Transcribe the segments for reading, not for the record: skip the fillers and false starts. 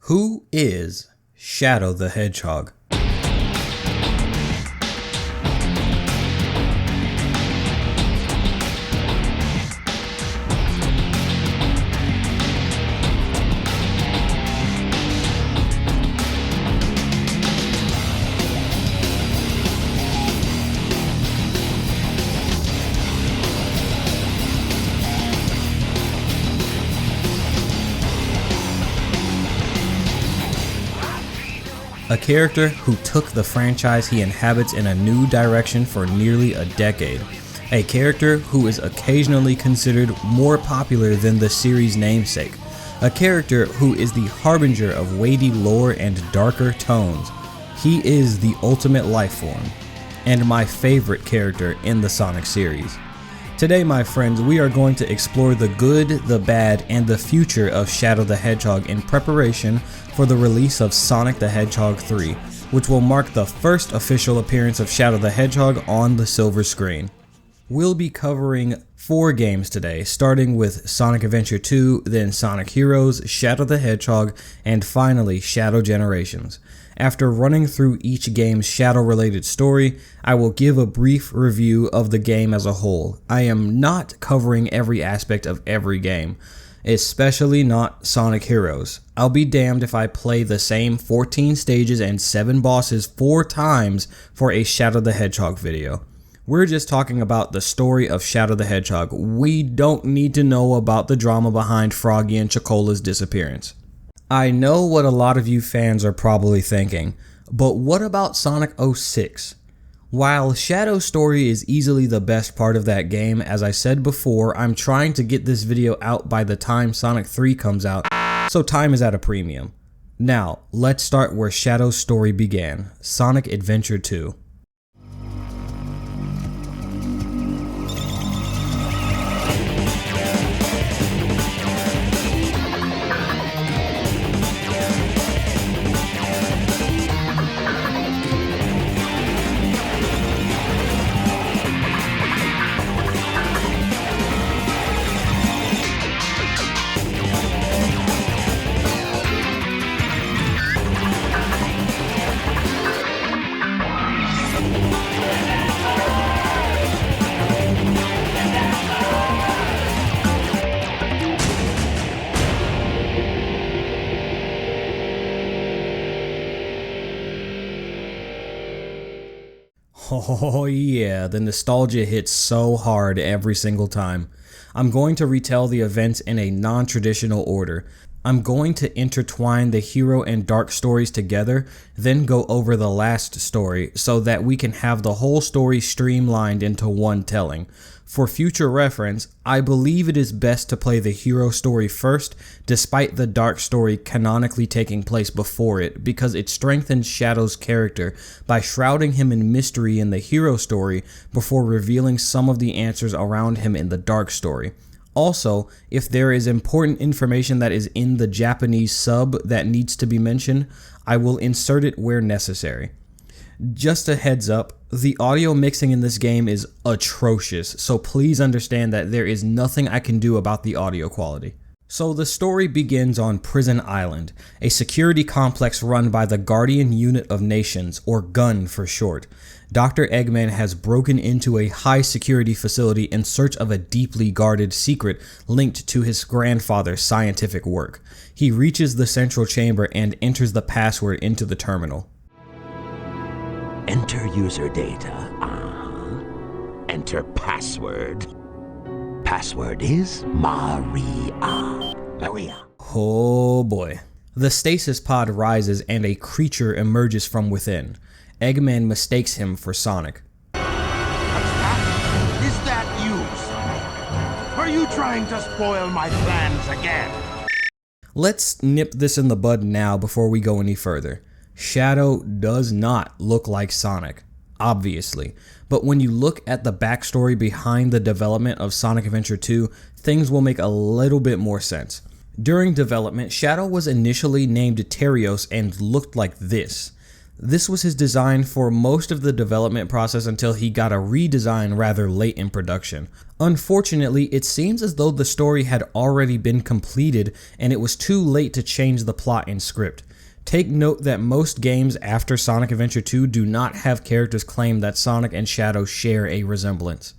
Who is Shadow the Hedgehog? A character who took the franchise he inhabits in a new direction for nearly a decade. A character who is occasionally considered more popular than the series' namesake. A character who is the harbinger of weighty lore and darker tones. He is the ultimate life form, and my favorite character in the Sonic series. Today, my friends, we are going to explore the good, the bad, and the future of Shadow the Hedgehog in preparation for the release of Sonic the Hedgehog 3, which will mark the first official appearance of Shadow the Hedgehog on the silver screen. We'll be covering 4 games today, starting with Sonic Adventure 2, then Sonic Heroes, Shadow the Hedgehog, and finally Shadow Generations. After running through each game's Shadow-related story, I will give a brief review of the game as a whole. I am not covering every aspect of every game, especially not Sonic Heroes. I'll be damned if I play the same 14 stages and 7 bosses 4 times for a Shadow the Hedgehog video. We're just talking about the story of Shadow the Hedgehog. We don't need to know about the drama behind Froggy and Chocola's disappearance. I know what a lot of you fans are probably thinking, but what about Sonic 06? While Shadow's story is easily the best part of that game, as I said before, I'm trying to get this video out by the time Sonic 3 comes out, so time is at a premium. Now, let's start where Shadow's story began, Sonic Adventure 2. Oh yeah, the nostalgia hits so hard every single time. I'm going to retell the events in a non-traditional order. I'm going to intertwine the hero and dark stories together, then go over the last story so that we can have the whole story streamlined into one telling. For future reference, I believe it is best to play the hero story first, despite the dark story canonically taking place before it, because it strengthens Shadow's character by shrouding him in mystery in the hero story before revealing some of the answers around him in the dark story. Also, if there is important information that is in the Japanese sub that needs to be mentioned, I will insert it where necessary. Just a heads up, the audio mixing in this game is atrocious, so please understand that there is nothing I can do about the audio quality. So the story begins on Prison Island, a security complex run by the Guardian Unit of Nations, or GUN for short. Dr. Eggman has broken into a high security facility in search of a deeply guarded secret linked to his grandfather's scientific work. He reaches the central chamber and enters the password into the terminal. Enter user data. Enter password. Password is Maria. Maria. Oh boy. The stasis pod rises and a creature emerges from within. Eggman mistakes him for Sonic. What's that? Is that you, Sonic? Are you trying to spoil my plans again? Let's nip this in the bud now before we go any further. Shadow does not look like Sonic, obviously, but when you look at the backstory behind the development of Sonic Adventure 2, things will make a little bit more sense. During development, Shadow was initially named Terios and looked like this. This was his design for most of the development process until he got a redesign rather late in production. Unfortunately, it seems as though the story had already been completed and it was too late to change the plot and script. Take note that most games after Sonic Adventure 2 do not have characters claim that Sonic and Shadow share a resemblance.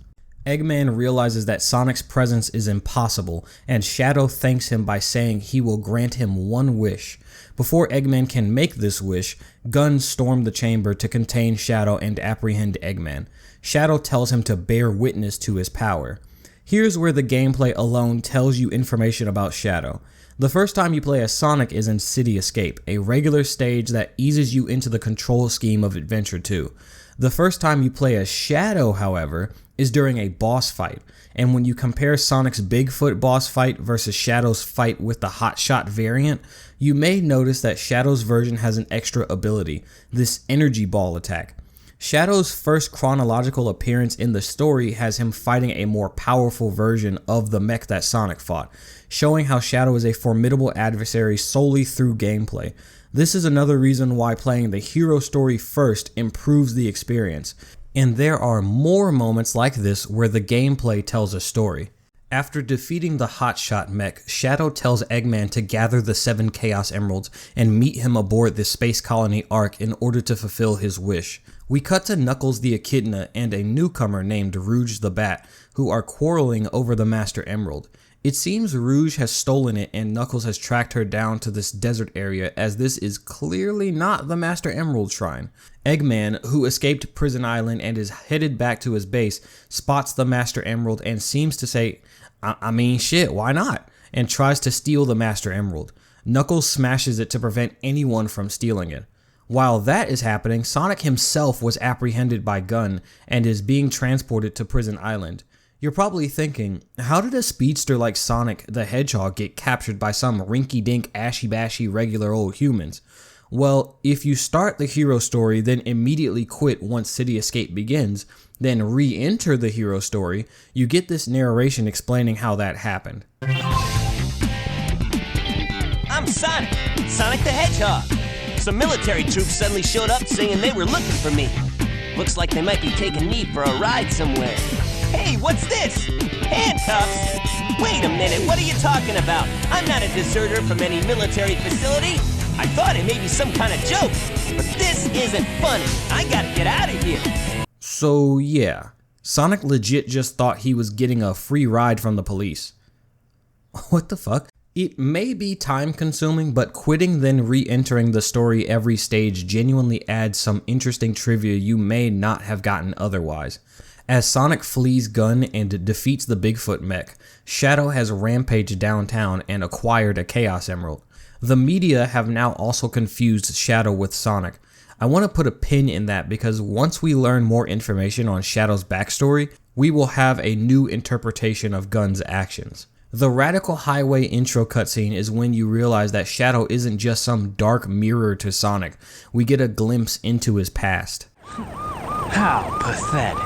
Eggman realizes that Sonic's presence is impossible, and Shadow thanks him by saying he will grant him one wish. Before Eggman can make this wish, guns storm the chamber to contain Shadow and apprehend Eggman. Shadow tells him to bear witness to his power. Here's where the gameplay alone tells you information about Shadow. The first time you play as Sonic is in City Escape, a regular stage that eases you into the control scheme of Adventure 2. The first time you play as Shadow, however, is during a boss fight, and when you compare Sonic's Bigfoot boss fight versus Shadow's fight with the Hotshot variant, you may notice that Shadow's version has an extra ability, this energy ball attack. Shadow's first chronological appearance in the story has him fighting a more powerful version of the mech that Sonic fought, showing how Shadow is a formidable adversary solely through gameplay. This is another reason why playing the hero story first improves the experience, and there are more moments like this where the gameplay tells a story. After defeating the Hotshot mech, Shadow tells Eggman to gather the 7 Chaos Emeralds and meet him aboard the Space Colony Ark in order to fulfill his wish. We cut to Knuckles the Echidna and a newcomer named Rouge the Bat, who are quarreling over the Master Emerald. It seems Rouge has stolen it and Knuckles has tracked her down to this desert area, as this is clearly not the Master Emerald Shrine. Eggman, who escaped Prison Island and is headed back to his base, spots the Master Emerald and seems to say, I mean shit, why not? And tries to steal the Master Emerald. Knuckles smashes it to prevent anyone from stealing it. While that is happening, Sonic himself was apprehended by Gun and is being transported to Prison Island. You're probably thinking, how did a speedster like Sonic the Hedgehog get captured by some rinky-dink, ashy-bashy regular old humans? Well, if you start the hero story, then immediately quit once City Escape begins, then re-enter the hero story, you get this narration explaining how that happened. I'm Sonic, Sonic the Hedgehog. Some military troops suddenly showed up saying they were looking for me. Looks like they might be taking me for a ride somewhere. Hey, what's this? Handcuffs? Wait a minute, what are you talking about? I'm not a deserter from any military facility. I thought it may be some kind of joke, but this isn't funny. I gotta get out of here. So yeah, Sonic legit just thought he was getting a free ride from the police. What the fuck? It may be time consuming, but quitting then re-entering the story every stage genuinely adds some interesting trivia you may not have gotten otherwise. As Sonic flees Gun and defeats the Bigfoot mech, Shadow has rampaged downtown and acquired a Chaos Emerald. The media have now also confused Shadow with Sonic. I want to put a pin in that because once we learn more information on Shadow's backstory, we will have a new interpretation of Gun's actions. The Radical Highway intro cutscene is when you realize that Shadow isn't just some dark mirror to Sonic. We get a glimpse into his past. How pathetic.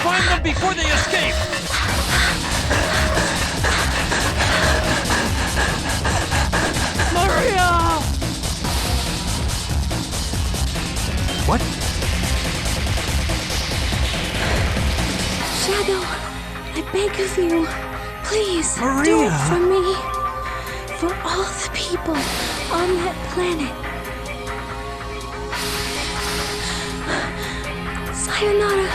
Find them before they escape! Maria! What? Shadow, I beg of you, please Maria! do it for me. For all the people on that planet. Sayonara,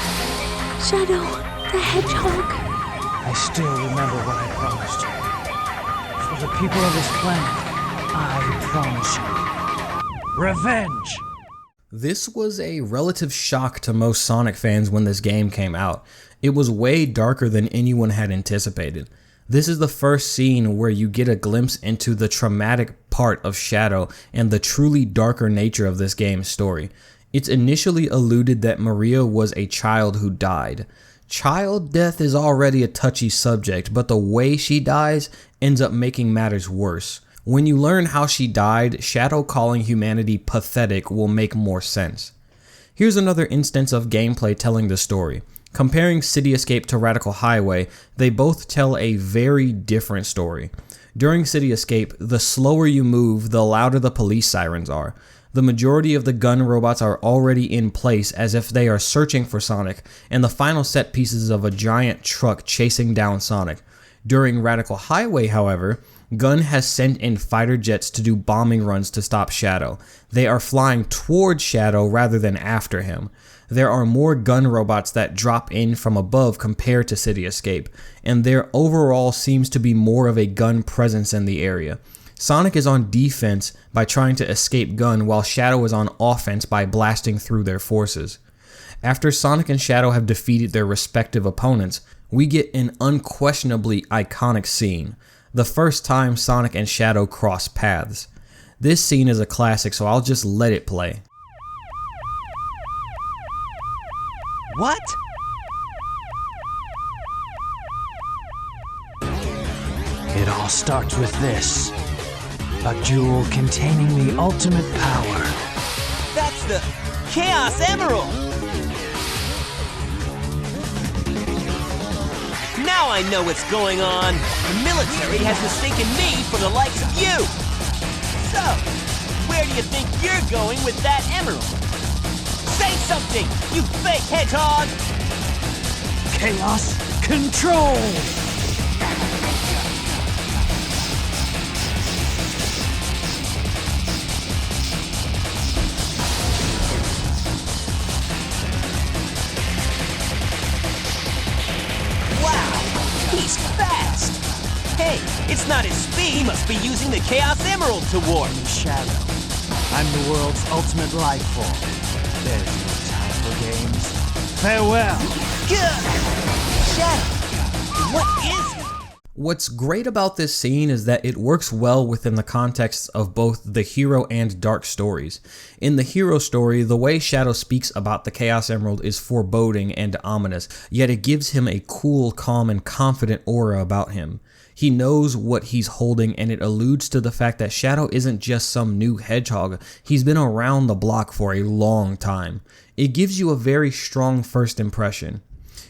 Shadow the Hedgehog. I still remember what I promised you. For the people of this planet, I promise you. Revenge! This was a relative shock to most Sonic fans when this game came out. It was way darker than anyone had anticipated. This is the first scene where you get a glimpse into the traumatic part of Shadow and the truly darker nature of this game's story. It's initially alluded that Maria was a child who died. Child death is already a touchy subject, but the way she dies ends up making matters worse. When you learn how she died, Shadow calling humanity pathetic will make more sense. Here's another instance of gameplay telling the story. Comparing City Escape to Radical Highway, they both tell a very different story. During City Escape, the slower you move, the louder the police sirens are. The majority of the gun robots are already in place as if they are searching for Sonic, and the final set pieces of a giant truck chasing down Sonic. During Radical Highway, however, Gunn has sent in fighter jets to do bombing runs to stop Shadow. They are flying towards Shadow rather than after him. There are more gun robots that drop in from above compared to City Escape, and there overall seems to be more of a gun presence in the area. Sonic is on defense by trying to escape Gun, while Shadow is on offense by blasting through their forces. After Sonic and Shadow have defeated their respective opponents, we get an unquestionably iconic scene, the first time Sonic and Shadow cross paths. This scene is a classic, so I'll just let it play. What? It all starts with this. A jewel containing the ultimate power. That's the Chaos Emerald! Now I know what's going on. The military has mistaken me for the likes of you. So, where do you think you're going with that emerald? Say something, you fake hedgehog! Chaos Control! He's fast! Hey, it's not his speed. He must be using the Chaos Emerald to warp. Shadow. I'm the world's ultimate life form. There's no time for games. Farewell! Good! Shadow, what is it? What's great about this scene is that it works well within the context of both the hero and dark stories. In the hero story, the way Shadow speaks about the Chaos Emerald is foreboding and ominous, yet it gives him a cool, calm, and confident aura about him. He knows what he's holding, and it alludes to the fact that Shadow isn't just some new hedgehog, he's been around the block for a long time. It gives you a very strong first impression.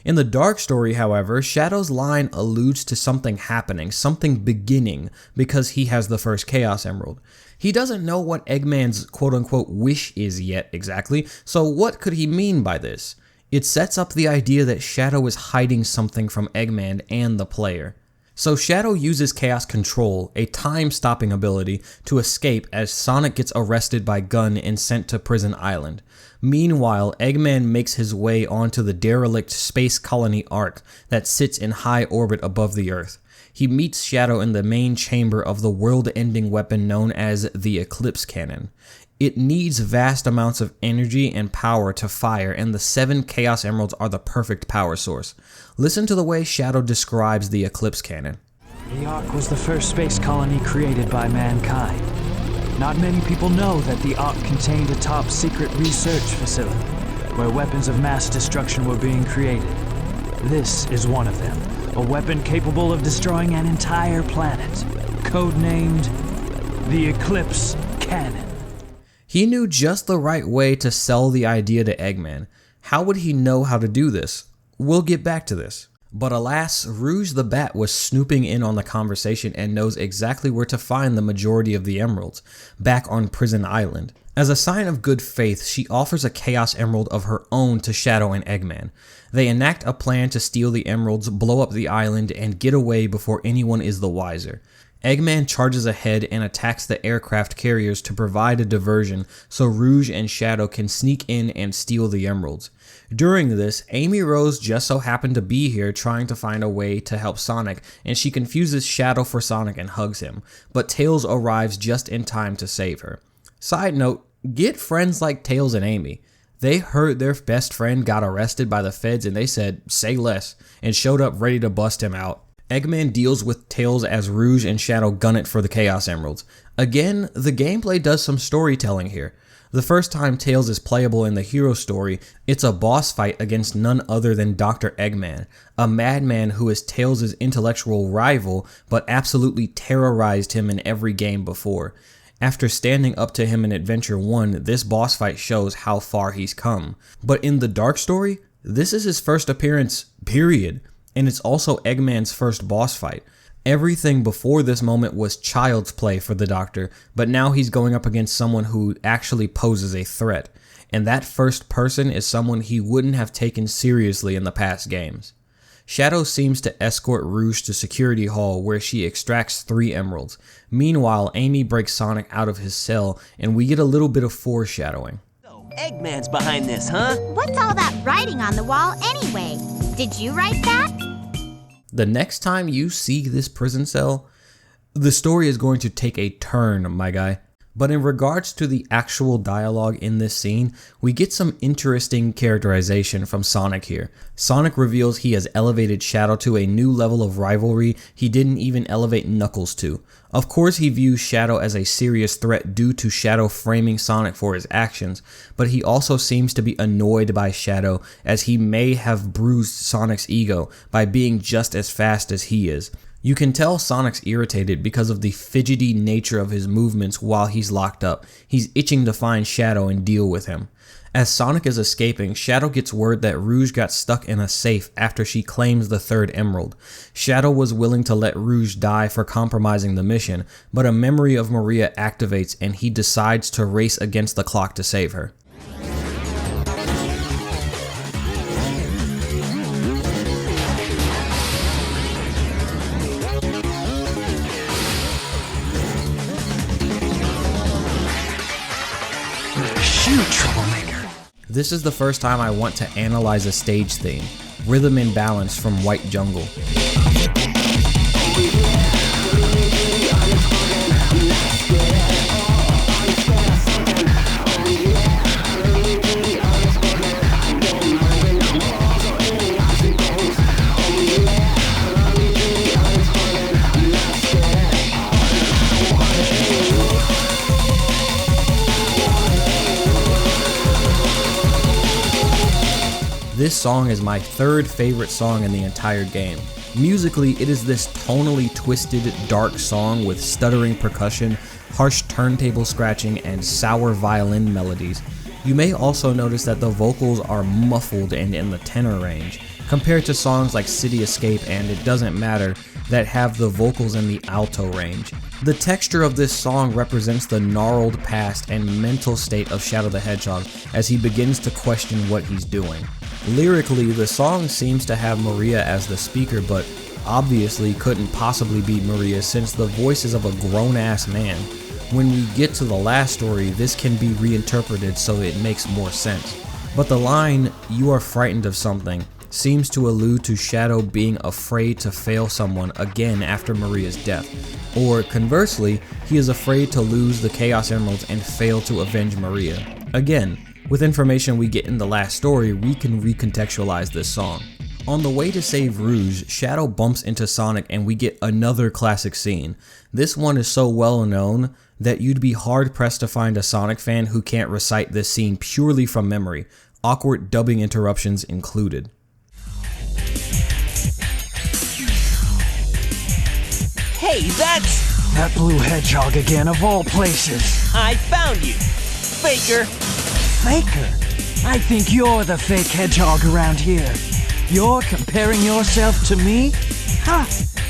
In the dark story, however, Shadow's line alludes to something happening, something beginning, because he has the first Chaos Emerald. He doesn't know what Eggman's quote-unquote wish is yet exactly, so what could he mean by this? It sets up the idea that Shadow is hiding something from Eggman and the player. So Shadow uses Chaos Control, a time-stopping ability, to escape as Sonic gets arrested by Gun and sent to Prison Island. Meanwhile, Eggman makes his way onto the derelict space colony Ark that sits in high orbit above the Earth. He meets Shadow in the main chamber of the world-ending weapon known as the Eclipse Cannon. It needs vast amounts of energy and power to fire, and the 7 Chaos Emeralds are the perfect power source. Listen to the way Shadow describes the Eclipse Cannon. The Ark was the first space colony created by mankind. Not many people know that the Ark contained a top-secret research facility where weapons of mass destruction were being created. This is one of them, a weapon capable of destroying an entire planet, codenamed the Eclipse Cannon. He knew just the right way to sell the idea to Eggman. How would he know how to do this? We'll get back to this. But alas, Rouge the Bat was snooping in on the conversation and knows exactly where to find the majority of the emeralds, back on Prison Island. As a sign of good faith, she offers a Chaos Emerald of her own to Shadow and Eggman. They enact a plan to steal the emeralds, blow up the island, and get away before anyone is the wiser. Eggman charges ahead and attacks the aircraft carriers to provide a diversion so Rouge and Shadow can sneak in and steal the emeralds. During this, Amy Rose just so happened to be here trying to find a way to help Sonic, and she confuses Shadow for Sonic and hugs him, but Tails arrives just in time to save her. Side note, get friends like Tails and Amy. They heard their best friend got arrested by the feds and they said, say less, and showed up ready to bust him out. Eggman deals with Tails as Rouge and Shadow gun it for the Chaos Emeralds. Again, the gameplay does some storytelling here. The first time Tails is playable in the hero story, it's a boss fight against none other than Dr. Eggman, a madman who is Tails' intellectual rival but absolutely terrorized him in every game before. After standing up to him in Adventure 1, this boss fight shows how far he's come. But in the Dark story, this is his first appearance, period. And it's also Eggman's first boss fight. Everything before this moment was child's play for the Doctor, but now he's going up against someone who actually poses a threat, and that first person is someone he wouldn't have taken seriously in the past games. Shadow seems to escort Rouge to Security Hall where she extracts 3 emeralds. Meanwhile, Amy breaks Sonic out of his cell, and we get a little bit of foreshadowing. So, Eggman's behind this, huh? What's all that writing on the wall anyway? Did you write that? The next time you see this prison cell, the story is going to take a turn, my guy. But in regards to the actual dialogue in this scene, we get some interesting characterization from Sonic here. Sonic reveals he has elevated Shadow to a new level of rivalry he didn't even elevate Knuckles to. Of course, he views Shadow as a serious threat due to Shadow framing Sonic for his actions, but he also seems to be annoyed by Shadow as he may have bruised Sonic's ego by being just as fast as he is. You can tell Sonic's irritated because of the fidgety nature of his movements while he's locked up. He's itching to find Shadow and deal with him. As Sonic is escaping, Shadow gets word that Rouge got stuck in a safe after she claims the 3rd emerald. Shadow was willing to let Rouge die for compromising the mission, but a memory of Maria activates and he decides to race against the clock to save her. Shoot, troublemaker. This is the first time I want to analyze a stage theme, Rhythm and Balance from White Jungle. This song is my 3rd favorite song in the entire game. Musically, it is this tonally twisted, dark song with stuttering percussion, harsh turntable scratching, and sour violin melodies. You may also notice that the vocals are muffled and in the tenor range, compared to songs like City Escape and It Doesn't Matter that have the vocals in the alto range. The texture of this song represents the gnarled past and mental state of Shadow the Hedgehog as he begins to question what he's doing. Lyrically, the song seems to have Maria as the speaker, but obviously couldn't possibly be Maria since the voice is of a grown-ass man. When we get to the last story, this can be reinterpreted so it makes more sense. But the line, "You are frightened of something," seems to allude to Shadow being afraid to fail someone again after Maria's death. Or conversely, he is afraid to lose the Chaos Emeralds and fail to avenge Maria. Again, with information we get in the last story, we can recontextualize this song. On the way to save Rouge, Shadow bumps into Sonic and we get another classic scene. This one is so well known that you'd be hard pressed to find a Sonic fan who can't recite this scene purely from memory, awkward dubbing interruptions included. Hey, that's... That blue hedgehog again, of all places. I found you, faker. Faker? I think you're the fake hedgehog around here. You're comparing yourself to me? Ha!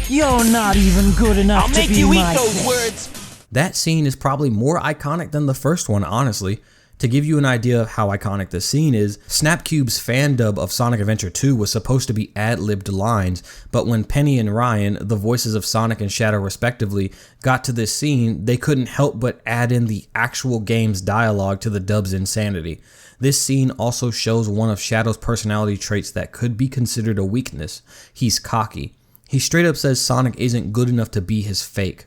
You're not even good enough I'll to make be you eat my those fake. words. That scene is probably more iconic than the first one, honestly. To give you an idea of how iconic this scene is, Snapcube's fan dub of Sonic Adventure 2 was supposed to be ad-libbed lines, but when Penny and Ryan, the voices of Sonic and Shadow respectively, got to this scene, they couldn't help but add in the actual game's dialogue to the dub's insanity. This scene also shows one of Shadow's personality traits that could be considered a weakness. He's cocky. He straight up says Sonic isn't good enough to be his fake.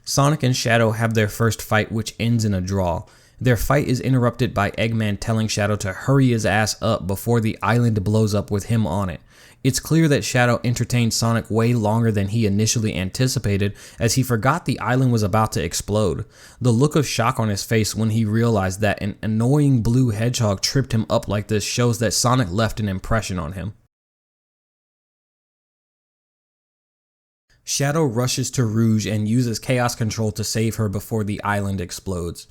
Sonic and Shadow have their first fight, which ends in a draw. Their fight is interrupted by Eggman telling Shadow to hurry his ass up before the island blows up with him on it. It's clear that Shadow entertained Sonic way longer than he initially anticipated, as he forgot the island was about to explode. The look of shock on his face when he realized that an annoying blue hedgehog tripped him up like this shows that Sonic left an impression on him. Shadow rushes to Rouge and uses Chaos Control to save her before the island explodes.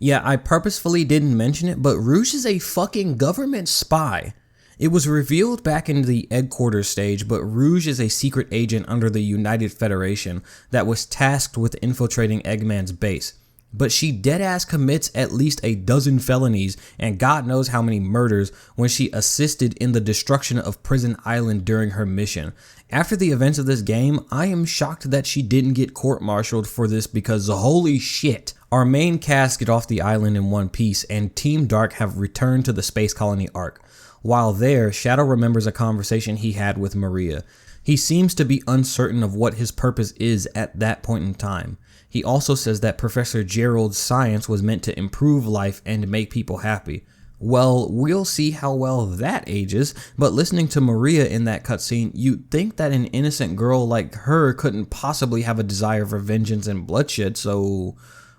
Yeah, I purposefully didn't mention it, but Rouge is a fucking government spy. It was revealed back in the headquarters stage, but Rouge is a secret agent under the United Federation that was tasked with infiltrating Eggman's base. But she deadass commits at least a dozen felonies and God knows how many murders when she assisted in the destruction of Prison Island during her mission. After the events of this game, I am shocked that she didn't get court-martialed for this because holy shit. Our main cast get off the island in one piece and Team Dark have returned to the Space Colony Ark. While there, Shadow remembers a conversation he had with Maria. He seems to be uncertain of what his purpose is at that point in time. He also says that Professor Gerald's science was meant to improve life and make people happy. Well, we'll see how well that ages, but listening to Maria in that cutscene, you'd think that an innocent girl like her couldn't possibly have a desire for vengeance and bloodshed, so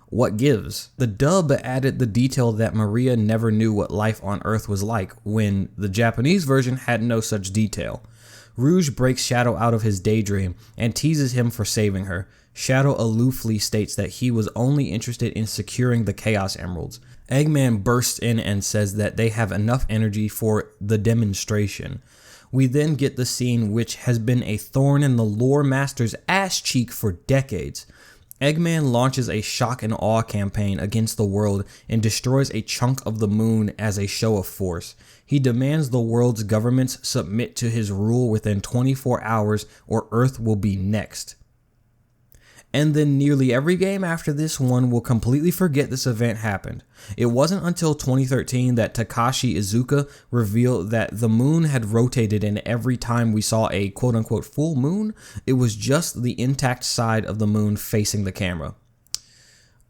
what gives? The dub added the detail that Maria never knew what life on Earth was like, when the Japanese version had no such detail. Rouge breaks Shadow out of his daydream and teases him for saving her. Shadow aloofly states that he was only interested in securing the Chaos Emeralds. Eggman bursts in and says that they have enough energy for the demonstration. We then get the scene which has been a thorn in the lore master's ass cheek for decades. Eggman launches a shock and awe campaign against the world and destroys a chunk of the moon as a show of force. He demands the world's governments submit to his rule within 24 hours or Earth will be next. And then nearly every game after this one will completely forget this event happened. It wasn't until 2013 that Takashi Iizuka revealed that the moon had rotated and every time we saw a quote-unquote full moon, it was just the intact side of the moon facing the camera.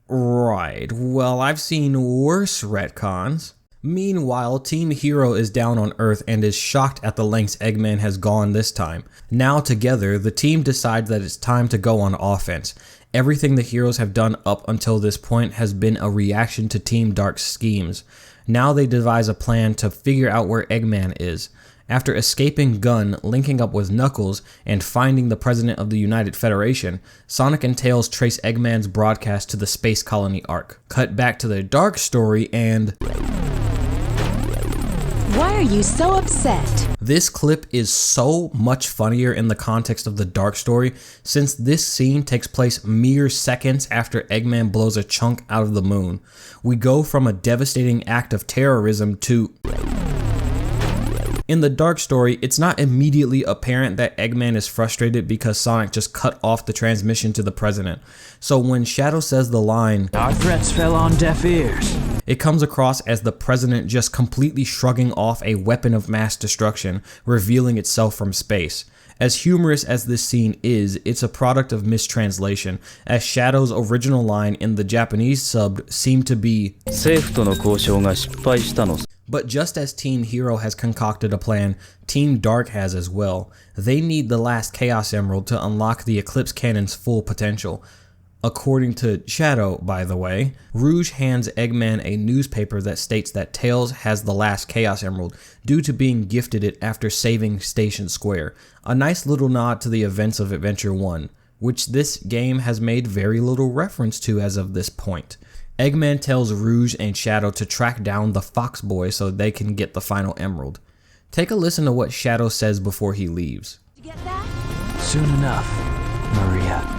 Right, well, I've seen worse retcons. Meanwhile, Team Hero is down on Earth and is shocked at the lengths Eggman has gone this time. Now together, the team decides that it's time to go on offense. Everything the heroes have done up until this point has been a reaction to Team Dark's schemes. Now they devise a plan to figure out where Eggman is. After escaping Gun, linking up with Knuckles, and finding the president of the United Federation, Sonic and Tails trace Eggman's broadcast to the Space Colony Ark. Cut back to the Dark story and... Why are you so upset? This clip is so much funnier in the context of the Dark story, since this scene takes place mere seconds after Eggman blows a chunk out of the moon. We go from a devastating act of terrorism to... In the Dark story, it's not immediately apparent that Eggman is frustrated because Sonic just cut off the transmission to the president. So when Shadow says the line, "Our threats fell on deaf ears," it comes across as the president just completely shrugging off a weapon of mass destruction, revealing itself from space. As humorous as this scene is, it's a product of mistranslation, as Shadow's original line in the Japanese sub seemed to be, but just as Team Hero has concocted a plan, Team Dark has as well. They need the last Chaos Emerald to unlock the Eclipse Cannon's full potential. According to Shadow, by the way, Rouge hands Eggman a newspaper that states that Tails has the last Chaos Emerald due to being gifted it after saving Station Square. A nice little nod to the events of Adventure 1, which this game has made very little reference to as of this point. Eggman tells Rouge and Shadow to track down the Fox Boy so they can get the final emerald. Take a listen to what Shadow says before he leaves. Did you get that? Soon enough, Maria.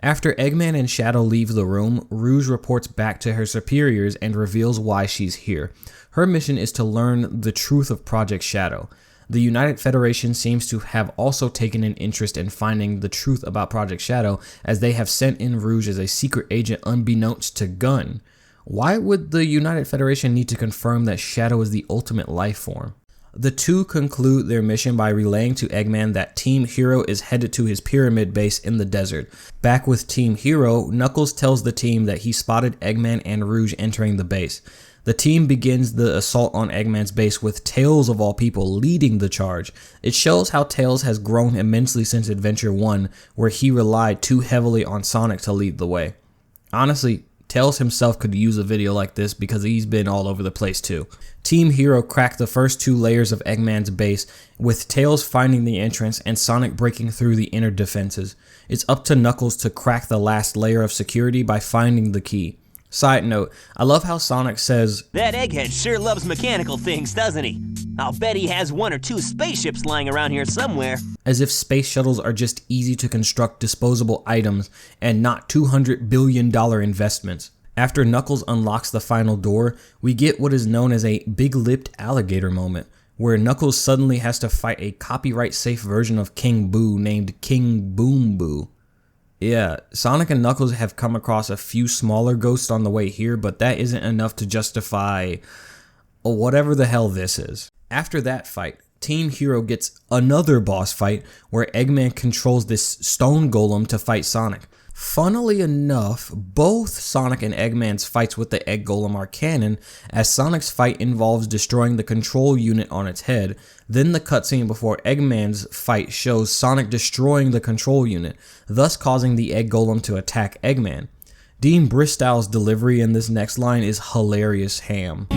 After Eggman and Shadow leave the room, Rouge reports back to her superiors and reveals why she's here. Her mission is to learn the truth of Project Shadow. The United Federation seems to have also taken an interest in finding the truth about Project Shadow, as they have sent in Rouge as a secret agent unbeknownst to Gun. Why would the United Federation need to confirm that Shadow is the ultimate life form? The two conclude their mission by relaying to Eggman that Team Hero is headed to his pyramid base in the desert. Back with Team Hero, Knuckles tells the team that he spotted Eggman and Rouge entering the base. The team begins the assault on Eggman's base with Tails of all people leading the charge. It shows how Tails has grown immensely since Adventure 1, where he relied too heavily on Sonic to lead the way. Honestly, Tails himself could use a video like this because he's been all over the place too. Team Hero cracked the first two layers of Eggman's base, with Tails finding the entrance and Sonic breaking through the inner defenses. It's up to Knuckles to crack the last layer of security by finding the key. Side note, I love how Sonic says, That egghead sure loves mechanical things, doesn't he? I'll bet he has 1 or 2 spaceships lying around here somewhere. as if space shuttles are just easy to construct disposable items and not $200 billion investments. After Knuckles unlocks the final door, we get what is known as a big-lipped alligator moment, where Knuckles suddenly has to fight a copyright-safe version of King Boo named King Boom Boo. Yeah, Sonic and Knuckles have come across a few smaller ghosts on the way here, but that isn't enough to justify whatever the hell this is. After that fight, Team Hero gets another boss fight where Eggman controls this stone golem to fight Sonic. Funnily enough, both Sonic and Eggman's fights with the egg golem are canon, as Sonic's fight involves destroying the control unit on its head. Then the cutscene before Eggman's fight shows Sonic destroying the control unit, thus causing the egg golem to attack Eggman. Dean Bristow's delivery in this next line is hilarious ham.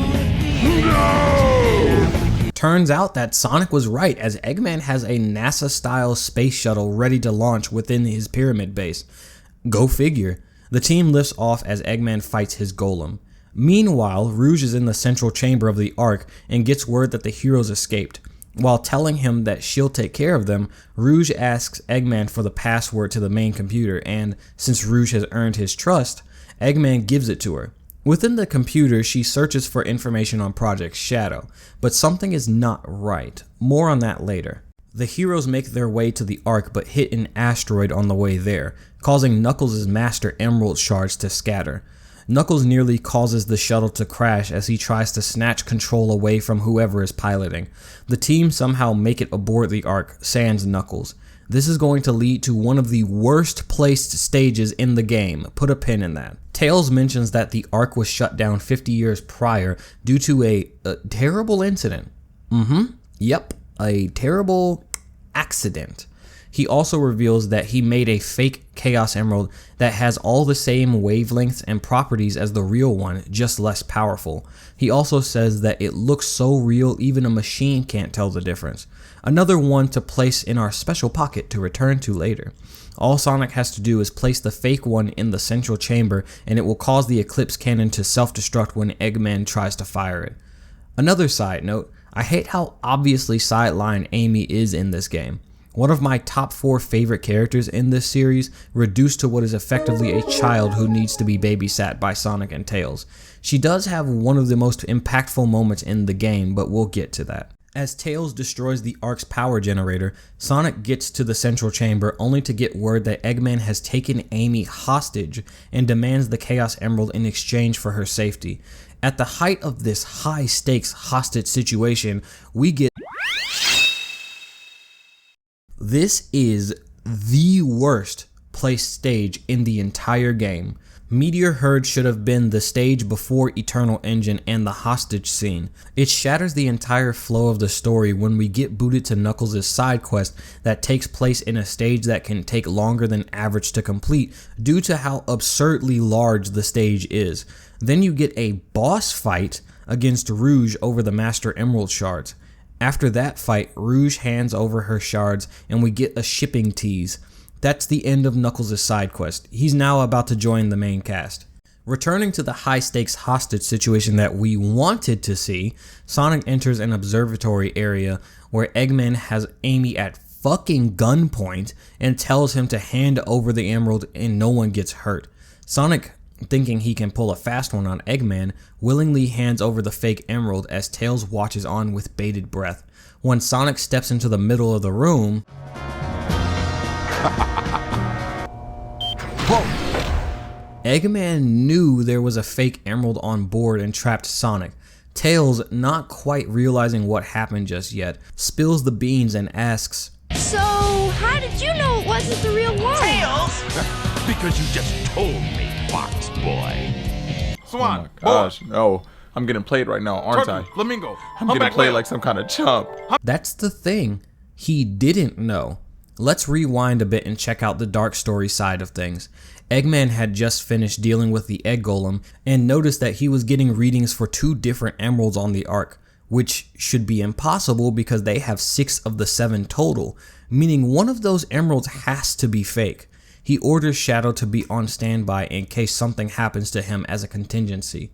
Turns out that Sonic was right, as Eggman has a NASA-style space shuttle ready to launch within his pyramid base. Go figure. The team lifts off as Eggman fights his golem. Meanwhile, Rouge is in the central chamber of the Ark and gets word that the heroes escaped. While telling him that she'll take care of them, Rouge asks Eggman for the password to the main computer, and since Rouge has earned his trust, Eggman gives it to her. Within the computer, she searches for information on Project Shadow, but something is not right. More on that later. The heroes make their way to the Ark but hit an asteroid on the way there, causing Knuckles' Master Emerald shards to scatter. Knuckles nearly causes the shuttle to crash as he tries to snatch control away from whoever is piloting. The team somehow make it aboard the Ark, sans Knuckles. This is going to lead to one of the worst placed stages in the game. Put a pin in that. Tails mentions that the Ark was shut down 50 years prior due to a terrible incident. Yep, a terrible accident. He also reveals that he made a fake Chaos Emerald that has all the same wavelengths and properties as the real one, just less powerful. He also says that it looks so real even a machine can't tell the difference. Another one to place in our special pocket to return to later. All Sonic has to do is place the fake one in the central chamber, and it will cause the Eclipse cannon to self-destruct when Eggman tries to fire it. Another side note, I hate how obviously sideline Amy is in this game. One of my top 4 favorite characters in this series, reduced to what is effectively a child who needs to be babysat by Sonic and Tails. She does have one of the most impactful moments in the game, but we'll get to that. As Tails destroys the Ark's power generator, Sonic gets to the central chamber only to get word that Eggman has taken Amy hostage and demands the Chaos Emerald in exchange for her safety. At the height of this high-stakes hostage situation, we get... This is the worst placed stage in the entire game. Meteor Herd should have been the stage before Eternal Engine and the hostage scene. It shatters the entire flow of the story when we get booted to Knuckles' side quest that takes place in a stage that can take longer than average to complete due to how absurdly large the stage is. Then you get a boss fight against Rouge over the Master Emerald shards. After that fight, Rouge hands over her shards and we get a shipping tease. That's the end of Knuckles' side quest. He's now about to join the main cast. Returning to the high-stakes hostage situation that we wanted to see, Sonic enters an observatory area where Eggman has Amy at fucking gunpoint and tells him to hand over the emerald and no one gets hurt. Sonic, thinking he can pull a fast one on Eggman, willingly hands over the fake emerald as Tails watches on with bated breath. When Sonic steps into the middle of the room... Eggman knew there was a fake emerald on board and trapped Sonic. Tails, not quite realizing what happened just yet, spills the beans and asks, So, how did you know it wasn't the real one? Tails! Because you just told me, Fox Boy. Swan, oh my gosh, no. I'm getting played right now, aren't I? Flamingo. I'm getting played like some kind of chump. That's the thing. He didn't know. Let's rewind a bit and check out the dark story side of things. Eggman had just finished dealing with the egg golem and noticed that he was getting readings for 2 different emeralds on the Ark, which should be impossible because they have 6 of the 7 total, meaning one of those emeralds has to be fake. He orders Shadow to be on standby in case something happens to him as a contingency.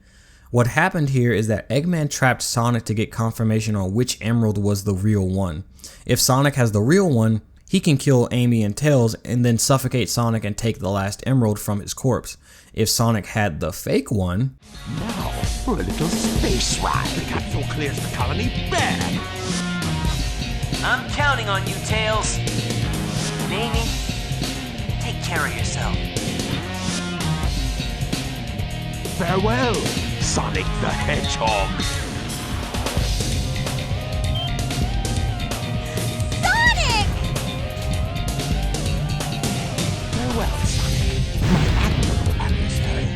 What happened here is that Eggman trapped Sonic to get confirmation on which emerald was the real one. If Sonic has the real one, he can kill Amy and Tails and then suffocate Sonic and take the last emerald from his corpse. If Sonic had the fake one... Now for a little space ride. The capsule clears the colony bad. I'm counting on you, Tails. And Amy, take care of yourself. Farewell, Sonic the Hedgehog. Sonic! Farewell, Sonic, my admirable adversary.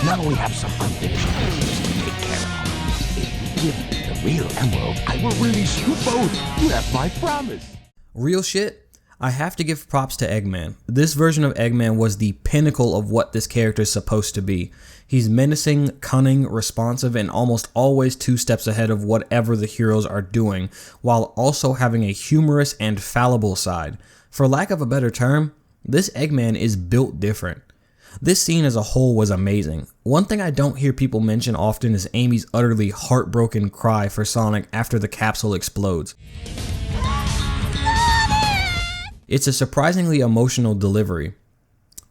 Now we have some unfinished business to take care of. If you give me the real emerald, I will release you both. You have my promise. Real shit, I have to give props to Eggman. This version of Eggman was the pinnacle of what this character is supposed to be. He's menacing, cunning, responsive, and almost always 2 steps ahead of whatever the heroes are doing, while also having a humorous and fallible side. For lack of a better term, this Eggman is built different. This scene as a whole was amazing. One thing I don't hear people mention often is Amy's utterly heartbroken cry for Sonic after the capsule explodes. It's a surprisingly emotional delivery.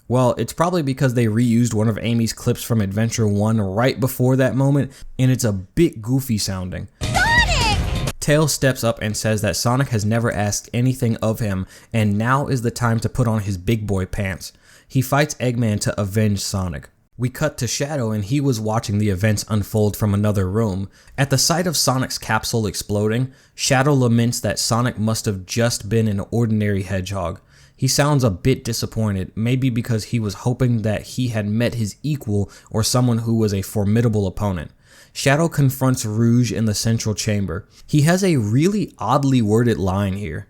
Well, it's probably because they reused one of Amy's clips from Adventure 1 right before that moment, and it's a bit goofy sounding. Sonic! Tails steps up and says that Sonic has never asked anything of him, and now is the time to put on his big boy pants. He fights Eggman to avenge Sonic. We cut to Shadow and he was watching the events unfold from another room. At the sight of Sonic's capsule exploding, Shadow laments that Sonic must have just been an ordinary hedgehog. He sounds a bit disappointed, maybe because he was hoping that he had met his equal or someone who was a formidable opponent. Shadow confronts Rouge in the central chamber. He has a really oddly worded line here.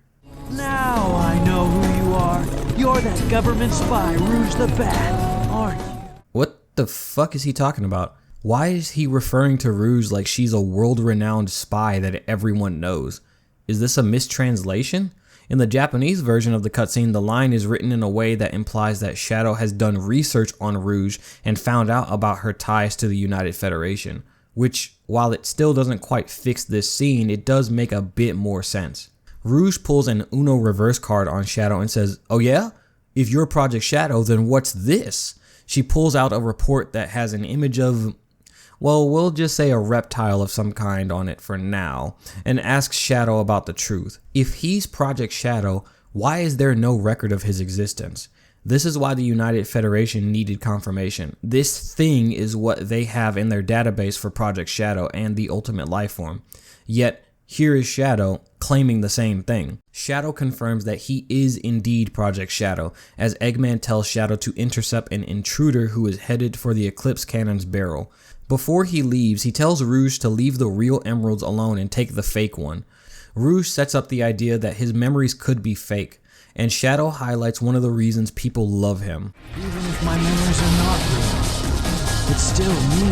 Now I know who you are. You're that government spy, Rouge the Bat, aren't you? What the fuck is he talking about? Why is he referring to Rouge like she's a world-renowned spy that everyone knows? Is this a mistranslation? In the Japanese version of the cutscene, the line is written in a way that implies that Shadow has done research on Rouge and found out about her ties to the United Federation, which, while it still doesn't quite fix this scene, it does make a bit more sense. Rouge pulls an Uno reverse card on Shadow and says, "Oh yeah? If you're Project Shadow, then what's this?" She pulls out a report that has an image of, well, we'll just say a reptile of some kind on it for now, and asks Shadow about the truth. If he's Project Shadow, why is there no record of his existence? This is why the United Federation needed confirmation. This thing is what they have in their database for Project Shadow and the Ultimate Lifeform. Yet, here is Shadow claiming the same thing. Shadow confirms that he is indeed Project Shadow, as Eggman tells Shadow to intercept an intruder who is headed for the Eclipse Cannon's barrel. Before he leaves, he tells Rouge to leave the real emeralds alone and take the fake one. Rouge sets up the idea that his memories could be fake, and Shadow highlights one of the reasons people love him. Even if my memories are not real, it's still me,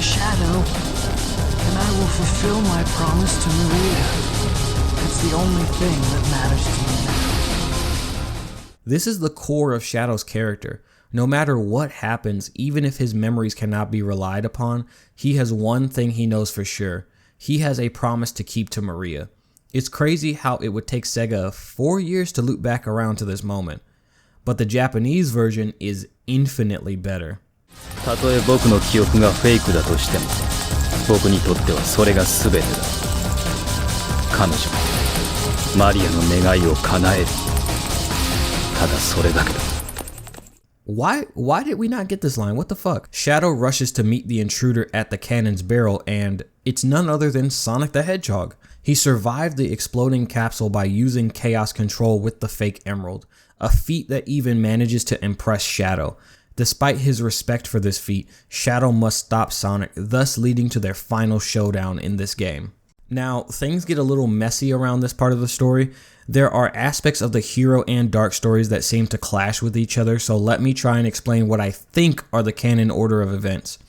Shadow. And I will fulfill my promise to Maria. It's the only thing that matters to me now. This is the core of Shadow's character. No matter what happens, even if his memories cannot be relied upon, he has one thing he knows for sure. He has a promise to keep to Maria. It's crazy how it would take Sega 4 years to loop back around to this moment. But the Japanese version is infinitely better. たとえ僕の記憶がフェイクだとしても僕にとってはそれが全てだ彼女マリアの願いを叶えるただそれだけだ Why did we not get this line? What the fuck? Shadow rushes to meet the intruder at the cannon's barrel, and it's none other than Sonic the Hedgehog. He survived the exploding capsule by using Chaos Control with the fake emerald, a feat that even manages to impress Shadow. Despite his respect for this feat, Shadow must stop Sonic, thus leading to their final showdown in this game. Now, things get a little messy around this part of the story. There are aspects of the hero and dark stories that seem to clash with each other, so let me try and explain what I think are the canon order of events.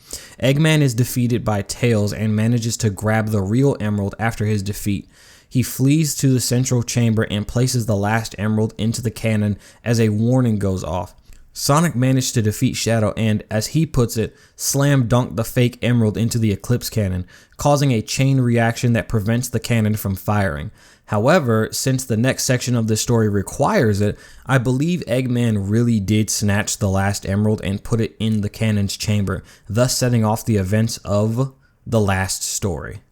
Eggman is defeated by Tails and manages to grab the real emerald after his defeat. He flees to the central chamber and places the last emerald into the cannon as a warning goes off. Sonic managed to defeat Shadow and, as he puts it, slam dunk the fake emerald into the Eclipse cannon, causing a chain reaction that prevents the cannon from firing. However, since the next section of the story requires it, I believe Eggman really did snatch the last emerald and put it in the cannon's chamber, thus setting off the events of the last story.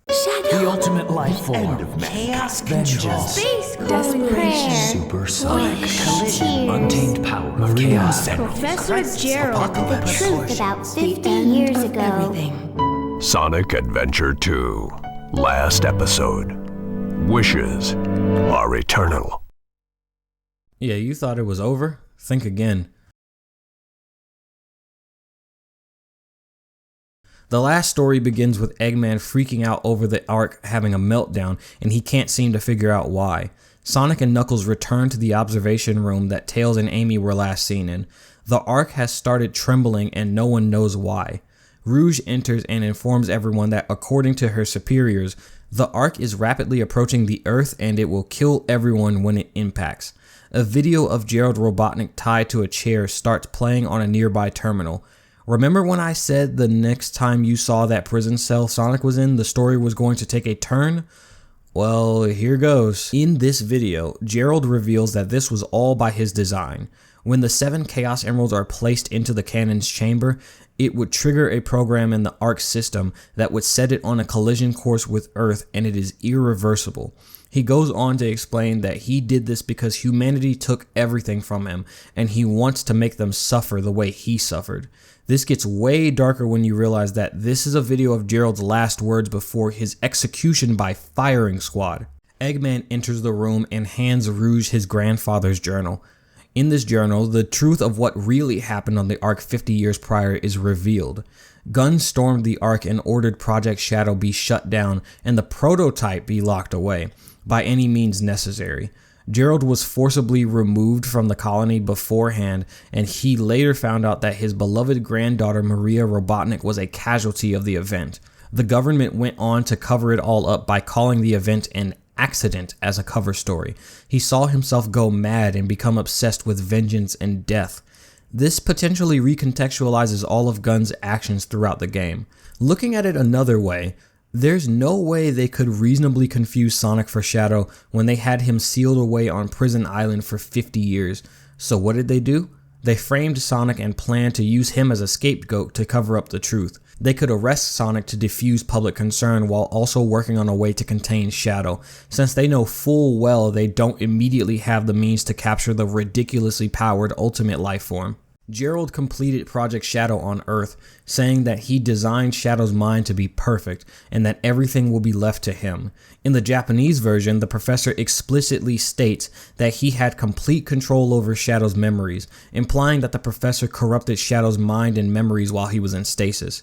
The ultimate life form. Chaos Vengeance. Space desperation. Supersonic. Collision. Untamed power of chaos. Professor Gerald, The truth about 50 years ago. Sonic Adventure 2. Last episode. Wishes are eternal. Yeah, you thought it was over? Think again. The last story begins with Eggman freaking out over the Ark having a meltdown, and he can't seem to figure out why. Sonic and Knuckles return to the observation room that Tails and Amy were last seen in. The Ark has started trembling and no one knows why. Rouge enters and informs everyone that according to her superiors, the Ark is rapidly approaching the Earth and it will kill everyone when it impacts. A video of Gerald Robotnik tied to a chair starts playing on a nearby terminal. Remember when I said the next time you saw that prison cell Sonic was in, the story was going to take a turn? Well, here goes. In this video, Gerald reveals that this was all by his design. When the 7 Chaos Emeralds are placed into the cannon's chamber, it would trigger a program in the Ark system that would set it on a collision course with Earth, and it is irreversible. He goes on to explain that he did this because humanity took everything from him, and he wants to make them suffer the way he suffered. This gets way darker when you realize that this is a video of Gerald's last words before his execution by firing squad. Eggman enters the room and hands Rouge his grandfather's journal. In this journal, the truth of what really happened on the Ark 50 years prior is revealed. Gunn stormed the Ark and ordered Project Shadow be shut down and the prototype be locked away, by any means necessary. Gerald was forcibly removed from the colony beforehand, and he later found out that his beloved granddaughter Maria Robotnik was a casualty of the event. The government went on to cover it all up by calling the event an accident as a cover story. He saw himself go mad and become obsessed with vengeance and death. This potentially recontextualizes all of Gunn's actions throughout the game. Looking at it another way, there's no way they could reasonably confuse Sonic for Shadow when they had him sealed away on Prison Island for 50 years. So what did they do? They framed Sonic and planned to use him as a scapegoat to cover up the truth. They could arrest Sonic to diffuse public concern while also working on a way to contain Shadow, since they know full well they don't immediately have the means to capture the ridiculously powered ultimate life form. Gerald completed Project Shadow on Earth, saying that he designed Shadow's mind to be perfect and that everything will be left to him. In the Japanese version, the professor explicitly states that he had complete control over Shadow's memories, implying that the professor corrupted Shadow's mind and memories while he was in stasis.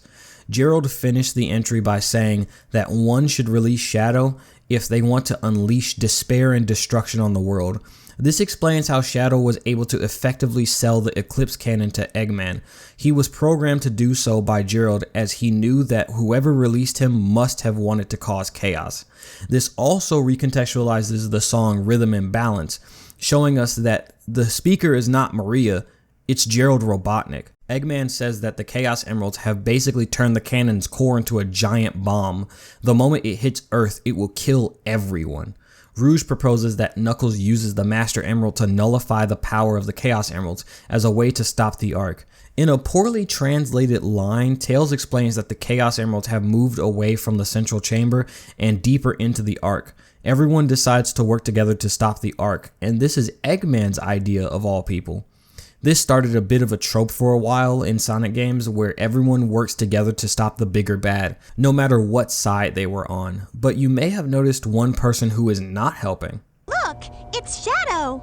Gerald finished the entry by saying that one should release Shadow if they want to unleash despair and destruction on the world. This explains how Shadow was able to effectively sell the Eclipse cannon to Eggman. He was programmed to do so by Gerald, as he knew that whoever released him must have wanted to cause chaos. This also recontextualizes the song Rhythm and Balance, showing us that the speaker is not Maria, it's Gerald Robotnik. Eggman says that the Chaos Emeralds have basically turned the cannon's core into a giant bomb. The moment it hits Earth, it will kill everyone. Rouge proposes that Knuckles uses the Master Emerald to nullify the power of the Chaos Emeralds as a way to stop the Ark. In a poorly translated line, Tails explains that the Chaos Emeralds have moved away from the central chamber and deeper into the Ark. Everyone decides to work together to stop the Ark, and this is Eggman's idea of all people. This started a bit of a trope for a while in Sonic games where everyone works together to stop the bigger bad, no matter what side they were on. But you may have noticed one person who is not helping. Look, it's Shadow!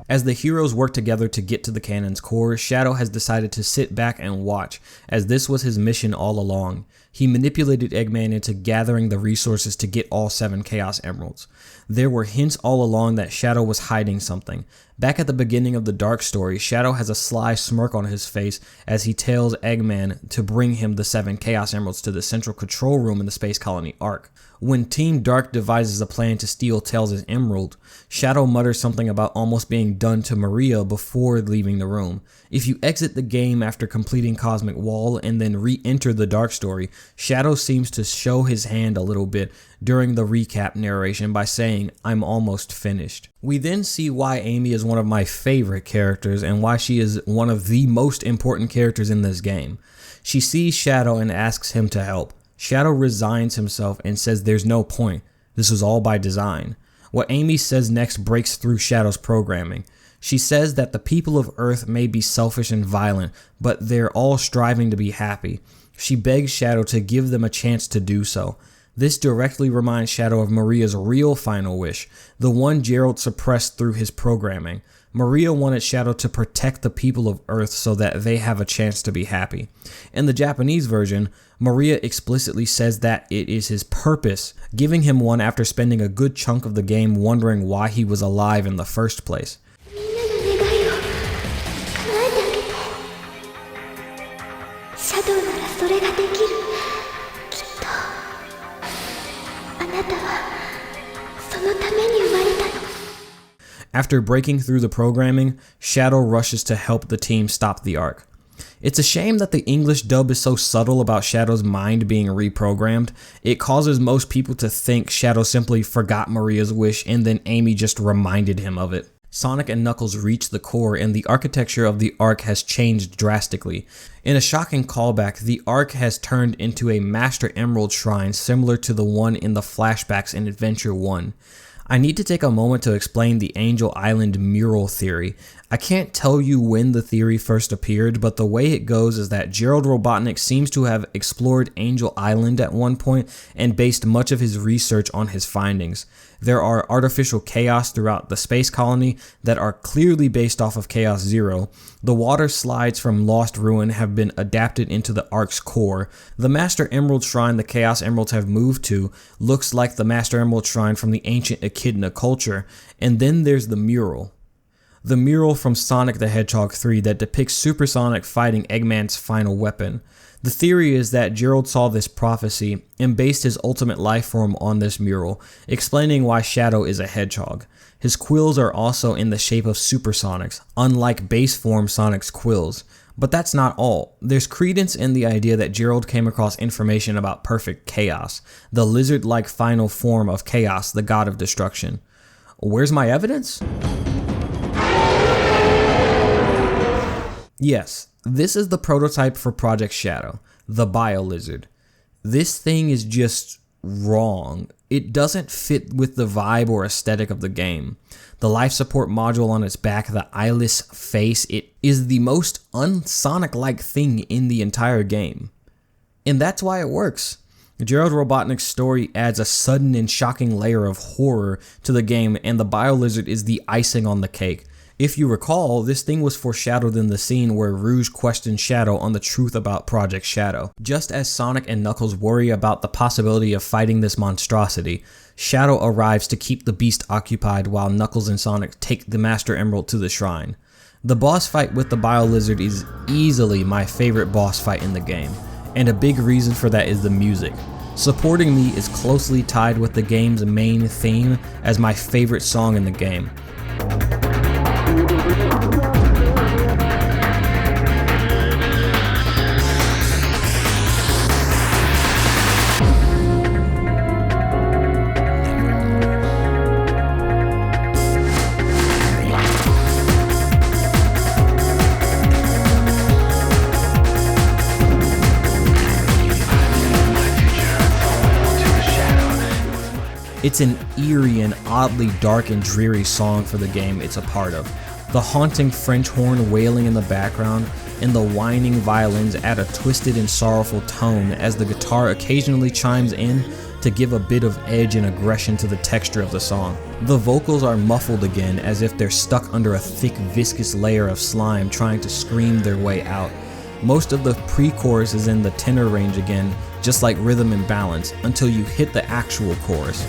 As the heroes work together to get to the cannon's core, Shadow has decided to sit back and watch, as this was his mission all along. He manipulated Eggman into gathering the resources to get all 7 Chaos Emeralds. There were hints all along that Shadow was hiding something. Back at the beginning of the Dark story, Shadow has a sly smirk on his face as he tells Eggman to bring him the 7 Chaos Emeralds to the central control room in the Space Colony Ark. When Team Dark devises a plan to steal Tails' emerald, Shadow mutters something about almost being done to Maria before leaving the room. If you exit the game after completing Cosmic Wall and then re-enter the Dark story, Shadow seems to show his hand a little bit during the recap narration by saying, "I'm almost finished." We then see why Amy is one of my favorite characters and why she is one of the most important characters in this game. She sees Shadow and asks him to help. Shadow resigns himself and says there's no point. This was all by design. What Amy says next breaks through Shadow's programming. She says that the people of Earth may be selfish and violent, but they're all striving to be happy. She begs Shadow to give them a chance to do so. This directly reminds Shadow of Maria's real final wish, the one Gerald suppressed through his programming. Maria wanted Shadow to protect the people of Earth so that they have a chance to be happy. In the Japanese version, Maria explicitly says that it is his purpose, giving him one after spending a good chunk of the game wondering why he was alive in the first place. After breaking through the programming, Shadow rushes to help the team stop the Ark. It's a shame that the English dub is so subtle about Shadow's mind being reprogrammed. It causes most people to think Shadow simply forgot Maria's wish and then Amy just reminded him of it. Sonic and Knuckles reach the core and the architecture of the Ark has changed drastically. In a shocking callback, the Ark has turned into a Master Emerald shrine similar to the one in the flashbacks in Adventure 1. I need to take a moment to explain the Angel Island mural theory. I can't tell you when the theory first appeared, but the way it goes is that Gerald Robotnik seems to have explored Angel Island at one point and based much of his research on his findings. There are artificial chaos throughout the space colony that are clearly based off of Chaos Zero. The water slides from Lost Ruin have been adapted into the Ark's core. The Master Emerald Shrine the Chaos Emeralds have moved to looks like the Master Emerald Shrine from the ancient Echidna culture. And then there's the mural. The mural from Sonic the Hedgehog 3 that depicts Super Sonic fighting Eggman's final weapon. The theory is that Gerald saw this prophecy and based his ultimate life form on this mural, explaining why Shadow is a hedgehog. His quills are also in the shape of supersonics, unlike base form Sonic's quills. But that's not all. There's credence in the idea that Gerald came across information about Perfect Chaos, the lizard-like final form of Chaos, the god of destruction. Where's my evidence? Yes, this is the prototype for Project Shadow, the Bio-Lizard. This thing is just wrong. It doesn't fit with the vibe or aesthetic of the game. The life support module on its back, the eyeless face, it is the most un-Sonic-like thing in the entire game. And that's why it works. Gerald Robotnik's story adds a sudden and shocking layer of horror to the game, and the Bio-Lizard is the icing on the cake. If you recall, this thing was foreshadowed in the scene where Rouge questioned Shadow on the truth about Project Shadow. Just as Sonic and Knuckles worry about the possibility of fighting this monstrosity, Shadow arrives to keep the beast occupied while Knuckles and Sonic take the Master Emerald to the shrine. The boss fight with the Bio-Lizard is easily my favorite boss fight in the game, and a big reason for that is the music. Supporting Me is closely tied with the game's main theme as my favorite song in the game. It's an eerie and oddly dark and dreary song for the game it's a part of. The haunting French horn wailing in the background and the whining violins add a twisted and sorrowful tone as the guitar occasionally chimes in to give a bit of edge and aggression to the texture of the song. The vocals are muffled again as if they're stuck under a thick viscous layer of slime trying to scream their way out. Most of the pre-chorus is in the tenor range again, just like rhythm and balance, until you hit the actual chorus.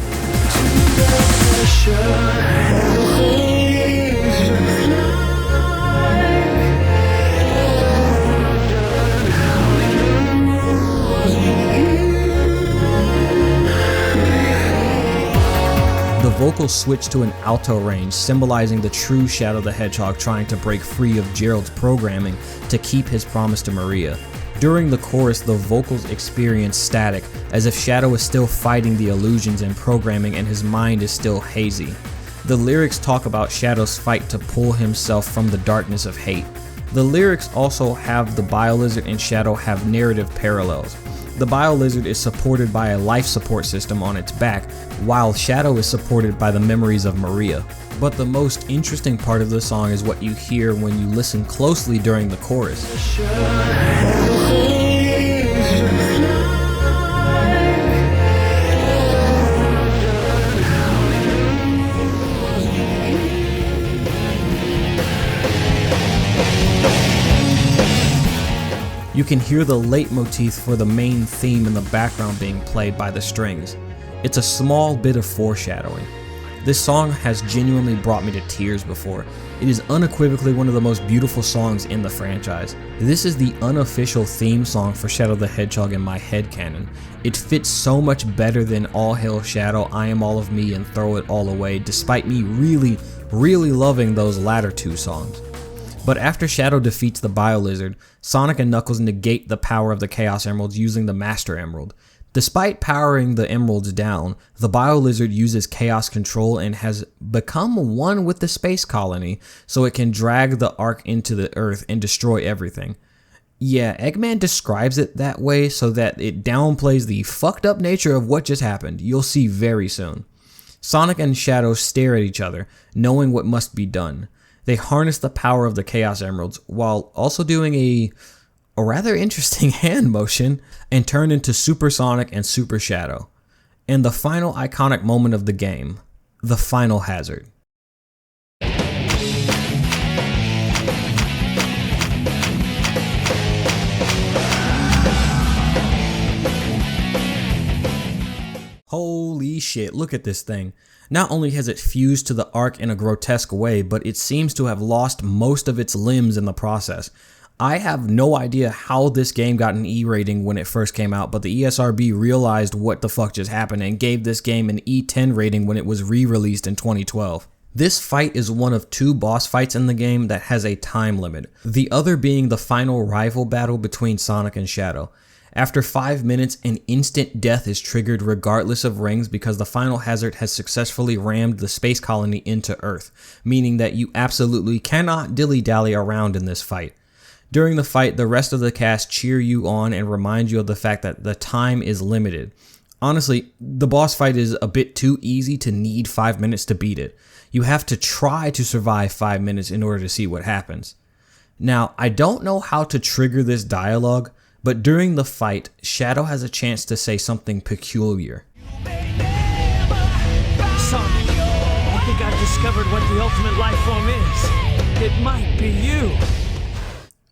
The vocals switch to an alto range, symbolizing the true Shadow the Hedgehog trying to break free of Gerald's programming to keep his promise to Maria. During the chorus, the vocals experience static, as if Shadow is still fighting the illusions and programming and his mind is still hazy. The lyrics talk about Shadow's fight to pull himself from the darkness of hate. The lyrics also have the Biolizard and Shadow have narrative parallels. The Biolizard is supported by a life support system on its back, while Shadow is supported by the memories of Maria. But the most interesting part of the song is what you hear when you listen closely during the chorus. You can hear the leitmotif for the main theme in the background being played by the strings. It's a small bit of foreshadowing. This song has genuinely brought me to tears before. It is unequivocally one of the most beautiful songs in the franchise. This is the unofficial theme song for Shadow the Hedgehog in my headcanon. It fits so much better than All Hail Shadow, I Am All of Me, and Throw It All Away, despite me really loving those latter two songs. But after Shadow defeats the Biolizard, Sonic and Knuckles negate the power of the Chaos Emeralds using the Master Emerald. Despite powering the emeralds down, the Biolizard uses Chaos Control and has become one with the space colony, so it can drag the Ark into the Earth and destroy everything. Yeah, Eggman describes it that way so that it downplays the fucked up nature of what just happened. You'll see very soon. Sonic and Shadow stare at each other, knowing what must be done. They harness the power of the Chaos Emeralds while also doing a rather interesting hand motion and turn into Super Sonic and Super Shadow. And the final iconic moment of the game, the final hazard. Holy shit, look at this thing. Not only has it fused to the Ark in a grotesque way, but it seems to have lost most of its limbs in the process. I have no idea how this game got an E rating when it first came out, but the ESRB realized what the fuck just happened and gave this game an E10 rating when it was re-released in 2012. This fight is one of two boss fights in the game that has a time limit, the other being the final rival battle between Sonic and Shadow. After 5 minutes, an instant death is triggered regardless of rings because the final hazard has successfully rammed the space colony into Earth, meaning that you absolutely cannot dilly-dally around in this fight. During the fight, the rest of the cast cheer you on and remind you of the fact that the time is limited. Honestly, the boss fight is a bit too easy to need 5 minutes to beat it. You have to try to survive 5 minutes in order to see what happens. Now, I don't know how to trigger this dialogue, but during the fight, Shadow has a chance to say something peculiar. Sonic, I think I've discovered what the ultimate life form is. It might be you.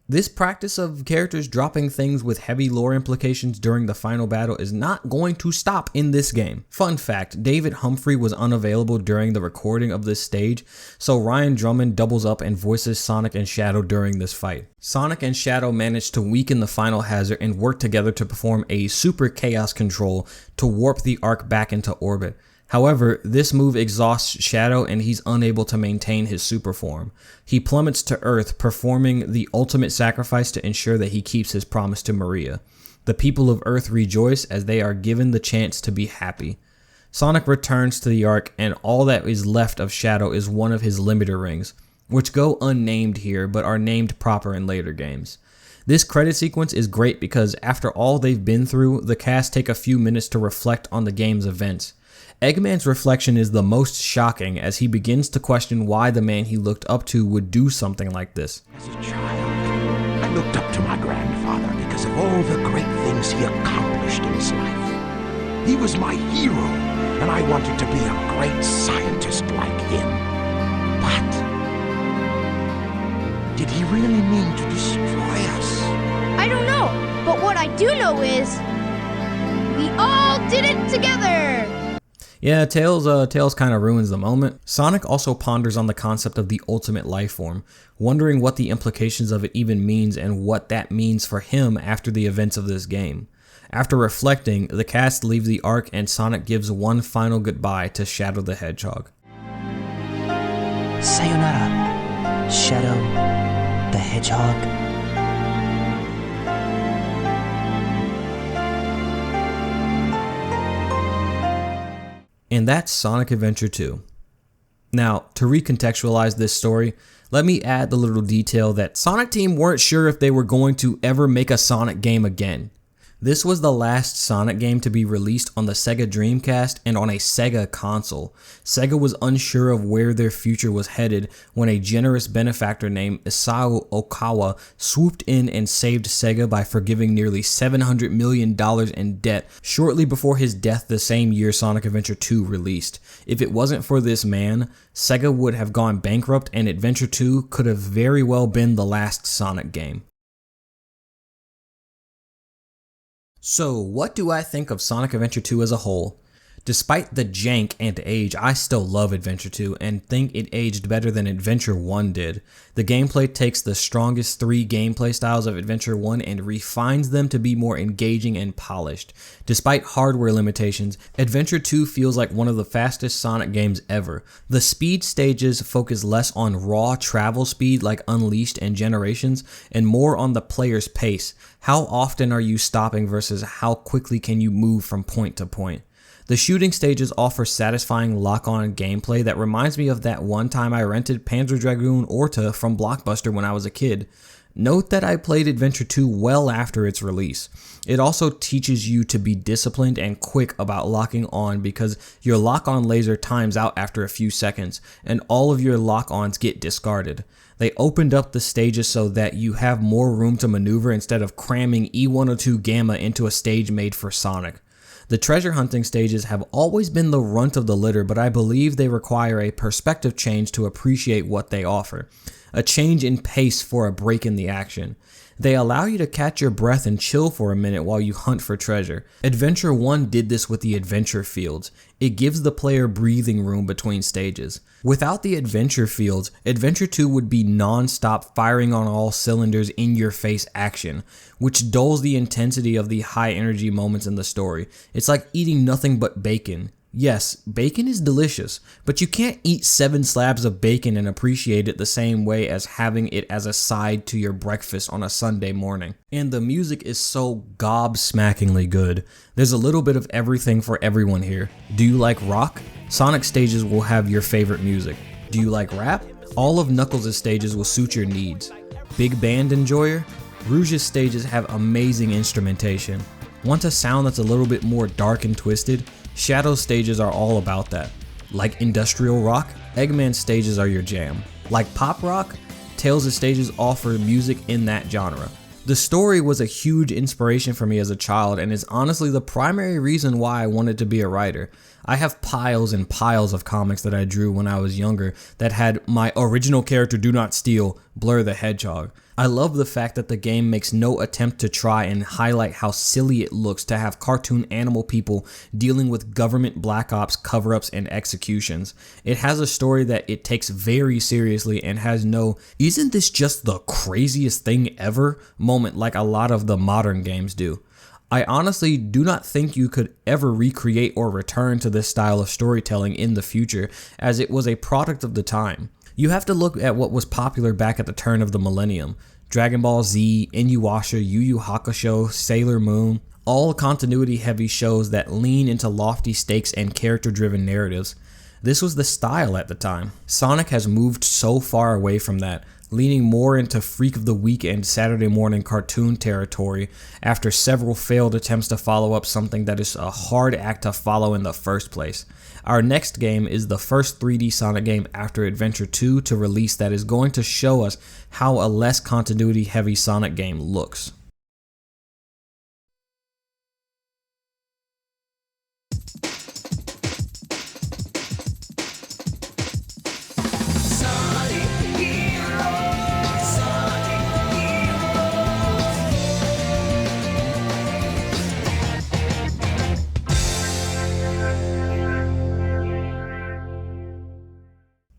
This practice of characters dropping things with heavy lore implications during the final battle is not going to stop in this game. Fun fact, David Humphrey was unavailable during the recording of this stage, so Ryan Drummond doubles up and voices Sonic and Shadow during this fight. Sonic and Shadow manage to weaken the final hazard and work together to perform a super chaos control to warp the Ark back into orbit. However, this move exhausts Shadow and he's unable to maintain his super form. He plummets to Earth, performing the ultimate sacrifice to ensure that he keeps his promise to Maria. The people of Earth rejoice as they are given the chance to be happy. Sonic returns to the Ark and all that is left of Shadow is one of his limiter rings, which go unnamed here but are named proper in later games. This credit sequence is great because after all they've been through, the cast take a few minutes to reflect on the game's events. Eggman's reflection is the most shocking as he begins to question why the man he looked up to would do something like this. As a child, I looked up to my grandfather because of all the great things he accomplished in his life. He was my hero, and I wanted to be a great scientist like him. But did he really mean to destroy us? I don't know, but what I do know is did it together! Yeah, Tails kind of ruins the moment. Sonic also ponders on the concept of the ultimate life form, wondering what the implications of it even means and what that means for him after the events of this game. After reflecting, the cast leaves the arc and Sonic gives one final goodbye to Shadow the Hedgehog. Sayonara, Shadow the Hedgehog. And that's Sonic Adventure 2. Now, to recontextualize this story, let me add the little detail that Sonic Team weren't sure if they were going to ever make a Sonic game again. This was the last Sonic game to be released on the Sega Dreamcast and on a Sega console. Sega was unsure of where their future was headed when a generous benefactor named Isao Okawa swooped in and saved Sega by forgiving nearly $700 million in debt shortly before his death the same year Sonic Adventure 2 released. If it wasn't for this man, Sega would have gone bankrupt and Adventure 2 could have very well been the last Sonic game. So, what do I think of Sonic Adventure 2 as a whole? Despite the jank and age, I still love Adventure 2 and think it aged better than Adventure 1 did. The gameplay takes the strongest three gameplay styles of Adventure 1 and refines them to be more engaging and polished. Despite hardware limitations, Adventure 2 feels like one of the fastest Sonic games ever. The speed stages focus less on raw travel speed like Unleashed and Generations, and more on the player's pace. How often are you stopping versus how quickly can you move from point to point? The shooting stages offer satisfying lock-on gameplay that reminds me of that one time I rented Panzer Dragoon Orta from Blockbuster when I was a kid. Note that I played Adventure 2 well after its release. It also teaches you to be disciplined and quick about locking on because your lock-on laser times out after a few seconds, and all of your lock-ons get discarded. They opened up the stages so that you have more room to maneuver instead of cramming E102 Gamma into a stage made for Sonic. The treasure hunting stages have always been the runt of the litter, but I believe they require a perspective change to appreciate what they offer. A change in pace for a break in the action. They allow you to catch your breath and chill for a minute while you hunt for treasure. Adventure 1 did this with the adventure fields. It gives the player breathing room between stages. Without the adventure fields, Adventure 2 would be non-stop firing on all cylinders in-your-face action, which dulls the intensity of the high-energy moments in the story. It's like eating nothing but bacon. Yes, bacon is delicious, but you can't eat 7 slabs of bacon and appreciate it the same way as having it as a side to your breakfast on a Sunday morning. And the music is so gobsmackingly good. There's a little bit of everything for everyone here. Do you like rock? Sonic stages will have your favorite music. Do you like rap? All of Knuckles' stages will suit your needs. Big band enjoyer? Rouge's stages have amazing instrumentation. Want a sound that's a little bit more dark and twisted? Shadow's stages are all about that. Like industrial rock? Eggman's stages are your jam. Like pop rock? Tails' stages offer music in that genre. The story was a huge inspiration for me as a child and is honestly the primary reason why I wanted to be a writer. I have piles and piles of comics that I drew when I was younger that had my original character Do Not Steal, Blur the Hedgehog. I love the fact that the game makes no attempt to try and highlight how silly it looks to have cartoon animal people dealing with government black ops, cover-ups, and executions. It has a story that it takes very seriously and has no, isn't this just the craziest thing ever moment like a lot of the modern games do. I honestly do not think you could ever recreate or return to this style of storytelling in the future, as it was a product of the time. You have to look at what was popular back at the turn of the millennium. Dragon Ball Z, Inuyasha, Yu Yu Hakusho, Sailor Moon, all continuity heavy shows that lean into lofty stakes and character driven narratives. This was the style at the time. Sonic has moved so far away from that, leaning more into Freak of the Week and Saturday morning cartoon territory after several failed attempts to follow up something that is a hard act to follow in the first place. Our next game is the first 3D Sonic game after Adventure 2 to release that is going to show us how a less continuity heavy Sonic game looks.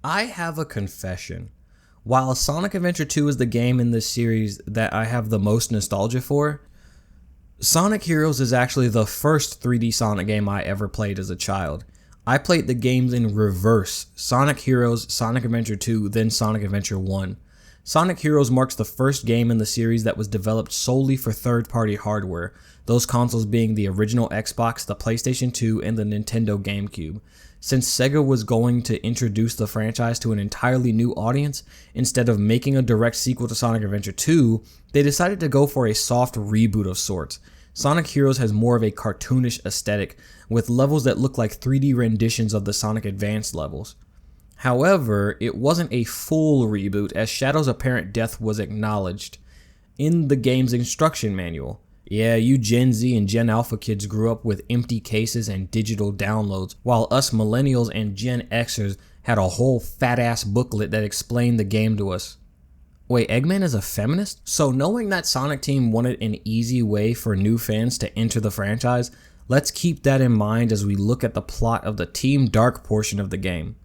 I have a confession. While Sonic Adventure 2 is the game in this series that I have the most nostalgia for, Sonic Heroes is actually the first 3D Sonic game I ever played as a child. I played the games in reverse: Sonic Heroes, Sonic Adventure 2, then Sonic Adventure 1. Sonic Heroes marks the first game in the series that was developed solely for third-party hardware, those consoles being the original Xbox, the PlayStation 2, and the Nintendo GameCube. Since Sega was going to introduce the franchise to an entirely new audience, instead of making a direct sequel to Sonic Adventure 2, they decided to go for a soft reboot of sorts. Sonic Heroes has more of a cartoonish aesthetic, with levels that look like 3D renditions of the Sonic Advance levels. However, it wasn't a full reboot, as Shadow's apparent death was acknowledged in the game's instruction manual. Yeah, you Gen Z and Gen Alpha kids grew up with empty cases and digital downloads, while us millennials and Gen Xers had a whole fat-ass booklet that explained the game to us. Wait, Eggman is a feminist? So knowing that Sonic Team wanted an easy way for new fans to enter the franchise, let's keep that in mind as we look at the plot of the Team Dark portion of the game.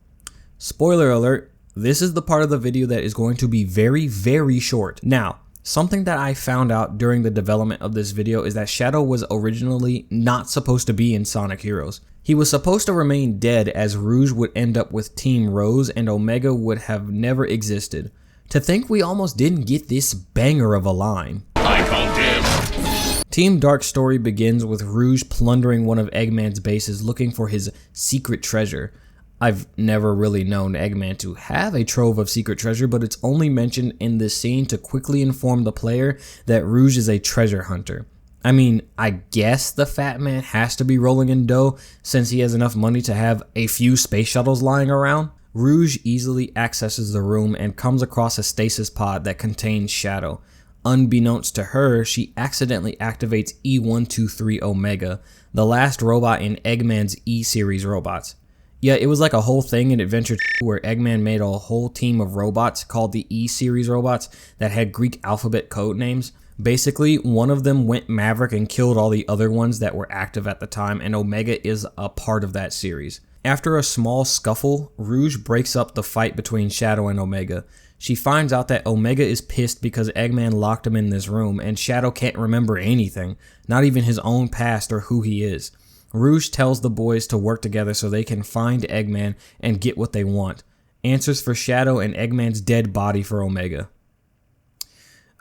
Spoiler alert, this is the part of the video that is going to be very, very short. Now, something that I found out during the development of this video is that Shadow was originally not supposed to be in Sonic Heroes. He was supposed to remain dead, as Rouge would end up with Team Rose and Omega would have never existed. To think we almost didn't get this banger of a line. I condemn. Team Dark's story begins with Rouge plundering one of Eggman's bases looking for his secret treasure. I've never really known Eggman to have a trove of secret treasure, but it's only mentioned in this scene to quickly inform the player that Rouge is a treasure hunter. I mean, I guess the fat man has to be rolling in dough since he has enough money to have a few space shuttles lying around. Rouge easily accesses the room and comes across a stasis pod that contains Shadow. Unbeknownst to her, she accidentally activates E123 Omega, the last robot in Eggman's E-Series robots. Yeah, it was like a whole thing in Adventure 2 where Eggman made a whole team of robots called the E-Series robots that had Greek alphabet code names. Basically, one of them went Maverick and killed all the other ones that were active at the time, and Omega is a part of that series. After a small scuffle, Rouge breaks up the fight between Shadow and Omega. She finds out that Omega is pissed because Eggman locked him in this room, and Shadow can't remember anything, not even his own past or who he is. Rouge tells the boys to work together so they can find Eggman and get what they want. Answers for Shadow and Eggman's dead body for Omega.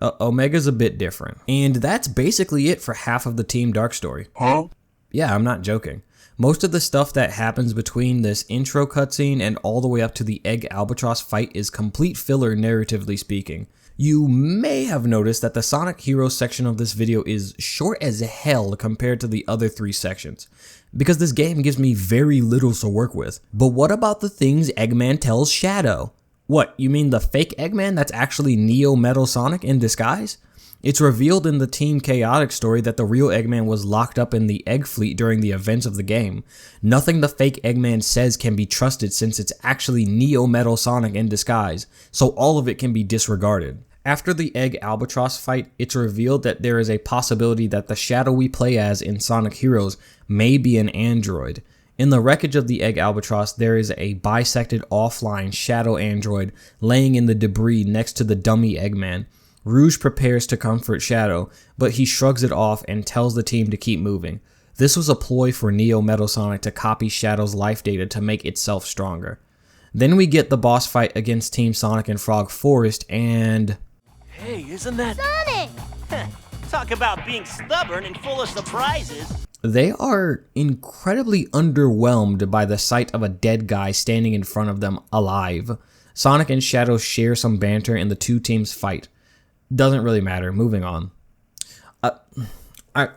Omega's a bit different. And that's basically it for half of the Team Dark story. Huh? Yeah, I'm not joking. Most of the stuff that happens between this intro cutscene and all the way up to the Egg Albatross fight is complete filler, narratively speaking. You may have noticed that the Sonic Heroes section of this video is short as hell compared to the other 3 sections, because this game gives me very little to work with. But what about the things Eggman tells Shadow? What, you mean the fake Eggman that's actually Neo Metal Sonic in disguise? It's revealed in the Team Chaotic story that the real Eggman was locked up in the Egg Fleet during the events of the game. Nothing the fake Eggman says can be trusted since it's actually Neo Metal Sonic in disguise, so all of it can be disregarded. After the Egg Albatross fight, it's revealed that there is a possibility that the Shadow we play as in Sonic Heroes may be an android. In the wreckage of the Egg Albatross, there is a bisected offline Shadow android laying in the debris next to the dummy Eggman. Rouge prepares to comfort Shadow, but he shrugs it off and tells the team to keep moving. This was a ploy for Neo Metal Sonic to copy Shadow's life data to make itself stronger. Then we get the boss fight against Team Sonic in Frog Forest, and... Hey, isn't that... Sonic! Talk about being stubborn and full of surprises. They are incredibly underwhelmed by the sight of a dead guy standing in front of them alive. Sonic and Shadow share some banter and the two teams fight. Doesn't really matter, moving on. I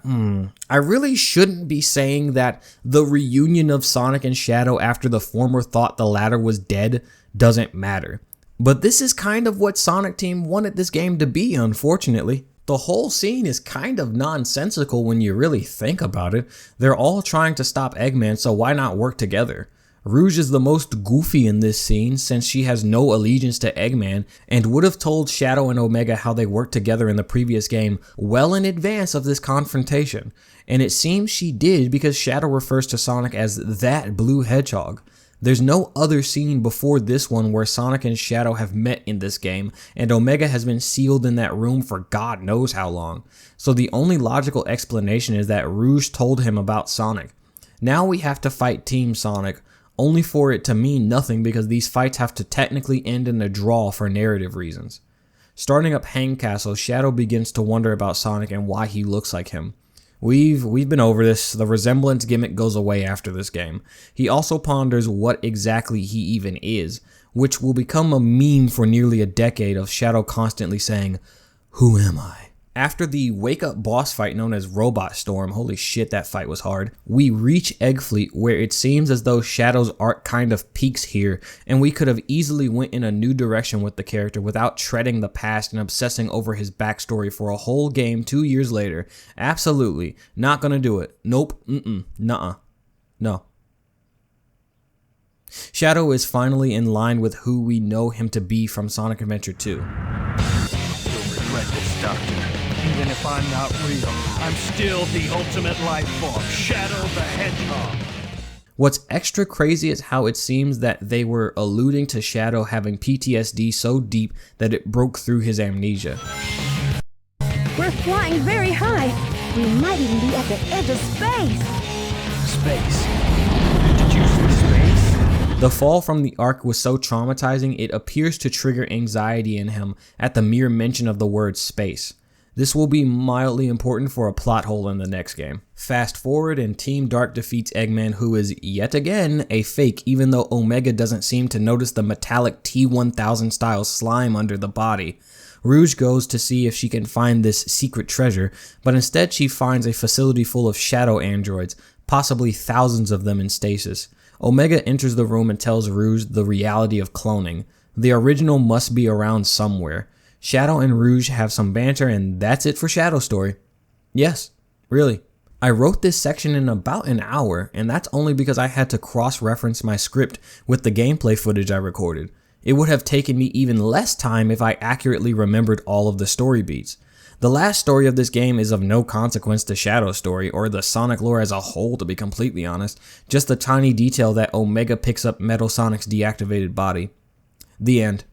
really shouldn't be saying that the reunion of Sonic and Shadow after the former thought the latter was dead doesn't matter. But this is kind of what Sonic Team wanted this game to be, unfortunately. The whole scene is kind of nonsensical when you really think about it. They're all trying to stop Eggman, so why not work together? Rouge is the most goofy in this scene since she has no allegiance to Eggman and would have told Shadow and Omega how they worked together in the previous game well in advance of this confrontation. And it seems she did because Shadow refers to Sonic as that blue hedgehog. There's no other scene before this one where Sonic and Shadow have met in this game, and Omega has been sealed in that room for God knows how long. So the only logical explanation is that Rouge told him about Sonic. Now we have to fight Team Sonic, only for it to mean nothing because these fights have to technically end in a draw for narrative reasons. Starting up Hang Castle, Shadow begins to wonder about Sonic and why he looks like him. We've been over this. The resemblance gimmick goes away after this game. He also ponders what exactly he even is, which will become a meme for nearly a decade of Shadow constantly saying, "Who am I?" After the wake-up boss fight known as Robot Storm, holy shit that fight was hard, we reach Eggfleet where it seems as though Shadow's arc kind of peaks here, and we could have easily went in a new direction with the character without treading the past and obsessing over his backstory for a whole game 2 years later. Absolutely. Not gonna do it. Nope. Nuh-uh. No. Shadow is finally in line with who we know him to be from Sonic Adventure 2. You'll regret this, Doctor. Even if I'm not real, I'm still the ultimate life form, Shadow the Hedgehog. What's extra crazy is how it seems that they were alluding to Shadow having PTSD so deep that it broke through his amnesia. We're flying very high. We might even be at the edge of space. Space. Did you say space? The fall from the Ark was so traumatizing it appears to trigger anxiety in him at the mere mention of the word space. This will be mildly important for a plot hole in the next game. Fast forward and Team Dark defeats Eggman, who is yet again a fake, even though Omega doesn't seem to notice the metallic T-1000 style slime under the body. Rouge goes to see if she can find this secret treasure, but instead she finds a facility full of shadow androids, possibly thousands of them in stasis. Omega enters the room and tells Rouge the reality of cloning. The original must be around somewhere. Shadow and Rouge have some banter, and that's it for Shadow Story. Yes, really. I wrote this section in about an hour, and that's only because I had to cross-reference my script with the gameplay footage I recorded. It would have taken me even less time if I accurately remembered all of the story beats. The last story of this game is of no consequence to Shadow Story, or the Sonic lore as a whole to be completely honest, just the tiny detail that Omega picks up Metal Sonic's deactivated body. The end.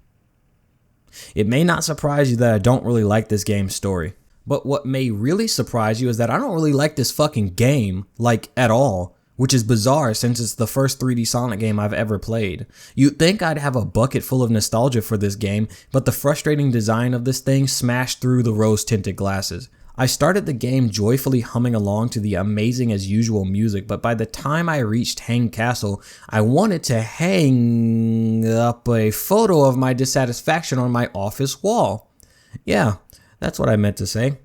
It may not surprise you that I don't really like this game's story, but what may really surprise you is that I don't really like this fucking game, like, at all, which is bizarre since it's the first 3D Sonic game I've ever played. You'd think I'd have a bucket full of nostalgia for this game, but the frustrating design of this thing smashed through the rose-tinted glasses. I started the game joyfully humming along to the amazing as usual music, but by the time I reached Hang Castle, I wanted to hang up a photo of my dissatisfaction on my office wall. Yeah, that's what I meant to say.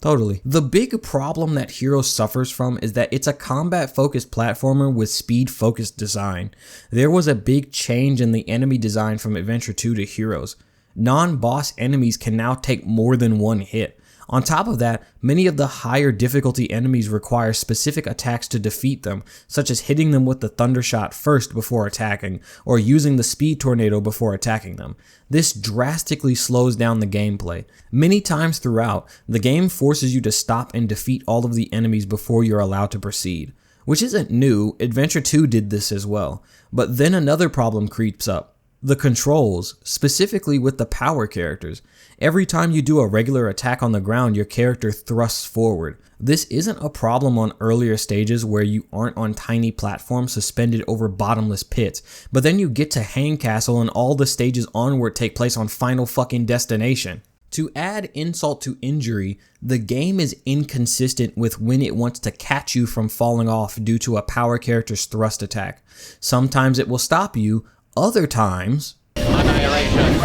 Totally. The big problem that Hero suffers from is that it's a combat-focused platformer with speed-focused design. There was a big change in the enemy design from Adventure 2 to Heroes. Non-boss enemies can now take more than one hit. On top of that, many of the higher difficulty enemies require specific attacks to defeat them, such as hitting them with the Thunder Shot first before attacking, or using the Speed Tornado before attacking them. This drastically slows down the gameplay. Many times throughout, the game forces you to stop and defeat all of the enemies before you're allowed to proceed. Which isn't new, Adventure 2 did this as well. But then another problem creeps up. The controls, specifically with the power characters. Every time you do a regular attack on the ground, your character thrusts forward. This isn't a problem on earlier stages where you aren't on tiny platforms suspended over bottomless pits, but then you get to Hang Castle and all the stages onward take place on Final fucking Destination. To add insult to injury, the game is inconsistent with when it wants to catch you from falling off due to a power character's thrust attack. Sometimes it will stop you, other times, Annihilation.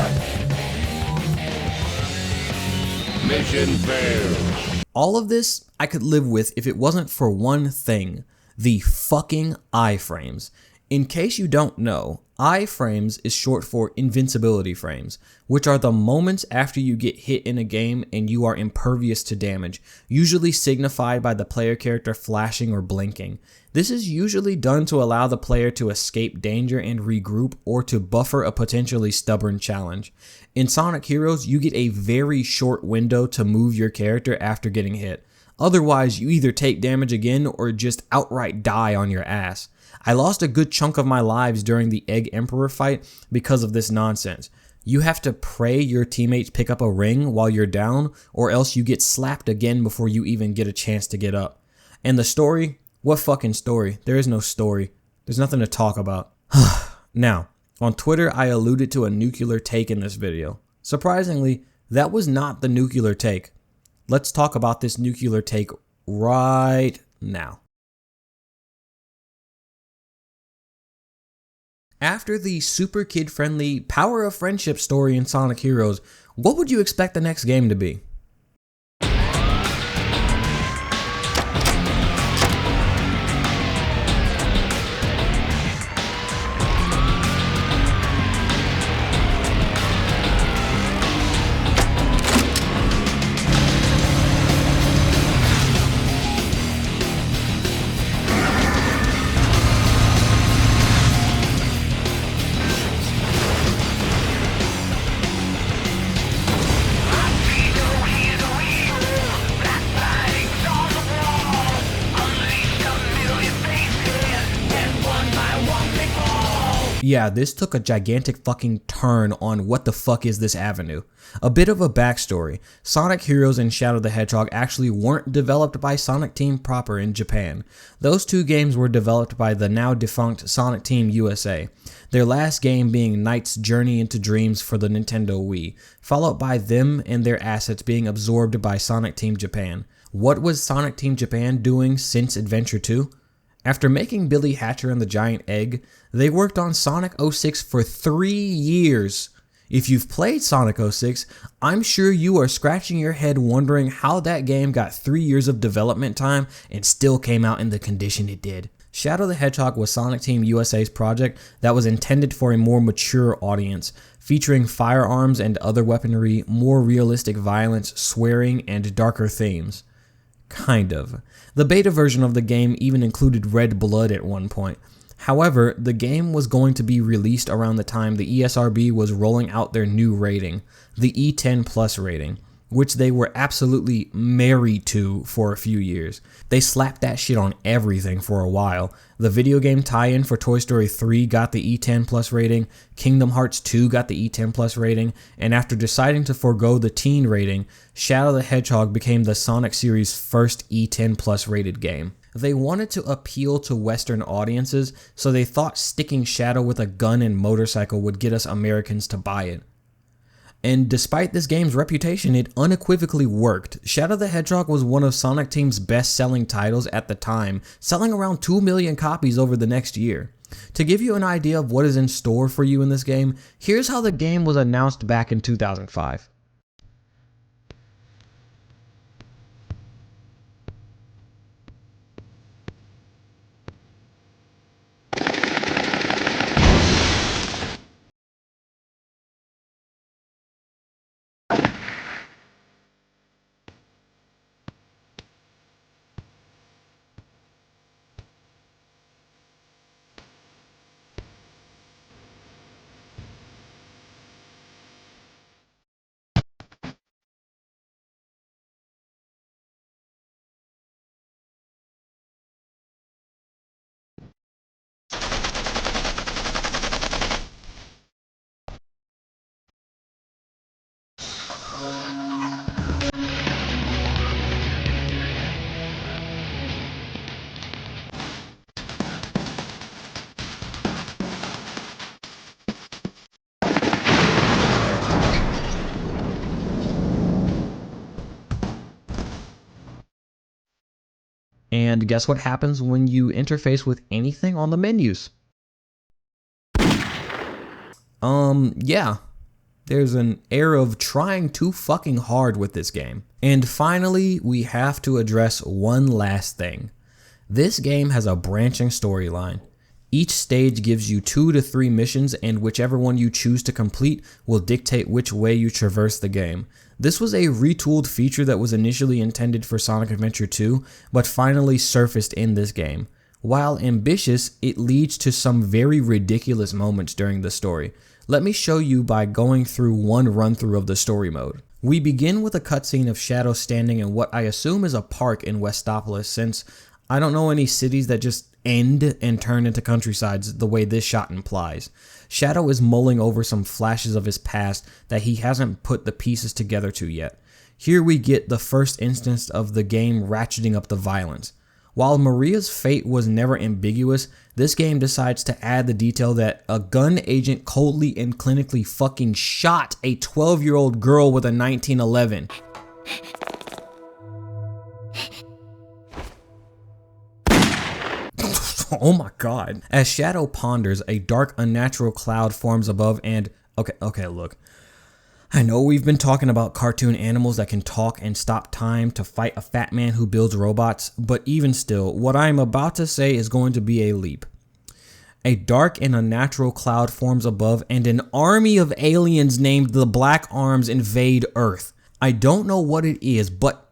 Mission failed. All of this I could live with if it wasn't for one thing, the fucking iframes. In case you don't know, iframes is short for invincibility frames, which are the moments after you get hit in a game and you are impervious to damage, usually signified by the player character flashing or blinking. This is usually done to allow the player to escape danger and regroup, or to buffer a potentially stubborn challenge. In Sonic Heroes, you get a very short window to move your character after getting hit. Otherwise, you either take damage again or just outright die on your ass. I lost a good chunk of my lives during the Egg Emperor fight because of this nonsense. You have to pray your teammates pick up a ring while you're down, or else you get slapped again before you even get a chance to get up. And the story? What fucking story? There is no story. There's nothing to talk about. Now, on Twitter, I alluded to a nuclear take in this video. Surprisingly, that was not the nuclear take. Let's talk about this nuclear take right now. After the super kid-friendly Power of Friendship story in Sonic Heroes, what would you expect the next game to be? Yeah, this took a gigantic fucking turn on what the fuck is this avenue. A bit of a backstory. Sonic Heroes and Shadow the Hedgehog actually weren't developed by Sonic Team proper in Japan. Those two games were developed by the now defunct Sonic Team USA. Their last game being Knight's Journey into Dreams for the Nintendo Wii, followed by them and their assets being absorbed by Sonic Team Japan. What was Sonic Team Japan doing since Adventure 2? After making Billy Hatcher and the Giant Egg, they worked on Sonic 06 for 3 years. If you've played Sonic 06, I'm sure you are scratching your head wondering how that game got 3 years of development time and still came out in the condition it did. Shadow the Hedgehog was Sonic Team USA's project that was intended for a more mature audience, featuring firearms and other weaponry, more realistic violence, swearing, and darker themes. Kind of. The beta version of the game even included red blood at one point. However, the game was going to be released around the time the ESRB was rolling out their new rating, the E10 Plus rating, which they were absolutely married to for a few years. They slapped that shit on everything for a while. The video game tie-in for Toy Story 3 got the E10 Plus rating, Kingdom Hearts 2 got the E10 Plus rating, and after deciding to forego the teen rating, Shadow the Hedgehog became the Sonic series' first E10 Plus rated game. They wanted to appeal to Western audiences, so they thought sticking Shadow with a gun and motorcycle would get us Americans to buy it. And despite this game's reputation, it unequivocally worked. Shadow the Hedgehog was one of Sonic Team's best-selling titles at the time, selling around 2 million copies over the next year. To give you an idea of what is in store for you in this game, here's how the game was announced back in 2005. And guess what happens when you interface with anything on the menus? Yeah. There's an air of trying too fucking hard with this game. And finally, we have to address one last thing. This game has a branching storyline. Each stage gives you 2 to 3 missions, and whichever one you choose to complete will dictate which way you traverse the game. This was a retooled feature that was initially intended for Sonic Adventure 2, but finally surfaced in this game. While ambitious, it leads to some very ridiculous moments during the story. Let me show you by going through one run-through of the story mode. We begin with a cutscene of Shadow standing in what I assume is a park in Westopolis, since I don't know any cities that just end and turn into countrysides the way this shot implies. Shadow is mulling over some flashes of his past that he hasn't put the pieces together to yet. Here we get the first instance of the game ratcheting up the violence. While Maria's fate was never ambiguous, this game decides to add the detail that a gun agent coldly and clinically fucking shot a 12-year-old girl with a 1911. Oh my god. As Shadow ponders, a dark, unnatural cloud forms above and... Okay, look. I know we've been talking about cartoon animals that can talk and stop time to fight a fat man who builds robots, but even still, what I am about to say is going to be a leap. A dark and unnatural cloud forms above and an army of aliens named the Black Arms invade Earth. I don't know what it is, but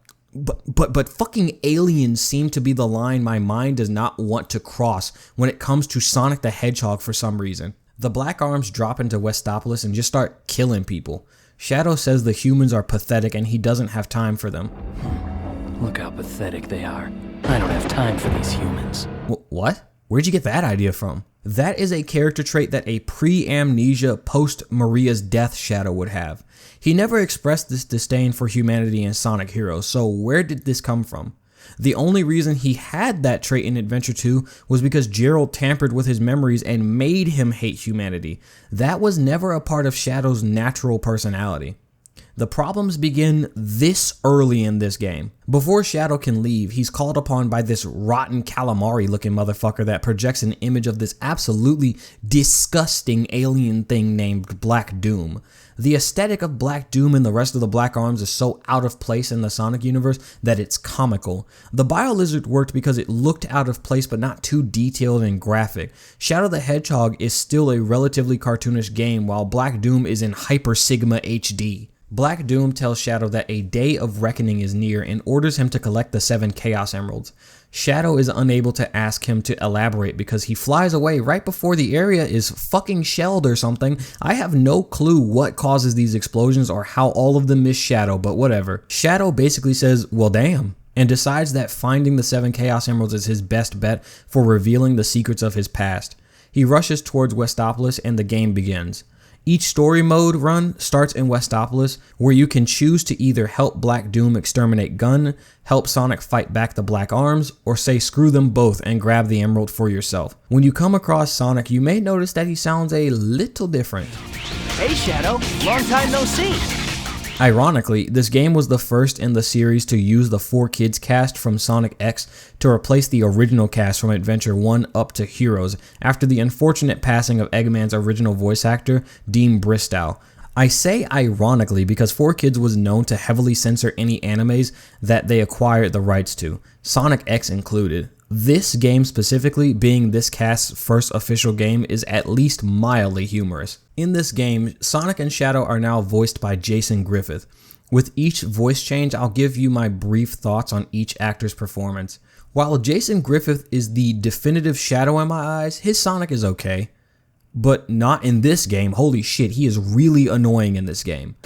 fucking aliens seem to be the line my mind does not want to cross when it comes to Sonic the Hedgehog for some reason. The Black Arms drop into Westopolis and just start killing people. Shadow says the humans are pathetic and he doesn't have time for them. Look how pathetic they are. I don't have time for these humans. What? Where'd you get that idea from? That is a character trait that a pre-amnesia, post-Maria's death Shadow would have. He never expressed this disdain for humanity in Sonic Heroes, so where did this come from? The only reason he had that trait in Adventure 2 was because Gerald tampered with his memories and made him hate humanity. That was never a part of Shadow's natural personality. The problems begin this early in this game. Before Shadow can leave, he's called upon by this rotten calamari looking motherfucker that projects an image of this absolutely disgusting alien thing named Black Doom. The aesthetic of Black Doom and the rest of the Black Arms is so out of place in the Sonic universe that it's comical. The BioLizard worked because it looked out of place but not too detailed and graphic. Shadow the Hedgehog is still a relatively cartoonish game while Black Doom is in Hyper Sigma HD. Black Doom tells Shadow that a day of reckoning is near and orders him to collect the 7 Chaos Emeralds. Shadow is unable to ask him to elaborate because he flies away right before the area is fucking shelled or something. I have no clue what causes these explosions or how all of them miss Shadow, but whatever. Shadow basically says, well damn, and decides that finding the 7 Chaos Emeralds is his best bet for revealing the secrets of his past. He rushes towards Westopolis and the game begins. Each story mode run starts in Westopolis, where you can choose to either help Black Doom exterminate Gun, help Sonic fight back the Black Arms, or say screw them both and grab the emerald for yourself. When you come across Sonic, you may notice that he sounds a little different. Hey Shadow, long time no see. Ironically, this game was the first in the series to use the 4Kids cast from Sonic X to replace the original cast from Adventure 1 up to Heroes after the unfortunate passing of Eggman's original voice actor, Dean Bristow. I say ironically because 4Kids was known to heavily censor any animes that they acquired the rights to, Sonic X included. This game specifically, being this cast's first official game, is at least mildly humorous. In this game, Sonic and Shadow are now voiced by Jason Griffith. With each voice change, I'll give you my brief thoughts on each actor's performance. While Jason Griffith is the definitive Shadow in my eyes, his Sonic is okay. But not in this game. Holy shit, he is really annoying in this game.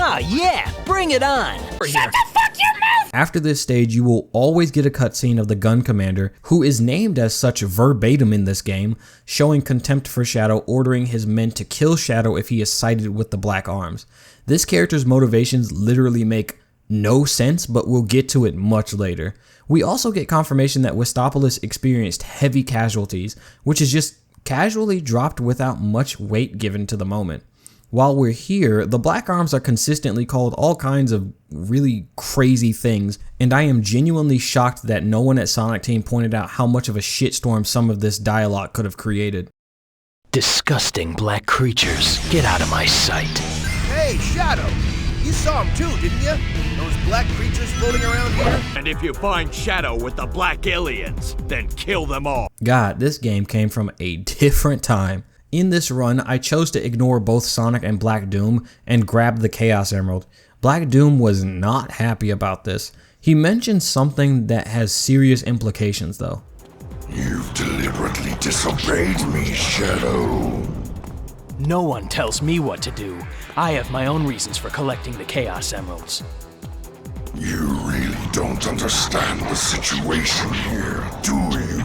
Oh yeah, bring it on! Shut the fuck your mouth! After this stage, you will always get a cutscene of the Gun Commander, who is named as such verbatim in this game, showing contempt for Shadow, ordering his men to kill Shadow if he is sighted with the Black Arms. This character's motivations literally make no sense, but we'll get to it much later. We also get confirmation that Westopolis experienced heavy casualties, which is just casually dropped without much weight given to the moment. While we're here, the Black Arms are consistently called all kinds of really crazy things, and I am genuinely shocked that no one at Sonic Team pointed out how much of a shitstorm some of this dialogue could have created. Disgusting black creatures, get out of my sight. Hey, Shadow! You saw them too, didn't you? Those black creatures floating around here? And if you find Shadow with the black aliens, then kill them all. God, this game came from a different time. In this run, I chose to ignore both Sonic and Black Doom and grabbed the Chaos Emerald. Black Doom was not happy about this. He mentioned something that has serious implications though. You've deliberately disobeyed me, Shadow. No one tells me what to do. I have my own reasons for collecting the Chaos Emeralds. You really don't understand the situation here, do you?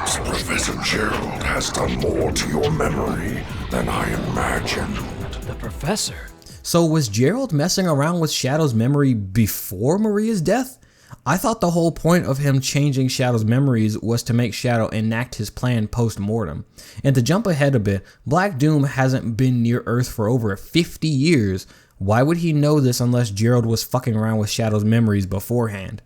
Perhaps Professor Gerald has done more to your memory than I imagined. The Professor? So was Gerald messing around with Shadow's memory before Maria's death? I thought the whole point of him changing Shadow's memories was to make Shadow enact his plan post-mortem. And to jump ahead a bit, Black Doom hasn't been near Earth for over 50 years. Why would he know this unless Gerald was fucking around with Shadow's memories beforehand?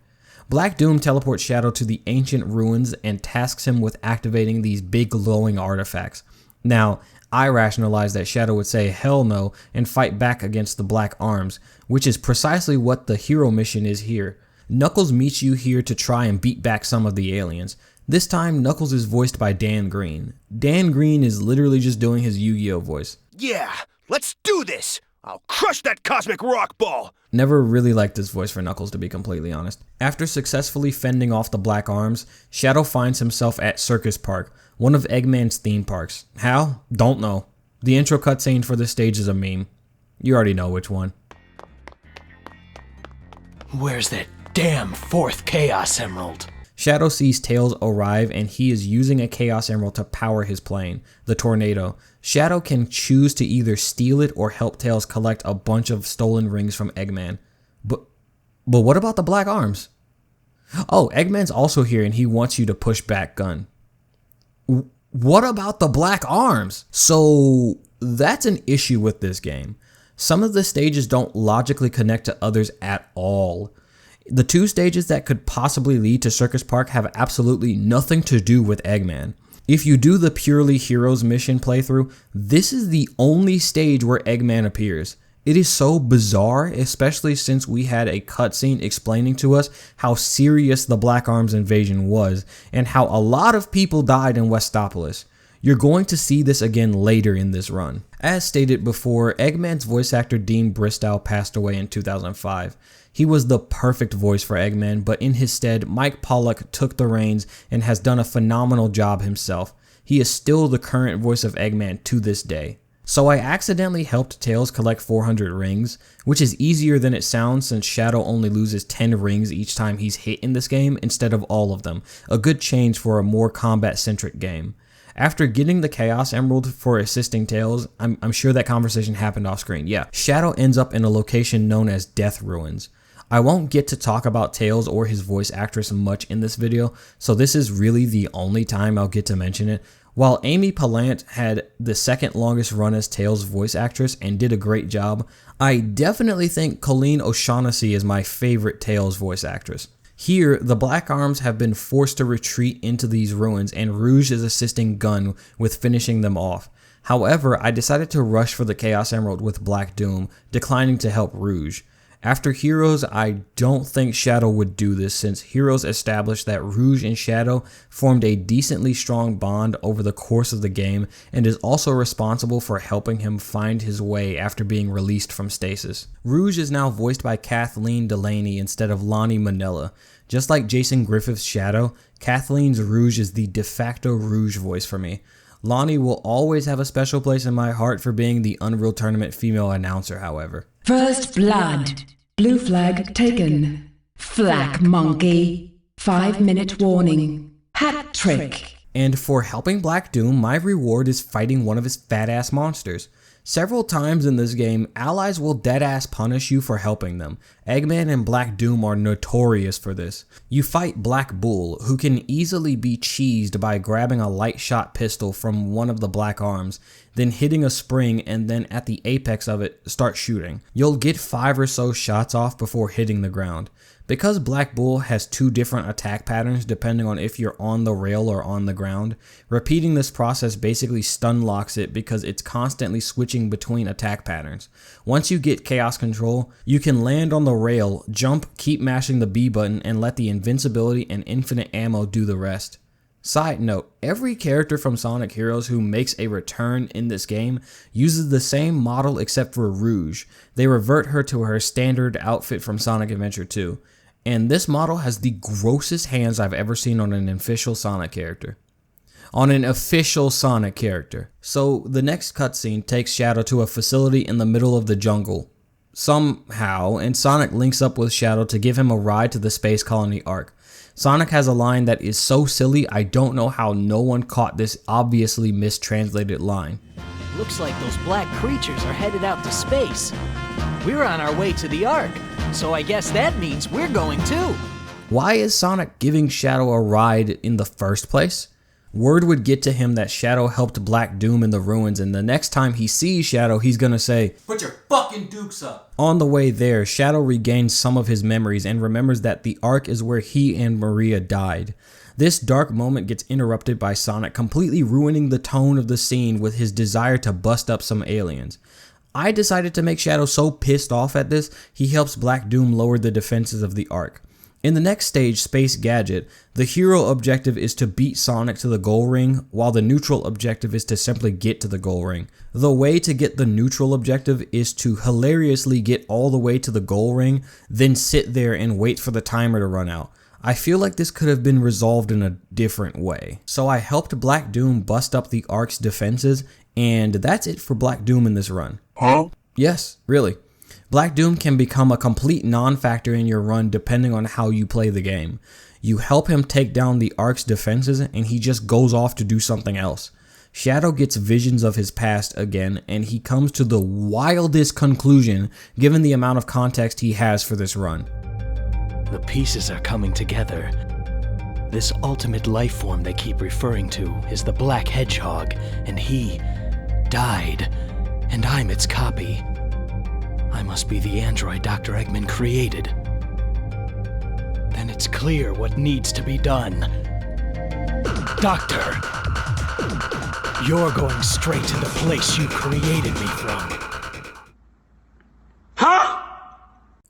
Black Doom teleports Shadow to the ancient ruins and tasks him with activating these big glowing artifacts. Now, I rationalize that Shadow would say hell no and fight back against the Black Arms, which is precisely what the hero mission is here. Knuckles meets you here to try and beat back some of the aliens. This time, Knuckles is voiced by Dan Green. Dan Green is literally just doing his Yu-Gi-Oh voice. Yeah, let's do this! I'll crush that cosmic rock ball! Never really liked this voice for Knuckles, to be completely honest. After successfully fending off the Black Arms, Shadow finds himself at Circus Park, one of Eggman's theme parks. How? Don't know. The intro cutscene for this stage is a meme. You already know which one. Where's that damn fourth Chaos Emerald? Shadow sees Tails arrive and he is using a Chaos Emerald to power his plane, the Tornado. Shadow can choose to either steal it or help Tails collect a bunch of stolen rings from Eggman. But what about the Black Arms? Oh, Eggman's also here and he wants you to push back Gun. What about the Black Arms? So that's an issue with this game. Some of the stages don't logically connect to others at all. The two stages that could possibly lead to Circus Park have absolutely nothing to do with Eggman. If you do the purely Heroes mission playthrough, this is the only stage where Eggman appears. It is so bizarre, especially since we had a cutscene explaining to us how serious the Black Arms invasion was and how a lot of people died in Westopolis. You're going to see this again later in this run. As stated before, Eggman's voice actor Dean Bristow passed away in 2005. He was the perfect voice for Eggman, but in his stead, Mike Pollock took the reins and has done a phenomenal job himself. He is still the current voice of Eggman to this day. So I accidentally helped Tails collect 400 rings, which is easier than it sounds since Shadow only loses 10 rings each time he's hit in this game instead of all of them, a good change for a more combat-centric game. After getting the Chaos Emerald for assisting Tails, I'm sure that conversation happened off screen. Yeah, Shadow ends up in a location known as Death Ruins. I won't get to talk about Tails or his voice actress much in this video, so this is really the only time I'll get to mention it. While Amy Pallant had the second longest run as Tails' voice actress and did a great job, I definitely think Colleen O'Shaughnessy is my favorite Tails voice actress. Here, the Black Arms have been forced to retreat into these ruins and Rouge is assisting Gun with finishing them off. However, I decided to rush for the Chaos Emerald with Black Doom, declining to help Rouge. After Heroes, I don't think Shadow would do this since Heroes established that Rouge and Shadow formed a decently strong bond over the course of the game and is also responsible for helping him find his way after being released from stasis. Rouge is now voiced by Kathleen Delaney instead of Lonnie Manella. Just like Jason Griffith's Shadow, Kathleen's Rouge is the de facto Rouge voice for me. Lonnie will always have a special place in my heart for being the Unreal Tournament female announcer, however. First blood. Blue flag taken. Flak monkey. 5-minute warning. Hat trick. And for helping Black Doom, my reward is fighting one of his fat-ass monsters. Several times in this game, allies will deadass punish you for helping them. Eggman and Black Doom are notorious for this. You fight Black Bull, who can easily be cheesed by grabbing a light shot pistol from one of the Black Arms, then hitting a spring and then at the apex of it, start shooting. You'll get 5 or so shots off before hitting the ground. Because Black Bull has 2 different attack patterns depending on if you're on the rail or on the ground, repeating this process basically stun locks it because it's constantly switching between attack patterns. Once you get Chaos Control, you can land on the rail, jump, keep mashing the B button, and let the invincibility and infinite ammo do the rest. Side note, every character from Sonic Heroes who makes a return in this game uses the same model except for Rouge. They revert her to her standard outfit from Sonic Adventure 2. And this model has the grossest hands I've ever seen on an official Sonic character. So the next cutscene takes Shadow to a facility in the middle of the jungle. Somehow, and Sonic links up with Shadow to give him a ride to the Space Colony Ark. Sonic has a line that is so silly, I don't know how no one caught this obviously mistranslated line. Looks like those black creatures are headed out to space. We're on our way to the Ark, so I guess that means we're going too. Why is Sonic giving Shadow a ride in the first place? Word would get to him that Shadow helped Black Doom in the ruins, and the next time he sees Shadow, he's gonna say, "Put your fucking dukes up." On the way there, Shadow regains some of his memories and remembers that the Ark is where he and Maria died. This dark moment gets interrupted by Sonic completely ruining the tone of the scene with his desire to bust up some aliens. I decided to make Shadow so pissed off at this, he helps Black Doom lower the defenses of the Ark. In the next stage, Space Gadget, the hero objective is to beat Sonic to the goal ring, while the neutral objective is to simply get to the goal ring. The way to get the neutral objective is to hilariously get all the way to the goal ring, then sit there and wait for the timer to run out. I feel like this could have been resolved in a different way. So I helped Black Doom bust up the Ark's defenses, and that's it for Black Doom in this run. Huh? Yes, really. Black Doom can become a complete non-factor in your run depending on how you play the game. You help him take down the Ark's defenses and he just goes off to do something else. Shadow gets visions of his past again and he comes to the wildest conclusion given the amount of context he has for this run. The pieces are coming together. This ultimate life form they keep referring to is the Black Hedgehog, and he died, and I'm its copy. I must be the android Dr. Eggman created. Then it's clear what needs to be done. Doctor, you're going straight to the place you created me from. Huh?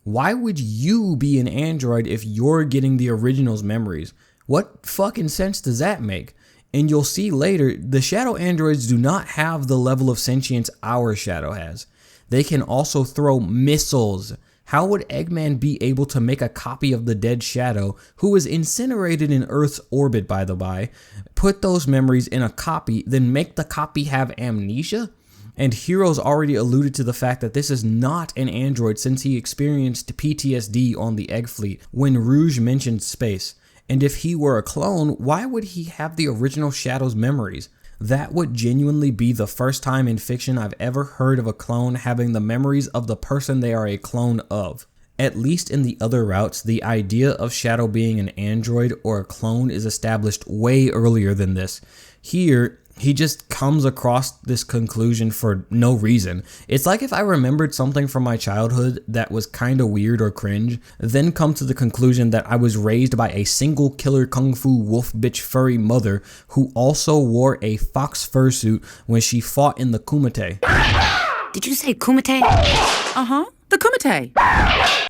Why would you be an android if you're getting the original's memories? What fucking sense does that make? And you'll see later, the Shadow androids do not have the level of sentience our Shadow has. They can also throw missiles. How would Eggman be able to make a copy of the dead Shadow, who was incinerated in Earth's orbit by the by, put those memories in a copy, then make the copy have amnesia? And Heroes already alluded to the fact that this is not an android since he experienced PTSD on the Egg Fleet when Rouge mentioned space. And if he were a clone, why would he have the original Shadow's memories? That would genuinely be the first time in fiction I've ever heard of a clone having the memories of the person they are a clone of. At least in the other routes, the idea of Shadow being an android or a clone is established way earlier than this. Here, he just comes across this conclusion for no reason. It's like if I remembered something from my childhood that was kinda weird or cringe, then come to the conclusion that I was raised by a single killer kung fu wolf bitch furry mother who also wore a fox fursuit when she fought in the Kumite. Did you say Kumite? Uh-huh, the Kumite.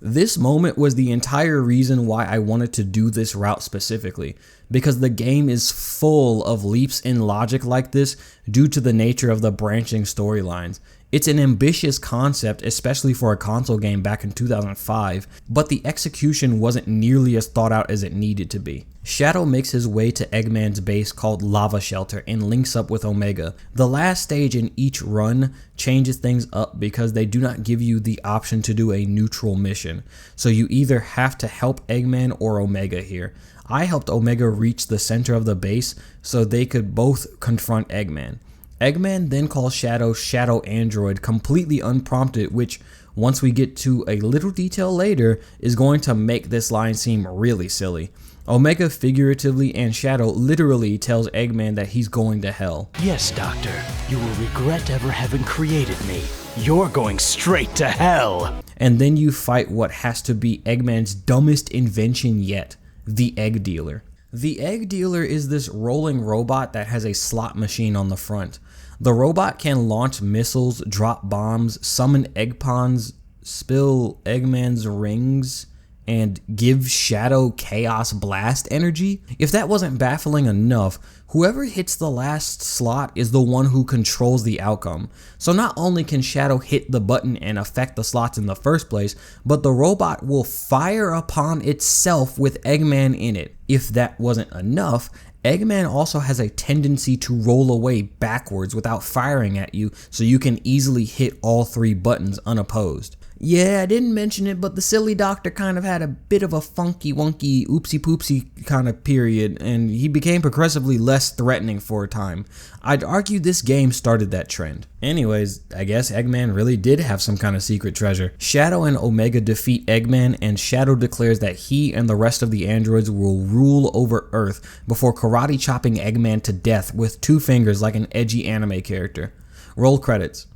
This moment was the entire reason why I wanted to do this route specifically, because the game is full of leaps in logic like this due to the nature of the branching storylines. It's an ambitious concept, especially for a console game back in 2005, but the execution wasn't nearly as thought out as it needed to be. Shadow makes his way to Eggman's base called Lava Shelter and links up with Omega. The last stage in each run changes things up because they do not give you the option to do a neutral mission, so you either have to help Eggman or Omega here. I helped Omega reach the center of the base so they could both confront Eggman. Eggman then calls Shadow Shadow Android completely unprompted, which, once we get to a little detail later, is going to make this line seem really silly. Omega figuratively and Shadow literally tells Eggman that he's going to hell. Yes, Doctor, you will regret ever having created me. You're going straight to hell. And then you fight what has to be Eggman's dumbest invention yet, the Egg Dealer. The Egg Dealer is this rolling robot that has a slot machine on the front. The robot can launch missiles, drop bombs, summon egg pawns, spill Eggman's rings, and give Shadow Chaos Blast energy. If that wasn't baffling enough, whoever hits the last slot is the one who controls the outcome. So not only can Shadow hit the button and affect the slots in the first place, but the robot will fire upon itself with Eggman in it. If that wasn't enough, Eggman also has a tendency to roll away backwards without firing at you, so you can easily hit all three buttons unopposed. Yeah, I didn't mention it, but the silly doctor kind of had a bit of a funky wonky oopsie poopsie kind of period, and he became progressively less threatening for a time. I'd argue this game started that trend. Anyways, I guess Eggman really did have some kind of secret treasure. Shadow and Omega defeat Eggman, and Shadow declares that he and the rest of the androids will rule over Earth before karate chopping Eggman to death with 2 fingers like an edgy anime character. Roll credits.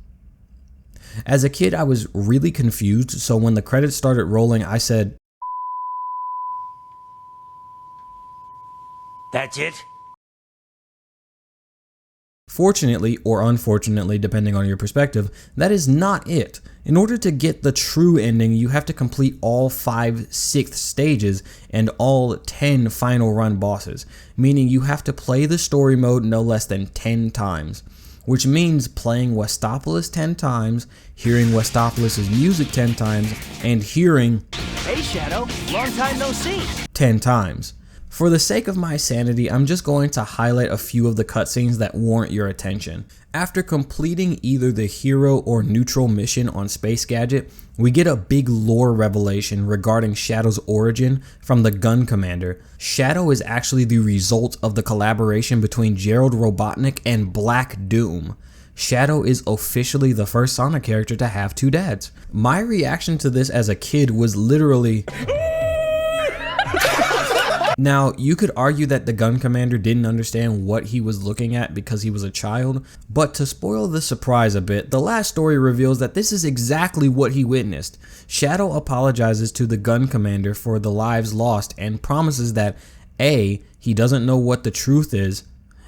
As a kid, I was really confused, so when the credits started rolling, I said, That's it? Fortunately, or unfortunately, depending on your perspective, that is not it. In order to get the true ending, you have to complete all 5 sixth stages and all 10 final run bosses, meaning you have to play the story mode no less than 10 times. Which means playing Westopolis 10 times, hearing Westopolis' music 10 times, and hearing Hey Shadow, long time no see. 10 times. For the sake of my sanity, I'm just going to highlight a few of the cutscenes that warrant your attention. After completing either the hero or neutral mission on Space Gadget, we get a big lore revelation regarding Shadow's origin from the Gun Commander. Shadow is actually the result of the collaboration between Gerald Robotnik and Black Doom. Shadow is officially the first Sonic character to have 2 dads. My reaction to this as a kid was literally... Now, you could argue that the Gun Commander didn't understand what he was looking at because he was a child, but to spoil the surprise a bit, the last story reveals that this is exactly what he witnessed. Shadow apologizes to the Gun Commander for the lives lost and promises that A, he doesn't know what the truth is,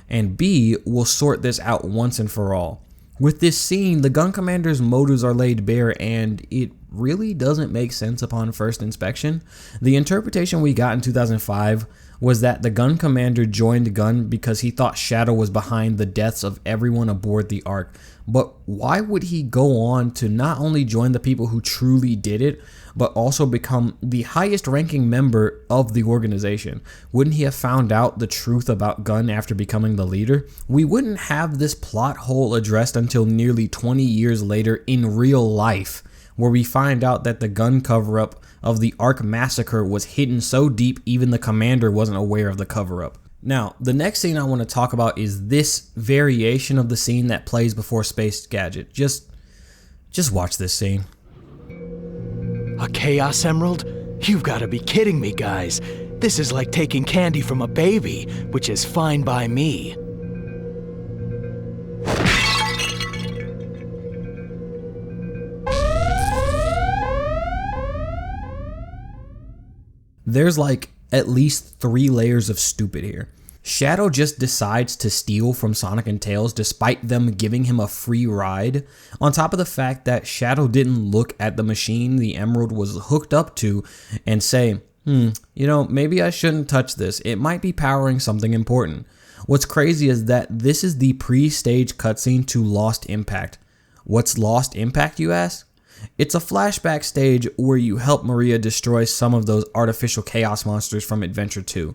and B, will sort this out once and for all. With this scene, the Gun Commander's motives are laid bare, and it really doesn't make sense upon first inspection. The interpretation we got in 2005 was that the Gun Commander joined Gun because he thought Shadow was behind the deaths of everyone aboard the Ark. But why would he go on to not only join the people who truly did it, but also become the highest ranking member of the organization? Wouldn't he have found out the truth about Gun after becoming the leader? We wouldn't have this plot hole addressed until nearly 20 years later in real life, where we find out that the Gun cover-up of the Ark massacre was hidden so deep even the commander wasn't aware of the cover-up. Now, the next scene I want to talk about is this variation of the scene that plays before Space Gadget. Just watch this scene. A Chaos Emerald? You've got to be kidding me, guys. This is like taking candy from a baby, which is fine by me. There's like at least 3 layers of stupid here. Shadow just decides to steal from Sonic and Tails despite them giving him a free ride, on top of the fact that Shadow didn't look at the machine the Emerald was hooked up to and say, maybe I shouldn't touch this, it might be powering something important. What's crazy is that this is the pre-stage cutscene to Lost Impact. What's Lost Impact, you ask? It's a flashback stage where you help Maria destroy some of those artificial chaos monsters from Adventure 2.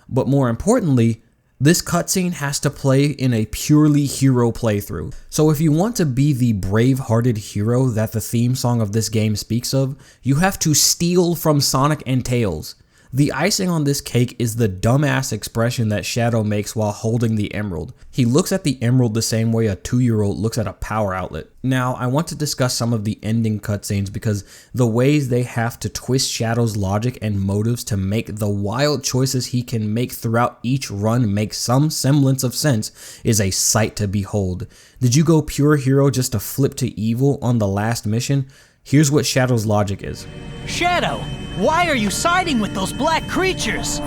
But more importantly, this cutscene has to play in a purely hero playthrough. So if you want to be the brave-hearted hero that the theme song of this game speaks of, you have to steal from Sonic and Tails. The icing on this cake is the dumbass expression that Shadow makes while holding the emerald. He looks at the emerald the same way a 2-year-old looks at a power outlet. Now, I want to discuss some of the ending cutscenes because the ways they have to twist Shadow's logic and motives to make the wild choices he can make throughout each run make some semblance of sense is a sight to behold. Did you go pure hero just to flip to evil on the last mission? Here's what Shadow's logic is. Shadow, why are you siding with those black creatures?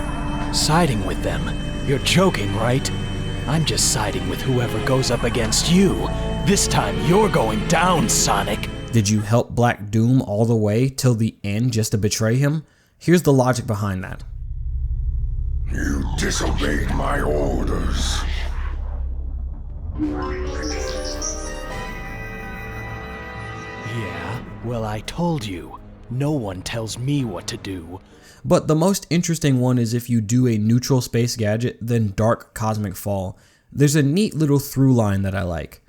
Siding with them? You're joking, right? I'm just siding with whoever goes up against you. This time you're going down, Sonic. Did you help Black Doom all the way till the end just to betray him? Here's the logic behind that. You disobeyed my orders. Yeah, well, I told you. No one tells me what to do. But the most interesting one is if you do a neutral Space Gadget, then Dark Cosmic Fall. There's a neat little through line that I like.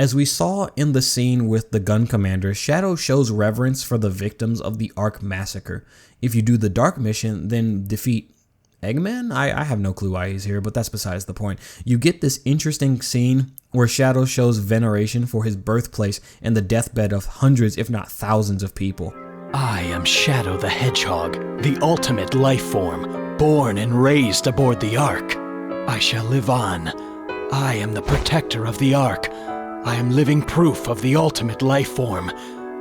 As we saw in the scene with the gun commander, Shadow shows reverence for the victims of the Ark massacre. If you do the Dark mission, then defeat Eggman? I have no clue why he's here, but that's besides the point. You get this interesting scene where Shadow shows veneration for his birthplace and the deathbed of hundreds, if not thousands of people. I am Shadow the Hedgehog, the ultimate life form, born and raised aboard the Ark. I shall live on. I am the protector of the Ark. I am living proof of the ultimate life form.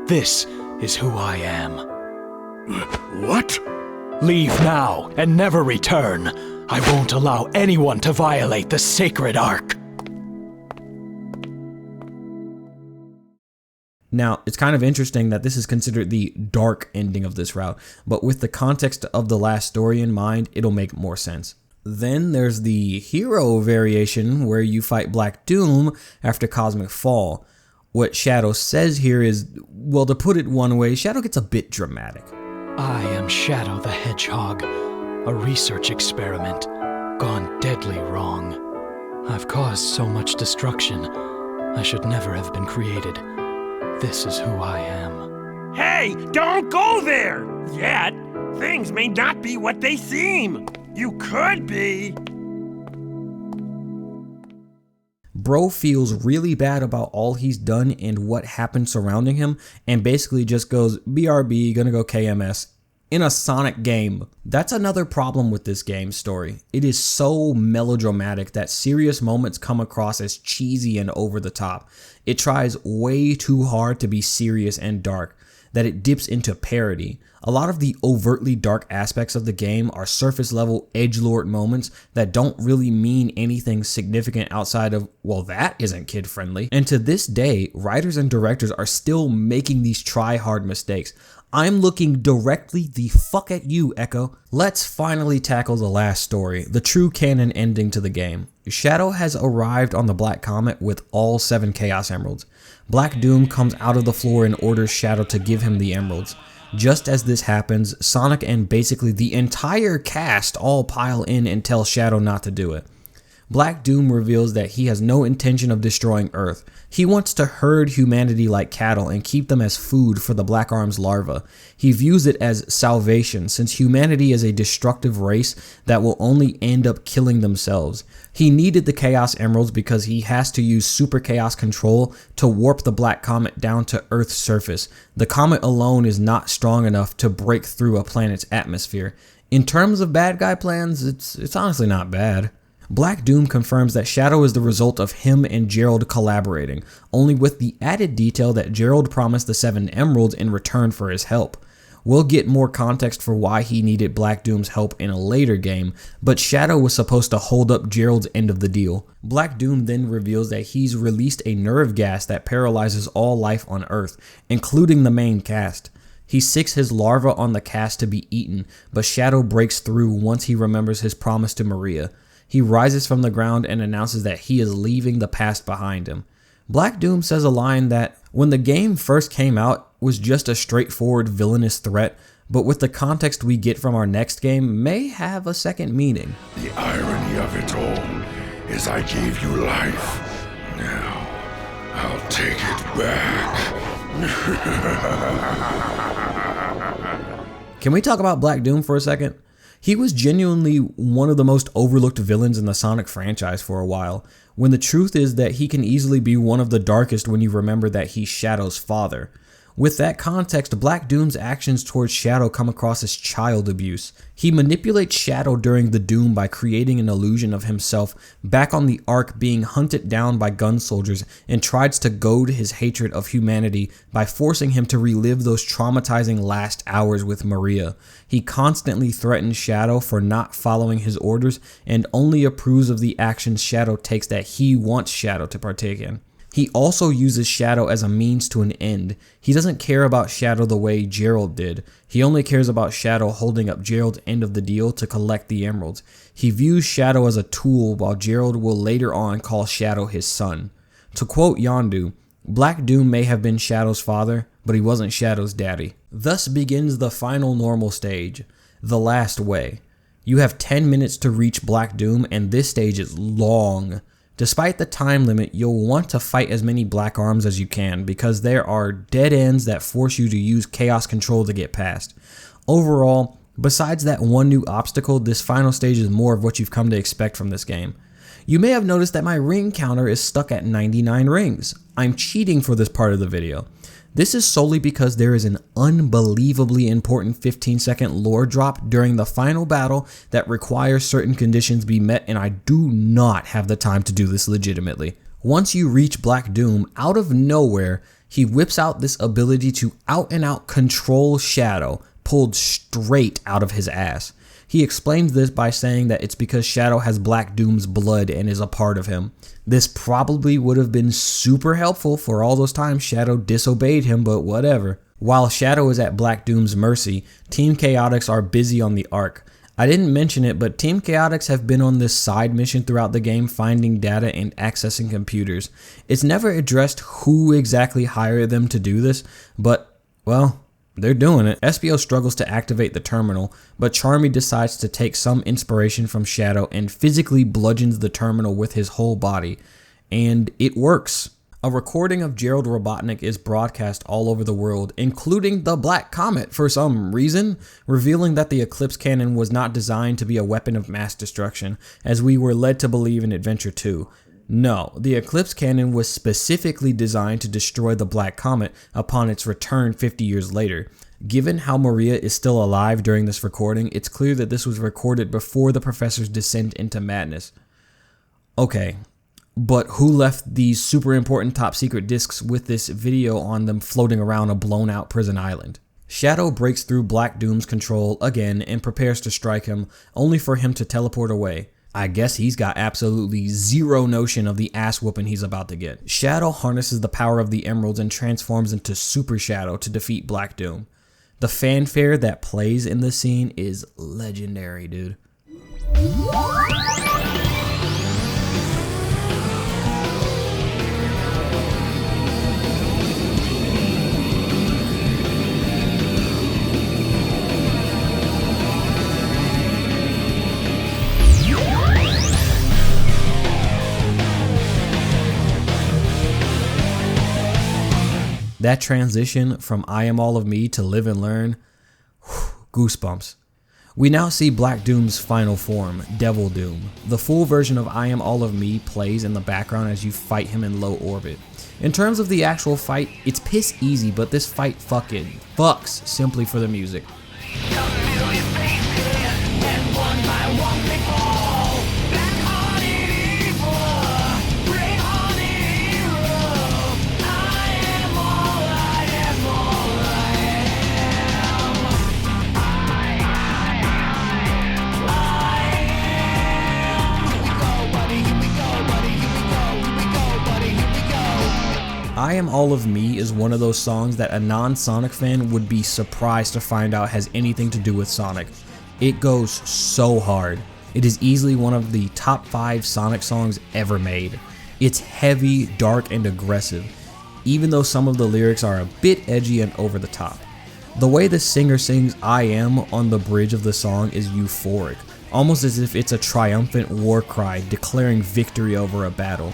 This is who I am. What? Leave now and never return. I won't allow anyone to violate the sacred Ark. Now, it's kind of interesting that this is considered the dark ending of this route, but with the context of the last story in mind, it'll make more sense. Then there's the hero variation where you fight Black Doom after Cosmic Fall. What Shadow says here is, well, to put it one way, Shadow gets a bit dramatic. I am Shadow the Hedgehog, a research experiment gone deadly wrong. I've caused so much destruction. I should never have been created. This is who I am. Hey, don't go there! Yet, things may not be what they seem. You could be. Bro feels really bad about all he's done and what happened surrounding him, and basically just goes, BRB, gonna go KMS, in a Sonic game. That's another problem with this game's story. It is so melodramatic that serious moments come across as cheesy and over the top. It tries way too hard to be serious and dark, that it dips into parody. A lot of the overtly dark aspects of the game are surface level edgelord moments that don't really mean anything significant outside of, well, that isn't kid friendly. And to this day, writers and directors are still making these try hard mistakes. I'm looking directly the fuck at you, Echo. Let's finally tackle the last story, the true canon ending to the game. Shadow has arrived on the Black Comet with all 7 Chaos Emeralds. Black Doom comes out of the floor and orders Shadow to give him the emeralds. Just as this happens, Sonic and basically the entire cast all pile in and tell Shadow not to do it. Black Doom reveals that he has no intention of destroying Earth. He wants to herd humanity like cattle and keep them as food for the Black Arm's larva. He views it as salvation, since humanity is a destructive race that will only end up killing themselves. He needed the Chaos Emeralds because he has to use Super Chaos Control to warp the Black Comet down to Earth's surface. The comet alone is not strong enough to break through a planet's atmosphere. In terms of bad guy plans, it's honestly not bad. Black Doom confirms that Shadow is the result of him and Gerald collaborating, only with the added detail that Gerald promised the 7 emeralds in return for his help. We'll get more context for why he needed Black Doom's help in a later game, but Shadow was supposed to hold up Gerald's end of the deal. Black Doom then reveals that he's released a nerve gas that paralyzes all life on Earth, including the main cast. He sicks his larva on the cast to be eaten, but Shadow breaks through once he remembers his promise to Maria. He rises from the ground and announces that he is leaving the past behind him. Black Doom says a line that, when the game first came out, was just a straightforward villainous threat, but with the context we get from our next game, may have a second meaning. The irony of it all is I gave you life. Now, I'll take it back. Can we talk about Black Doom for a second? He was genuinely one of the most overlooked villains in the Sonic franchise for a while, when the truth is that he can easily be one of the darkest when you remember that he's Shadow's father. With that context, Black Doom's actions towards Shadow come across as child abuse. He manipulates Shadow during the Doom by creating an illusion of himself back on the Ark being hunted down by gun soldiers, and tries to goad his hatred of humanity by forcing him to relive those traumatizing last hours with Maria. He constantly threatens Shadow for not following his orders and only approves of the actions Shadow takes that he wants Shadow to partake in. He also uses Shadow as a means to an end. He doesn't care about Shadow the way Gerald did. He only cares about Shadow holding up Gerald's end of the deal to collect the emeralds. He views Shadow as a tool, while Gerald will later on call Shadow his son. To quote Yondu, Black Doom may have been Shadow's father, but he wasn't Shadow's daddy. Thus begins the final normal stage, the last way. You have 10 minutes to reach Black Doom, and this stage is long. Despite the time limit, you'll want to fight as many black arms as you can because there are dead ends that force you to use chaos control to get past. Overall, besides that one new obstacle, this final stage is more of what you've come to expect from this game. You may have noticed that my ring counter is stuck at 99 rings. I'm cheating for this part of the video. This is solely because there is an unbelievably important 15-second lore drop during the final battle that requires certain conditions be met, and I do not have the time to do this legitimately. Once you reach Black Doom, out of nowhere, he whips out this ability to out and out control Shadow, pulled straight out of his ass. He explains this by saying that it's because Shadow has Black Doom's blood and is a part of him. This probably would have been super helpful for all those times Shadow disobeyed him, but whatever. While Shadow is at Black Doom's mercy, Team Chaotix are busy on the Ark. I didn't mention it, but Team Chaotix have been on this side mission throughout the game, finding data and accessing computers. It's never addressed who exactly hired them to do this, but, well, they're doing it. SBO struggles to activate the terminal, but Charmy decides to take some inspiration from Shadow and physically bludgeons the terminal with his whole body. And it works. A recording of Gerald Robotnik is broadcast all over the world, including the Black Comet for some reason, revealing that the Eclipse Cannon was not designed to be a weapon of mass destruction, as we were led to believe in Adventure 2. No, the Eclipse Cannon was specifically designed to destroy the Black Comet upon its return 50 years later. Given how Maria is still alive during this recording, it's clear that this was recorded before the professor's descent into madness. Okay, but who left these super important top secret discs with this video on them floating around a blown out prison island? Shadow breaks through Black Doom's control again and prepares to strike him, only for him to teleport away. I guess he's got absolutely zero notion of the ass whooping he's about to get. Shadow harnesses the power of the emeralds and transforms into Super Shadow to defeat Black Doom. The fanfare that plays in this scene is legendary, dude. That transition from I Am All of Me to Live and Learn, goosebumps. We now see Black Doom's final form, Devil Doom. The full version of I Am All of Me plays in the background as you fight him in low orbit. In terms of the actual fight, it's piss easy, but this fight fucking fucks simply for the music. I Am All of Me is one of those songs that a non-Sonic fan would be surprised to find out has anything to do with Sonic. It goes so hard. It is easily one of the top 5 Sonic songs ever made. It's heavy, dark, and aggressive, even though some of the lyrics are a bit edgy and over the top. The way the singer sings I Am on the bridge of the song is euphoric, almost as if it's a triumphant war cry declaring victory over a battle.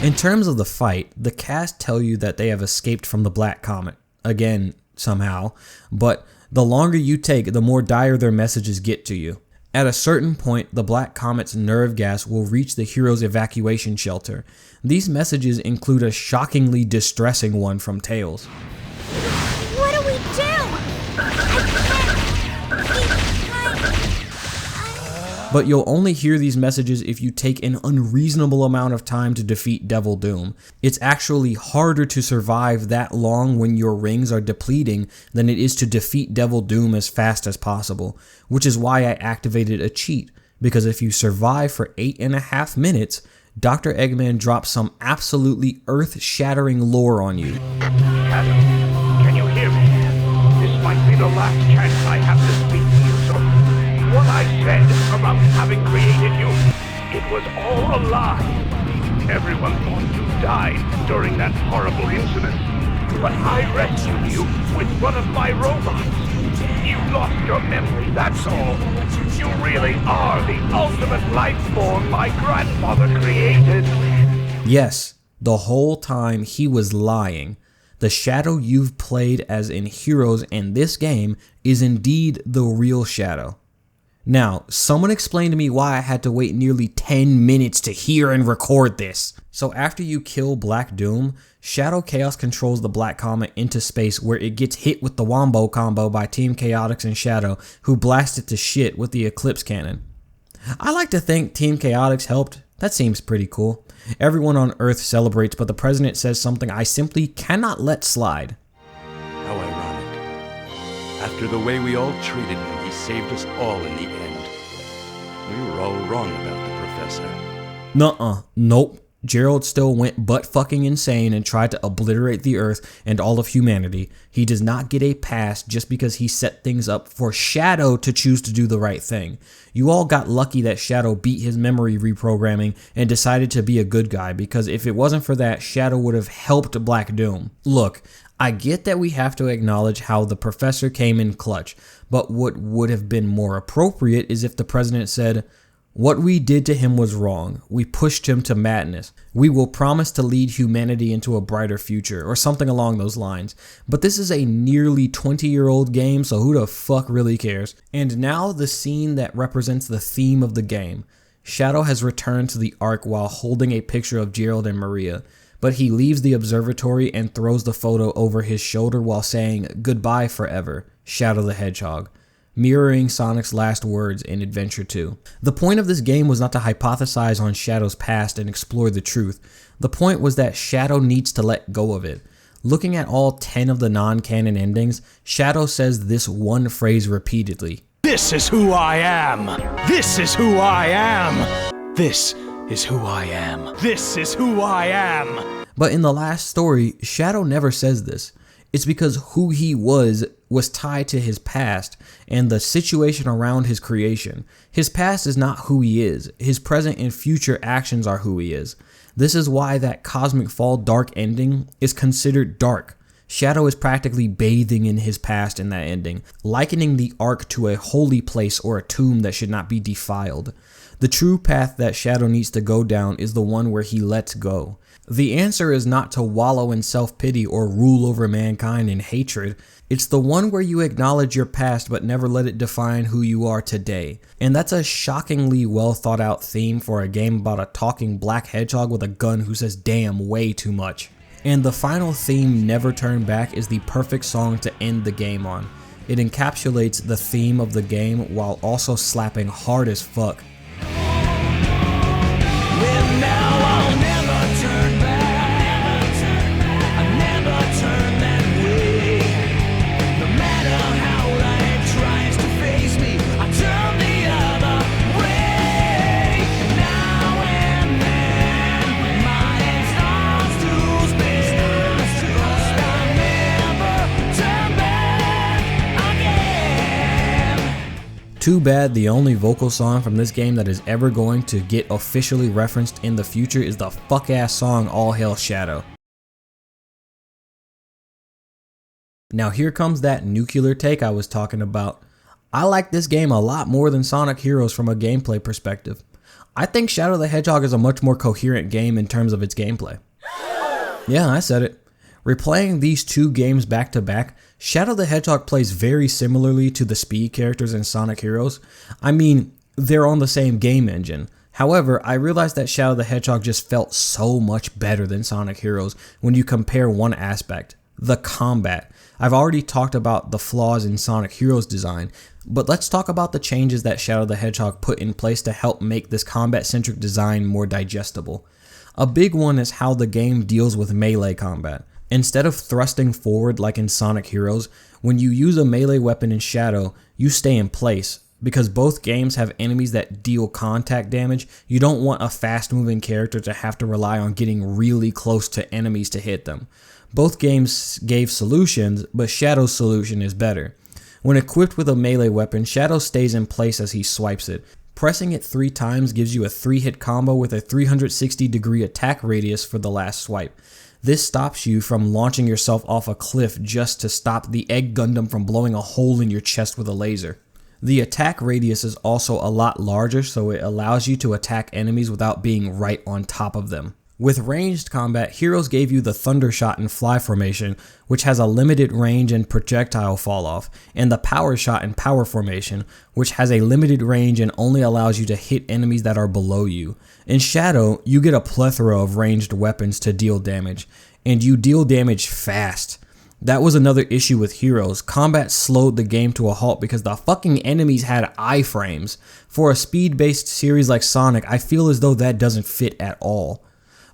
In terms of the fight, the cast tell you that they have escaped from the Black Comet, again, somehow, but the longer you take, the more dire their messages get to you. At a certain point, the Black Comet's nerve gas will reach the hero's evacuation shelter. These messages include a shockingly distressing one from Tails. What do we do? But you'll only hear these messages if you take an unreasonable amount of time to defeat Devil Doom. It's actually harder to survive that long when your rings are depleting than it is to defeat Devil Doom as fast as possible, which is why I activated a cheat, because if you survive for 8.5 minutes, Dr. Eggman drops some absolutely earth-shattering lore on you. Adam, can you hear me? This might be the last chance I have to speak to you, so what I said about having created you, it was all a lie. Everyone thought you died during that horrible incident. but I rescued you with one of my robots. You lost your memory, that's all. You really are the ultimate life form my grandfather created. Yes, the whole time he was lying. The Shadow you've played as in Heroes in this game is indeed the real Shadow. Now, someone explain to me why I had to wait nearly 10 minutes to hear and record this. So after you kill Black Doom, Shadow Chaos controls the Black Comet into space where it gets hit with the Wombo combo by Team Chaotix and Shadow, who blast it to shit with the Eclipse Cannon. I like to think Team Chaotix helped. That seems pretty cool. Everyone on Earth celebrates, but the president says something I simply cannot let slide. How ironic. After the way we all treated him, he saved us all in the end. We were all wrong about the professor. Nuh-uh. Nope. Gerald still went butt-fucking insane and tried to obliterate the Earth and all of humanity. He does not get a pass just because he set things up for Shadow to choose to do the right thing. You all got lucky that Shadow beat his memory reprogramming and decided to be a good guy, because if it wasn't for that, Shadow would have helped Black Doom. Look, I get that we have to acknowledge how the professor came in clutch, but what would have been more appropriate is if the president said, "What we did to him was wrong. We pushed him to madness. We will promise to lead humanity into a brighter future," or something along those lines. But this is a nearly 20-year-old game, so who the fuck really cares? And now the scene that represents the theme of the game. Shadow has returned to the Ark while holding a picture of Gerald and Maria, but he leaves the observatory and throws the photo over his shoulder while saying, "Goodbye forever, Shadow the Hedgehog," mirroring Sonic's last words in Adventure 2. The point of this game was not to hypothesize on Shadow's past and explore the truth. The point was that Shadow needs to let go of it. Looking at all 10 of the non-canon endings, Shadow says this one phrase repeatedly. This is who I am! This is who I am! This is who I am. This is who I am! But in the last story, Shadow never says this. It's because who he was tied to his past and the situation around his creation. His past is not who he is. His present and future actions are who he is. This is why that Cosmic Fall dark ending is considered dark. Shadow is practically bathing in his past in that ending, likening the Ark to a holy place or a tomb that should not be defiled. The true path that Shadow needs to go down is the one where he lets go. The answer is not to wallow in self-pity or rule over mankind in hatred. It's the one where you acknowledge your past but never let it define who you are today. And that's a shockingly well thought out theme for a game about a talking black hedgehog with a gun who says damn way too much. And the final theme, Never Turn Back, is the perfect song to end the game on. It encapsulates the theme of the game while also slapping hard as fuck. Too bad the only vocal song from this game that is ever going to get officially referenced in the future is the fuck ass song All Hail Shadow. Now here comes that nuclear take I was talking about. I like this game a lot more than Sonic Heroes from a gameplay perspective. I think Shadow the Hedgehog is a much more coherent game in terms of its gameplay. Yeah, I said it. Replaying these two games back to back, Shadow the Hedgehog plays very similarly to the speed characters in Sonic Heroes. I mean, they're on the same game engine. However, I realized that Shadow the Hedgehog just felt so much better than Sonic Heroes when you compare one aspect, the combat. I've already talked about the flaws in Sonic Heroes design, but let's talk about the changes that Shadow the Hedgehog put in place to help make this combat-centric design more digestible. A big one is how the game deals with melee combat. Instead of thrusting forward like in Sonic Heroes, when you use a melee weapon in Shadow, you stay in place. Because both games have enemies that deal contact damage, you don't want a fast-moving character to have to rely on getting really close to enemies to hit them. Both games gave solutions, but Shadow's solution is better. When equipped with a melee weapon, Shadow stays in place as he swipes it. Pressing it 3 times gives you a 3-hit combo with a 360-degree attack radius for the last swipe. This stops you from launching yourself off a cliff just to stop the Egg Gundam from blowing a hole in your chest with a laser. The attack radius is also a lot larger, so it allows you to attack enemies without being right on top of them. With ranged combat, Heroes gave you the Thunder Shot and Fly Formation, which has a limited range and projectile fall off, and the Power Shot and Power Formation, which has a limited range and only allows you to hit enemies that are below you. In Shadow, you get a plethora of ranged weapons to deal damage, and you deal damage fast. That was another issue with Heroes. Combat slowed the game to a halt because the fucking enemies had iframes. For a speed-based series like Sonic, I feel as though that doesn't fit at all.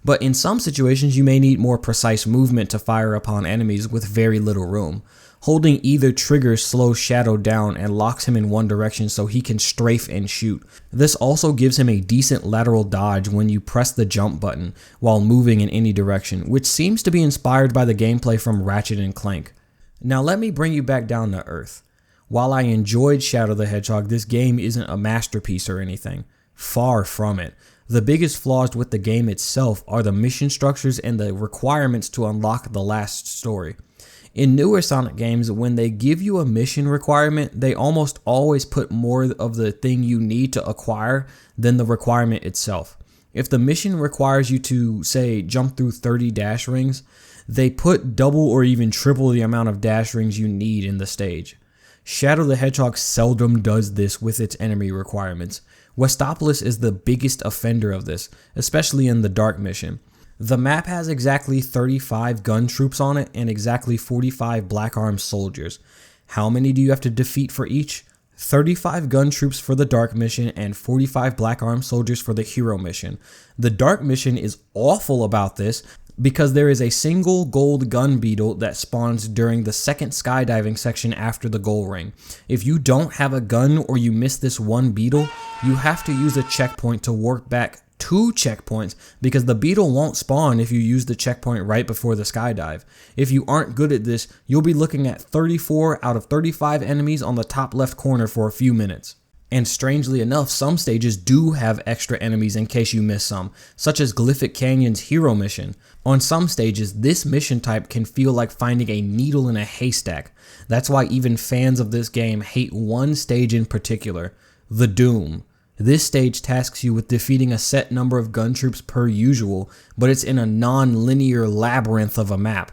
But in some situations, you may need more precise movement to fire upon enemies with very little room. Holding either trigger slows Shadow down and locks him in one direction so he can strafe and shoot. This also gives him a decent lateral dodge when you press the jump button while moving in any direction, which seems to be inspired by the gameplay from Ratchet & Clank. Now let me bring you back down to earth. While I enjoyed Shadow the Hedgehog, this game isn't a masterpiece or anything. Far from it. The biggest flaws with the game itself are the mission structures and the requirements to unlock the last story. In newer Sonic games, when they give you a mission requirement, they almost always put more of the thing you need to acquire than the requirement itself. If the mission requires you to, say, jump through 30 dash rings, they put double or even triple the amount of dash rings you need in the stage. Shadow the Hedgehog seldom does this with its enemy requirements. Westopolis is the biggest offender of this, especially in the Dark mission. The map has exactly 35 gun troops on it and exactly 45 black armed soldiers. How many do you have to defeat for each? 35 gun troops for the Dark mission and 45 black armed soldiers for the Hero mission. The Dark mission is awful about this because there is a single gold gun beetle that spawns during the second skydiving section after the goal ring. If you don't have a gun or you miss this one beetle, you have to use a checkpoint to work back 2 checkpoints because the beetle won't spawn if you use the checkpoint right before the skydive. If you aren't good at this, you'll be looking at 34 out of 35 enemies on the top left corner for a few minutes. And strangely enough, some stages do have extra enemies in case you miss some, such as Glyphic Canyon's Hero mission. On some stages, this mission type can feel like finding a needle in a haystack. That's why even fans of this game hate one stage in particular, the Doom. This stage tasks you with defeating a set number of gun troops per usual, but it's in a non-linear labyrinth of a map.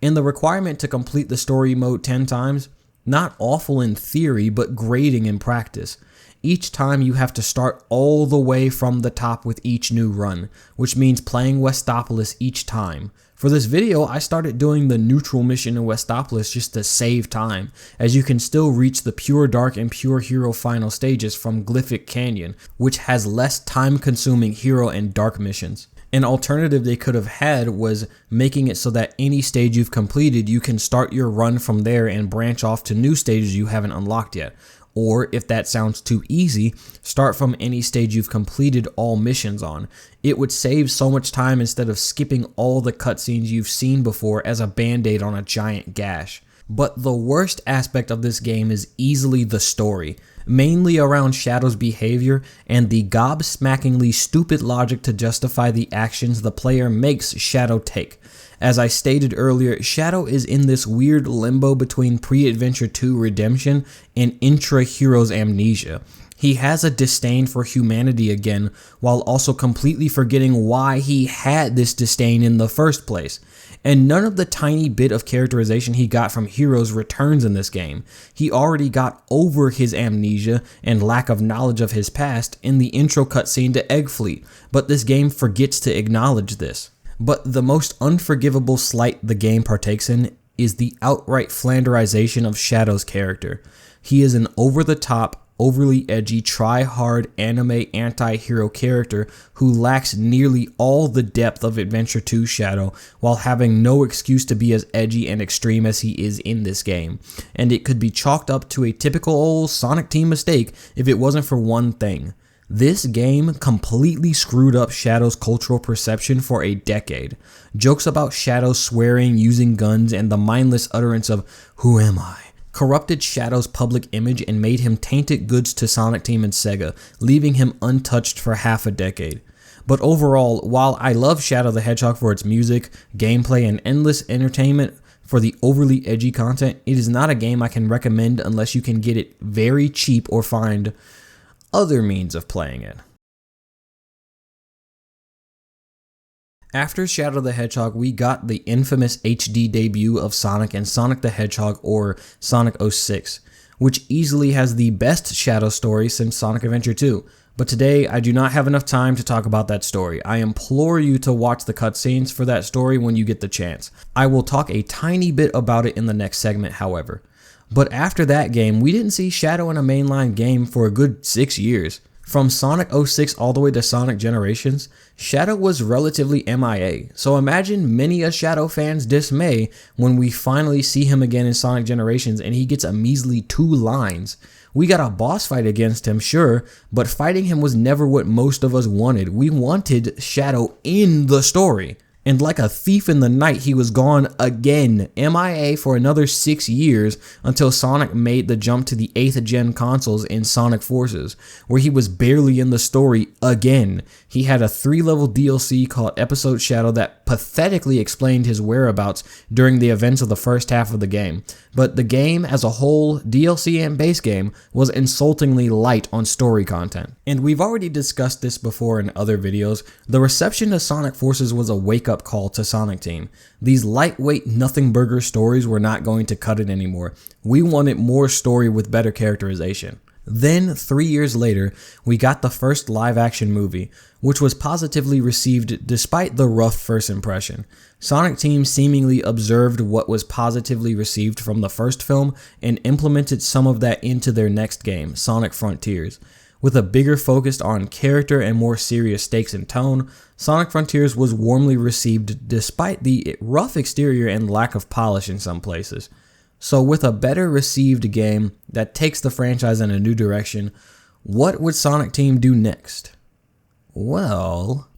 And the requirement to complete the story mode 10 times, not awful in theory, but grating in practice. Each time you have to start all the way from the top with each new run, which means playing Westopolis each time. For this video, I started doing the neutral mission in Westopolis just to save time, as you can still reach the Pure Dark and Pure Hero final stages from Glyphic Canyon, which has less time-consuming Hero and Dark missions. An alternative they could have had was making it so that any stage you've completed, you can start your run from there and branch off to new stages you haven't unlocked yet. Or, if that sounds too easy, start from any stage you've completed all missions on. It would save so much time instead of skipping all the cutscenes you've seen before as a band-aid on a giant gash. But the worst aspect of this game is easily the story, mainly around Shadow's behavior and the gobsmackingly stupid logic to justify the actions the player makes Shadow take. As I stated earlier, Shadow is in this weird limbo between Pre-Adventure 2 redemption and intra-Heroes amnesia. He has a disdain for humanity again, while also completely forgetting why he had this disdain in the first place. And none of the tiny bit of characterization he got from Heroes returns in this game. He already got over his amnesia and lack of knowledge of his past in the intro cutscene to Egg Fleet, but this game forgets to acknowledge this. But the most unforgivable slight the game partakes in is the outright Flanderization of Shadow's character. He is an over-the-top, overly edgy, try-hard anime anti-hero character who lacks nearly all the depth of Adventure 2 Shadow while having no excuse to be as edgy and extreme as he is in this game. And it could be chalked up to a typical old Sonic Team mistake if it wasn't for one thing. This game completely screwed up Shadow's cultural perception for a decade. Jokes about Shadow swearing, using guns, and the mindless utterance of, "Who am I?" corrupted Shadow's public image and made him tainted goods to Sonic Team and Sega, leaving him untouched for half a decade. But overall, while I love Shadow the Hedgehog for its music, gameplay, and endless entertainment for the overly edgy content, it is not a game I can recommend unless you can get it very cheap or find other means of playing it. After Shadow the Hedgehog, we got the infamous HD debut of Sonic and Sonic the Hedgehog, or Sonic 06, which easily has the best Shadow story since Sonic Adventure 2. But today, I do not have enough time to talk about that story. I implore you to watch the cutscenes for that story when you get the chance. I will talk a tiny bit about it in the next segment, however. But after that game, we didn't see Shadow in a mainline game for a good 6 years. From Sonic 06 all the way to Sonic Generations, Shadow was relatively MIA, so imagine many a Shadow fan's dismay when we finally see him again in Sonic Generations and he gets a measly 2 lines. We got a boss fight against him, sure, but fighting him was never what most of us wanted. We wanted Shadow in the story. And like a thief in the night, he was gone again, MIA for another 6 years until Sonic made the jump to the 8th gen consoles in Sonic Forces, where he was barely in the story again. He had a 3-level DLC called Episode Shadow that pathetically explained his whereabouts during the events of the first half of the game. But the game as a whole, DLC and base game, was insultingly light on story content. And we've already discussed this before in other videos. The reception to Sonic Forces was a wake-up call to Sonic Team. These lightweight nothing burger stories were not going to cut it anymore. We wanted more story with better characterization. Then, 3 years later, we got the first live-action movie, which was positively received despite the rough first impression. Sonic Team seemingly observed what was positively received from the first film and implemented some of that into their next game, Sonic Frontiers. With a bigger focus on character and more serious stakes and tone, Sonic Frontiers was warmly received despite the rough exterior and lack of polish in some places. So with a better received game that takes the franchise in a new direction, what would Sonic Team do next? Well...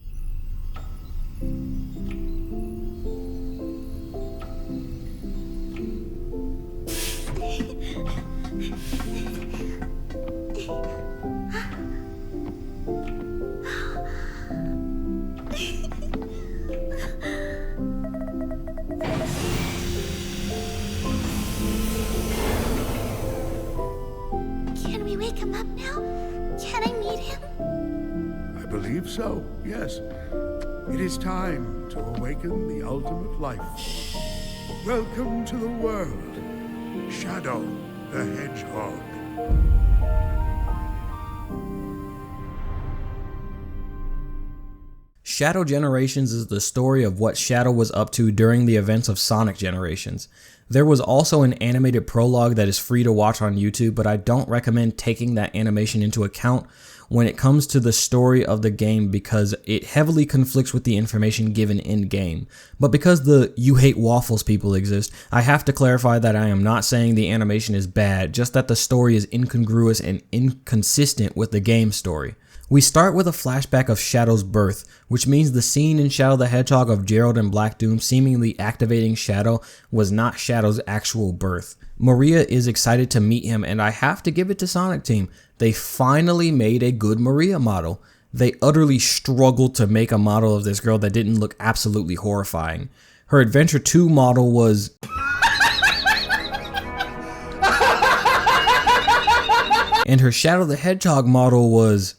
Wake him up now? Can I meet him? I believe so, yes. It is time to awaken the ultimate life form. Welcome to the world, Shadow the Hedgehog. Shadow Generations is the story of what Shadow was up to during the events of Sonic Generations. There was also an animated prologue that is free to watch on YouTube, but I don't recommend taking that animation into account when it comes to the story of the game because it heavily conflicts with the information given in-game. But because the "you hate waffles" people exist, I have to clarify that I am not saying the animation is bad, just that the story is incongruous and inconsistent with the game story. We start with a flashback of Shadow's birth, which means the scene in Shadow the Hedgehog of Gerald and Black Doom seemingly activating Shadow was not Shadow's actual birth. Maria is excited to meet him, and I have to give it to Sonic Team. They finally made a good Maria model. They utterly struggled to make a model of this girl that didn't look absolutely horrifying. Her Adventure 2 model was... and her Shadow the Hedgehog model was...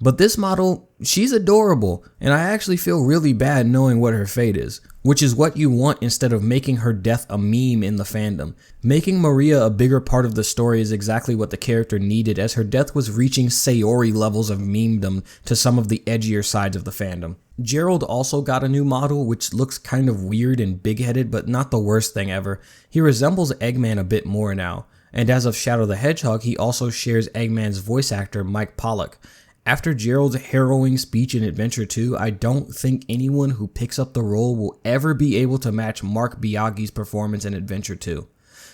But this model, she's adorable, and I actually feel really bad knowing what her fate is, which is what you want instead of making her death a meme in the fandom. Making Maria a bigger part of the story is exactly what the character needed, as her death was reaching Sayori levels of memedom to some of the edgier sides of the fandom. Gerald also got a new model, which looks kind of weird and big-headed, but not the worst thing ever. He resembles Eggman a bit more now, and as of Shadow the Hedgehog, he also shares Eggman's voice actor, Mike Pollock. After Gerald's harrowing speech in Adventure 2, I don't think anyone who picks up the role will ever be able to match Mark Biaggi's performance in Adventure 2.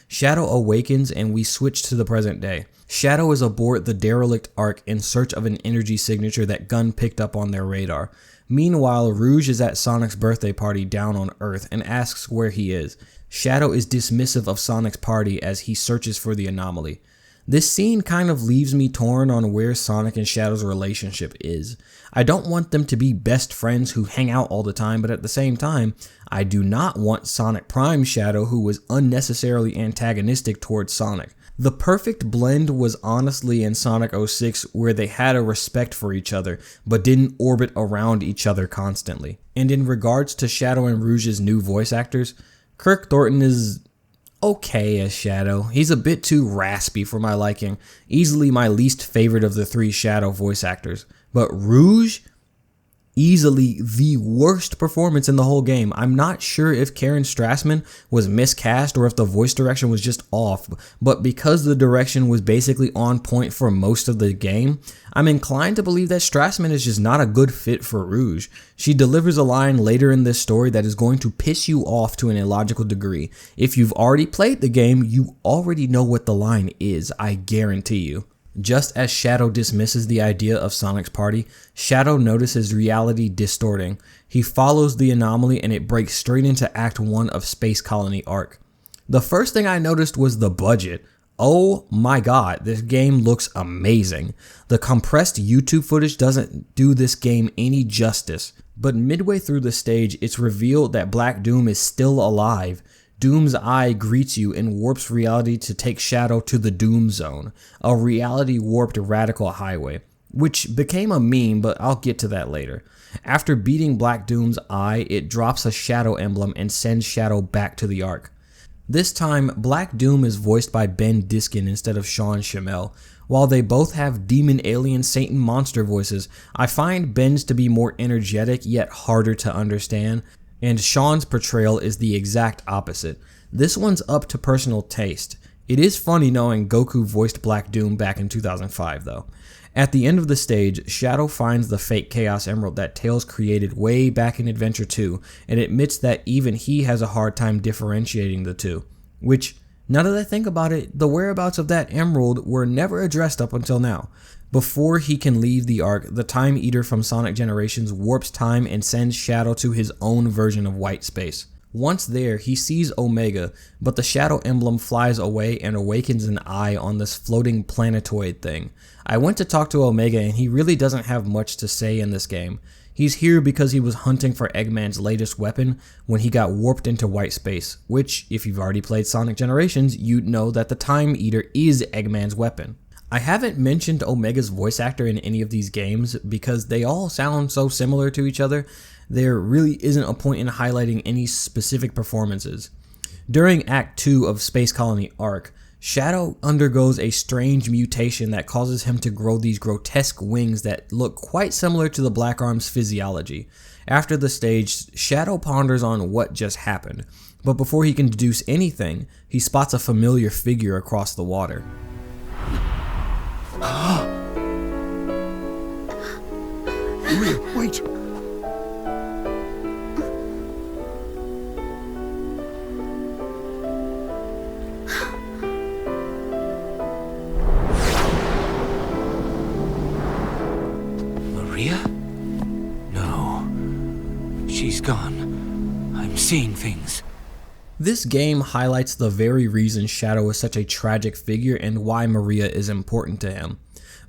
Shadow awakens and we switch to the present day. Shadow is aboard the derelict Ark in search of an energy signature that Gun picked up on their radar. Meanwhile, Rouge is at Sonic's birthday party down on Earth and asks where he is. Shadow is dismissive of Sonic's party as he searches for the anomaly. This scene kind of leaves me torn on where Sonic and Shadow's relationship is. I don't want them to be best friends who hang out all the time, but at the same time, I do not want Sonic Prime Shadow who was unnecessarily antagonistic towards Sonic. The perfect blend was honestly in Sonic 06, where they had a respect for each other, but didn't orbit around each other constantly. And in regards to Shadow and Rouge's new voice actors, Kirk Thornton is okay as Shadow. He's a bit too raspy for my liking, easily my least favorite of the three Shadow voice actors. But Rouge, easily the worst performance in the whole game. I'm not sure if Karen Strassman was miscast or if the voice direction was just off, but because the direction was basically on point for most of the game, I'm inclined to believe that Strassman is just not a good fit for Rouge. She delivers a line later in this story that is going to piss you off to an illogical degree. If you've already played the game, you already know what the line is, I guarantee you. Just as Shadow dismisses the idea of Sonic's party, Shadow notices reality distorting. He follows the anomaly and it breaks straight into Act 1 of Space Colony Arc. The first thing I noticed was the budget. Oh my god, this game looks amazing. The compressed YouTube footage doesn't do this game any justice, but midway through the stage, it's revealed that Black Doom is still alive. Doom's eye greets you and warps reality to take Shadow to the Doom Zone, a reality-warped radical highway, which became a meme, but I'll get to that later. After beating Black Doom's eye, it drops a Shadow emblem and sends Shadow back to the Ark. This time, Black Doom is voiced by Ben Diskin instead of Sean Schimmel. While they both have demon, alien, Satan, monster voices, I find Ben's to be more energetic yet harder to understand, and Sean's portrayal is the exact opposite. This one's up to personal taste. It is funny knowing Goku voiced Black Doom back in 2005 though. At the end of the stage, Shadow finds the fake Chaos Emerald that Tails created way back in Adventure 2 and admits that even he has a hard time differentiating the two. Which, now that I think about it, the whereabouts of that emerald were never addressed up until now. Before he can leave the Ark, the Time Eater from Sonic Generations warps time and sends Shadow to his own version of white space. Once there, he sees Omega, but the Shadow emblem flies away and awakens an eye on this floating planetoid thing. I went to talk to Omega and he really doesn't have much to say in this game. He's here because he was hunting for Eggman's latest weapon when he got warped into white space, which, if you've already played Sonic Generations, you'd know that the Time Eater is Eggman's weapon. I haven't mentioned Omega's voice actor in any of these games because they all sound so similar to each other. There really isn't a point in highlighting any specific performances. During Act 2 of Space Colony Arc, Shadow undergoes a strange mutation that causes him to grow these grotesque wings that look quite similar to the Black Arm's physiology. After the stage, Shadow ponders on what just happened, but before he can deduce anything, he spots a familiar figure across the water. Maria, wait! Maria? No. She's gone. I'm seeing things. This game highlights the very reason Shadow is such a tragic figure and why Maria is important to him.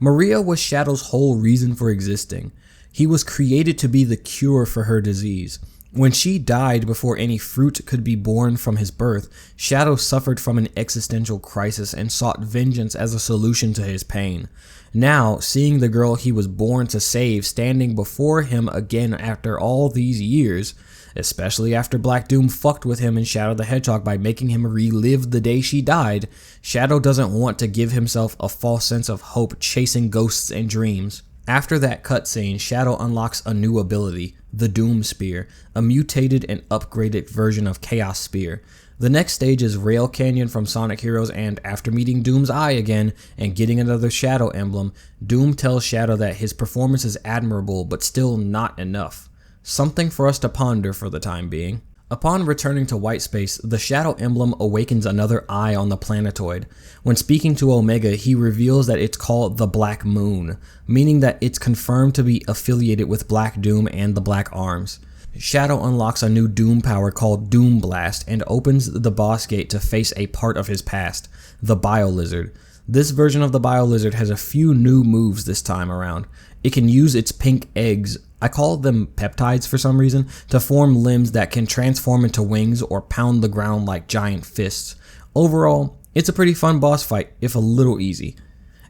Maria was Shadow's whole reason for existing. He was created to be the cure for her disease. When she died before any fruit could be born from his birth, Shadow suffered from an existential crisis and sought vengeance as a solution to his pain. Now, seeing the girl he was born to save standing before him again after all these years, especially after Black Doom fucked with him in Shadow the Hedgehog by making him relive the day she died, Shadow doesn't want to give himself a false sense of hope chasing ghosts and dreams. After that cutscene, Shadow unlocks a new ability, the Doom Spear, a mutated and upgraded version of Chaos Spear. The next stage is Rail Canyon from Sonic Heroes, and after meeting Doom's eye again and getting another Shadow emblem, Doom tells Shadow that his performance is admirable but still not enough. Something for us to ponder for the time being. Upon returning to white space, the Shadow emblem awakens another eye on the planetoid. When speaking to Omega, he reveals that it's called the Black Moon, meaning that it's confirmed to be affiliated with Black Doom and the Black Arms. Shadow unlocks a new Doom power called Doom Blast and opens the boss gate to face a part of his past, the Bio Lizard. This version of the Biolizard has a few new moves this time around. It can use its pink eggs, I call them peptides for some reason, to form limbs that can transform into wings or pound the ground like giant fists. Overall, it's a pretty fun boss fight, if a little easy.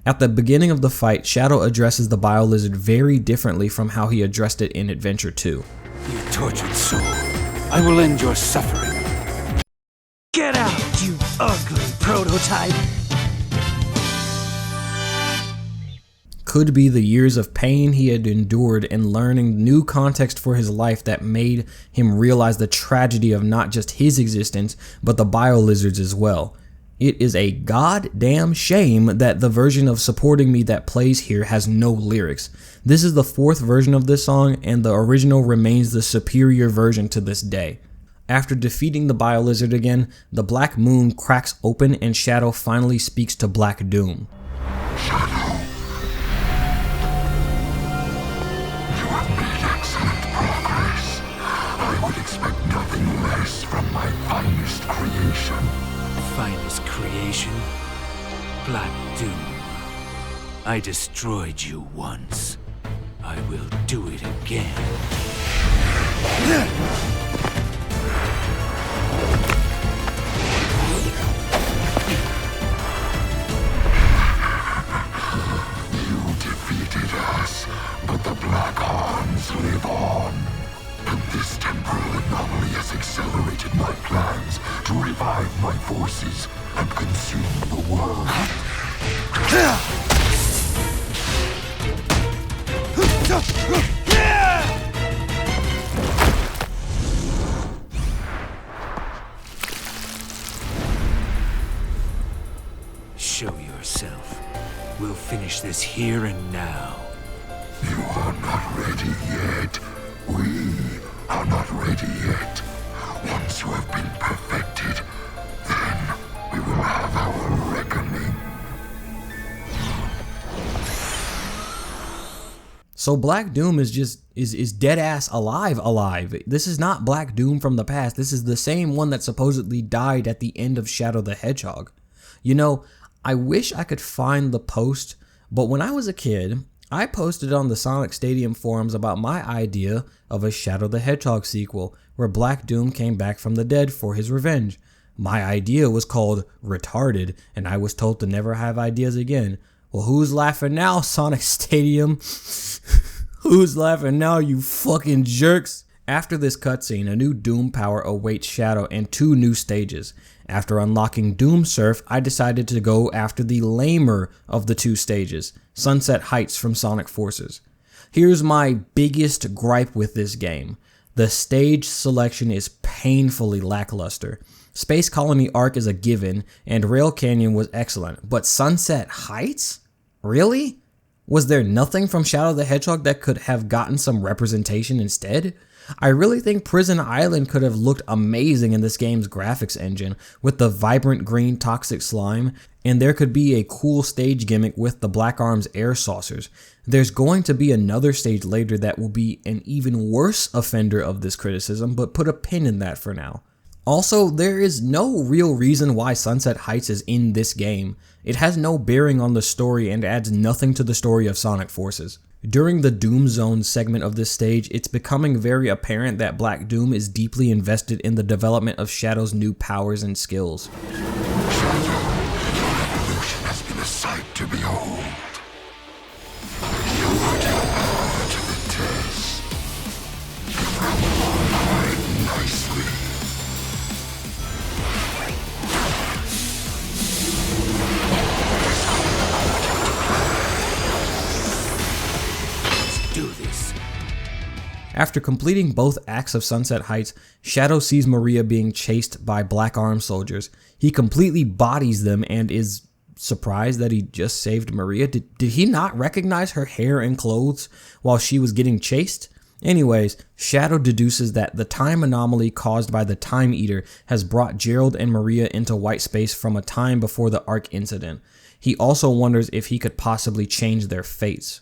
At the beginning of the fight, Shadow addresses the Biolizard very differently from how he addressed it in Adventure 2. You tortured soul, I will end your suffering. Get out, you ugly prototype! Could be the years of pain he had endured and learning new context for his life that made him realize the tragedy of not just his existence, but the Biolizard's as well. It is a goddamn shame that the version of Supporting Me that plays here has no lyrics. This is the 4th version of this song, and the original remains the superior version to this day. After defeating the Biolizard again, the Black Moon cracks open and Shadow finally speaks to Black Doom. Shadow. I would expect nothing less from my finest creation. Finest creation? Black Doom. I destroyed you once. I will do it again. You defeated us, but the Black Arms live on. And this temporal anomaly has accelerated my plans to revive my forces and consume the world. Show yourself. We'll finish this here and now. You are not ready yet. We are not ready yet. Once you have been perfected, then we will have our reckoning. So Black Doom is dead ass alive. This is not Black Doom from the past. This is the same one that supposedly died at the end of Shadow the Hedgehog. You know, I wish I could find the post, but when I was a kid, I posted on the Sonic Stadium forums about my idea of a Shadow the Hedgehog sequel where Black Doom came back from the dead for his revenge. My idea was called Retarded, and I was told to never have ideas again. Well, who's laughing now, Sonic Stadium? Who's laughing now, you fucking jerks? After this cutscene, a new Doom power awaits Shadow and 2 new stages. After unlocking Doom Surf, I decided to go after the lamer of the 2 stages, Sunset Heights from Sonic Forces. Here's my biggest gripe with this game. The stage selection is painfully lackluster. Space Colony Arc is a given, and Rail Canyon was excellent, but Sunset Heights? Really? Was there nothing from Shadow the Hedgehog that could have gotten some representation instead? I really think Prison Island could have looked amazing in this game's graphics engine with the vibrant green toxic slime, and there could be a cool stage gimmick with the Black Arms air saucers. There's going to be another stage later that will be an even worse offender of this criticism, but put a pin in that for now. Also, there is no real reason why Sunset Heights is in this game. It has no bearing on the story and adds nothing to the story of Sonic Forces. During the Doom Zone segment of this stage, it's becoming very apparent that Black Doom is deeply invested in the development of Shadow's new powers and skills. Shadow, your evolution has been a sight to behold. You put your power to the test. You applied nicely. After completing both acts of Sunset Heights, Shadow sees Maria being chased by Black Arm soldiers. He completely bodies them and is surprised that he just saved Maria. Did he not recognize her hair and clothes while she was getting chased? Anyways, Shadow deduces that the time anomaly caused by the Time Eater has brought Gerald and Maria into white space from a time before the Ark incident. He also wonders if he could possibly change their fates.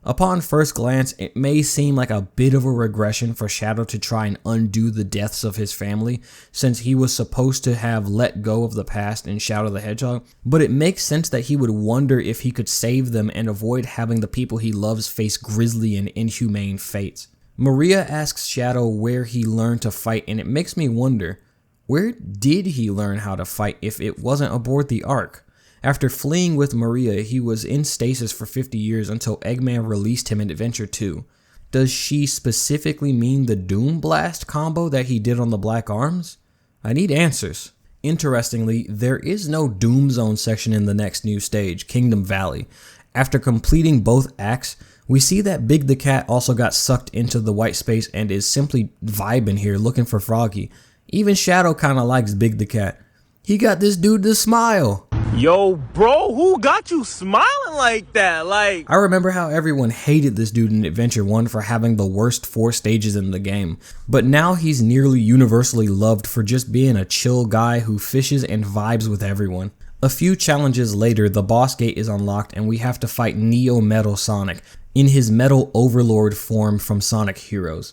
Upon first glance, it may seem like a bit of a regression for Shadow to try and undo the deaths of his family, since he was supposed to have let go of the past in Shadow the Hedgehog, but it makes sense that he would wonder if he could save them and avoid having the people he loves face grisly and inhumane fates. Maria asks Shadow where he learned to fight, and it makes me wonder, where did he learn how to fight if it wasn't aboard the Ark? After fleeing with Maria, he was in stasis for 50 years until Eggman released him in Adventure 2. Does she specifically mean the Doom Blast combo that he did on the Black Arms? I need answers. Interestingly, there is no Doom Zone section in the next new stage, Kingdom Valley. After completing both acts, we see that Big the Cat also got sucked into the white space and is simply vibing here looking for Froggy. Even Shadow kinda likes Big the Cat. He got this dude to smile. Yo, bro, who got you smiling like that? I remember how everyone hated this dude in Adventure 1 for having the worst 4 stages in the game, but now he's nearly universally loved for just being a chill guy who fishes and vibes with everyone. A few challenges later, the boss gate is unlocked and we have to fight Neo Metal Sonic in his Metal Overlord form from Sonic Heroes.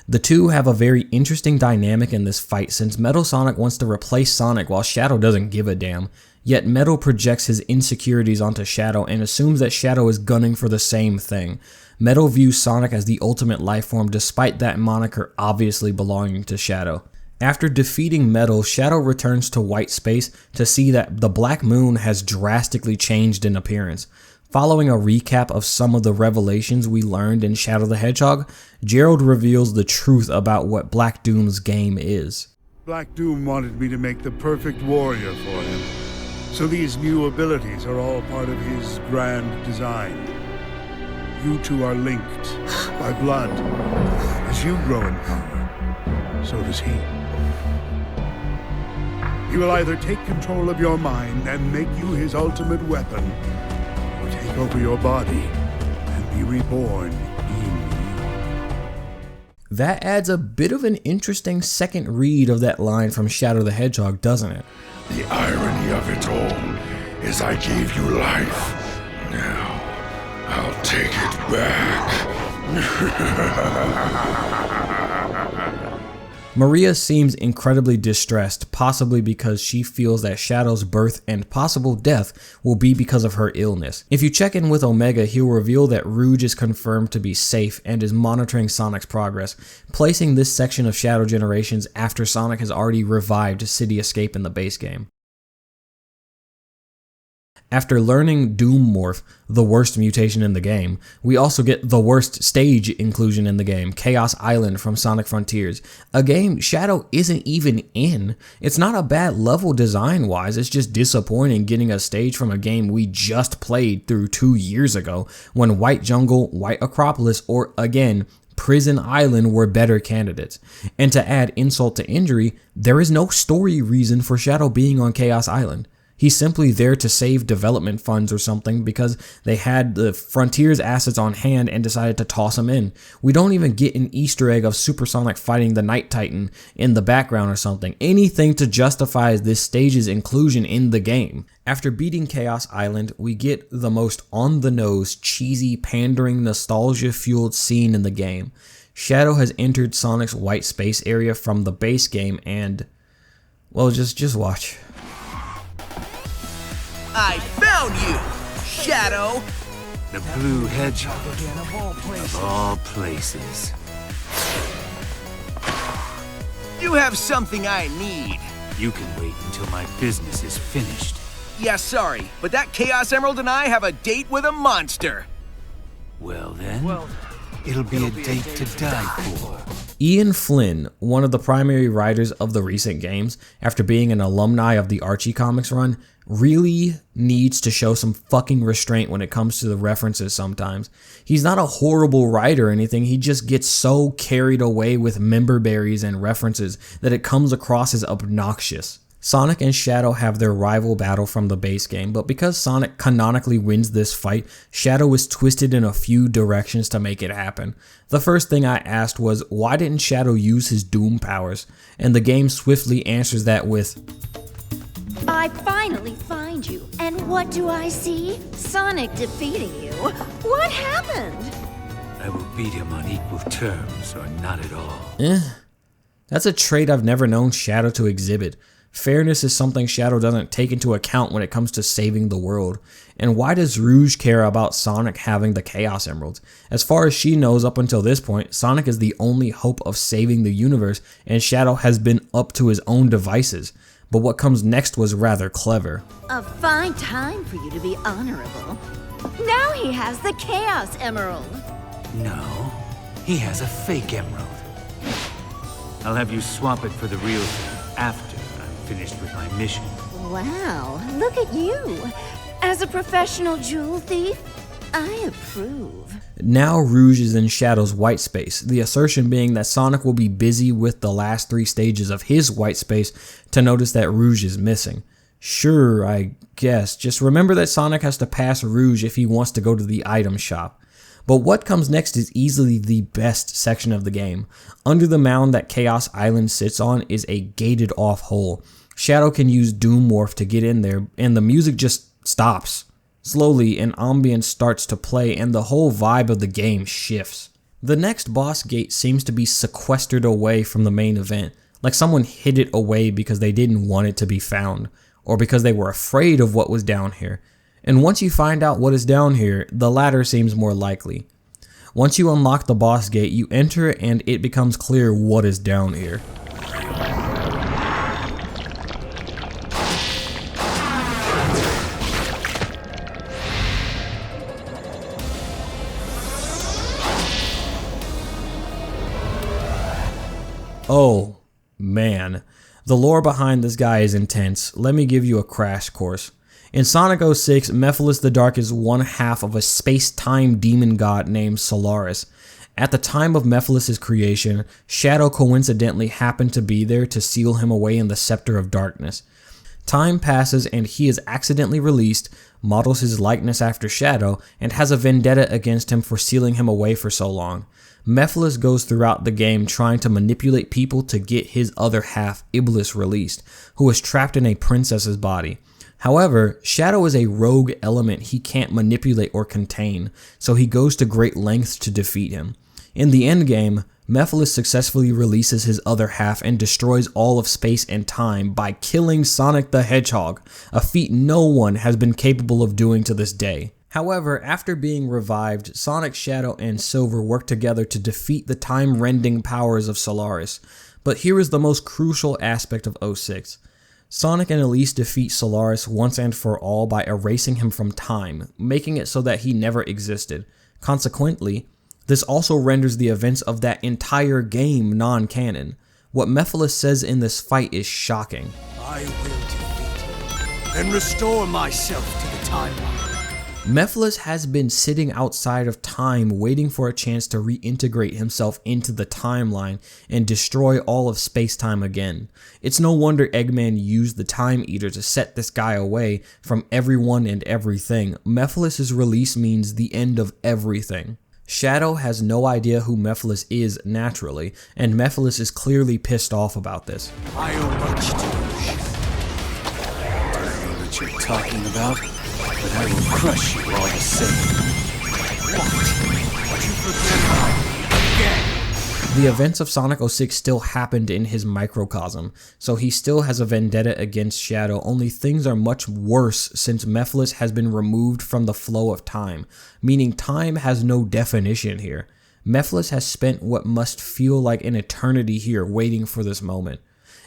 The two have a very interesting dynamic in this fight since Metal Sonic wants to replace Sonic while Shadow doesn't give a damn. Yet Metal projects his insecurities onto Shadow and assumes that Shadow is gunning for the same thing. Metal views Sonic as the ultimate life form despite that moniker obviously belonging to Shadow. After defeating Metal, Shadow returns to white space to see that the Black Moon has drastically changed in appearance. Following a recap of some of the revelations we learned in Shadow the Hedgehog, Gerald reveals the truth about what Black Doom's game is. Black Doom wanted me to make the perfect warrior for him. So these new abilities are all part of his grand design. You two are linked by blood. As you grow in power, so does he. He will either take control of your mind and make you his ultimate weapon, or take over your body and be reborn in you. That adds a bit of an interesting second read of that line from Shadow the Hedgehog, doesn't it? The irony of it all is I gave you life. Now, I'll take it back. Maria seems incredibly distressed, possibly because she feels that Shadow's birth and possible death will be because of her illness. If you check in with Omega, he'll reveal that Rouge is confirmed to be safe and is monitoring Sonic's progress, placing this section of Shadow Generations after Sonic has already revived City Escape in the base game. After learning Doom Morph, the worst mutation in the game, we also get the worst stage inclusion in the game, Chaos Island from Sonic Frontiers, a game Shadow isn't even in. It's not a bad level design wise, it's just disappointing getting a stage from a game we just played through 2 years ago when White Jungle, White Acropolis, or again, Prison Island were better candidates. And to add insult to injury, there is no story reason for Shadow being on Chaos Island. He's simply there to save development funds or something because they had the Frontiers assets on hand and decided to toss him in. We don't even get an Easter egg of Supersonic fighting the Night Titan in the background or something. Anything to justify this stage's inclusion in the game. After beating Chaos Island, we get the most on-the-nose, cheesy, pandering, nostalgia-fueled scene in the game. Shadow has entered Sonic's white space area from the base game and, well, just watch. I found you, Shadow! The Blue Hedgehog, of all places. You have something I need. You can wait until my business is finished. Yeah, sorry, but that Chaos Emerald and I have a date with a monster. Well then, it'll be a date to die for. Ian Flynn, one of the primary writers of the recent games, after being an alumni of the Archie comics run, really needs to show some fucking restraint when it comes to the references sometimes. He's not a horrible writer or anything, he just gets so carried away with member berries and references that it comes across as obnoxious. Sonic and Shadow have their rival battle from the base game, but because Sonic canonically wins this fight, Shadow is twisted in a few directions to make it happen. The first thing I asked was, why didn't Shadow use his Doom powers? And the game swiftly answers that with, I finally find you, and what do I see? Sonic defeating you. What happened? I will beat him on equal terms, or not at all. That's a trait I've never known Shadow to exhibit. Fairness is something Shadow doesn't take into account when it comes to saving the world. And why does Rouge care about Sonic having the Chaos Emeralds? As far as she knows up until this point, Sonic is the only hope of saving the universe, and Shadow has been up to his own devices. But what comes next was rather clever. A fine time for you to be honorable. Now he has the Chaos Emerald. No, he has a fake emerald. I'll have you swap it for the real thing after I'm finished with my mission. Wow, look at you. As a professional jewel thief, I approve. Now Rouge is in Shadow's white space, the assertion being that Sonic will be busy with the last 3 stages of his white space to notice that Rouge is missing. Sure, I guess, just remember that Sonic has to pass Rouge if he wants to go to the item shop. But what comes next is easily the best section of the game. Under the mound that Chaos Island sits on is a gated off hole. Shadow can use Doom Morph to get in there, and the music just stops. Slowly, an ambience starts to play and the whole vibe of the game shifts. The next boss gate seems to be sequestered away from the main event, like someone hid it away because they didn't want it to be found, or because they were afraid of what was down here. And once you find out what is down here, the latter seems more likely. Once you unlock the boss gate, you enter and it becomes clear what is down here. Oh, man. The lore behind this guy is intense. Let me give you a crash course. In Sonic 06, Mephiles the Dark is one half of a space-time demon god named Solaris. At the time of Mephiles' creation, Shadow coincidentally happened to be there to seal him away in the Scepter of Darkness. Time passes and he is accidentally released, models his likeness after Shadow, and has a vendetta against him for sealing him away for so long. Mephiles goes throughout the game trying to manipulate people to get his other half, Iblis, released, who is trapped in a princess's body. However, Shadow is a rogue element he can't manipulate or contain, so he goes to great lengths to defeat him. In the endgame, Mephiles successfully releases his other half and destroys all of space and time by killing Sonic the Hedgehog, a feat no one has been capable of doing to this day. However, after being revived, Sonic, Shadow, and Silver work together to defeat the time-rending powers of Solaris. But here is the most crucial aspect of 06. Sonic and Elise defeat Solaris once and for all by erasing him from time, making it so that he never existed. Consequently, this also renders the events of that entire game non-canon. What Mephiles says in this fight is shocking. I will defeat him and restore myself to the timeline. Mephiles has been sitting outside of time waiting for a chance to reintegrate himself into the timeline and destroy all of space-time again. It's no wonder Eggman used the Time Eater to set this guy away from everyone and everything. Mephiles' release means the end of everything. Shadow has no idea who Mephiles is naturally, and Mephiles is clearly pissed off about this. I owe much to you, Shadow. I don't know what you're talking about, but I will crush you all the same. What? You forget again? The events of Sonic 06 still happened in his microcosm, so he still has a vendetta against Shadow, only things are much worse since Mephiles has been removed from the flow of time, meaning time has no definition here. Mephiles has spent what must feel like an eternity here waiting for this moment.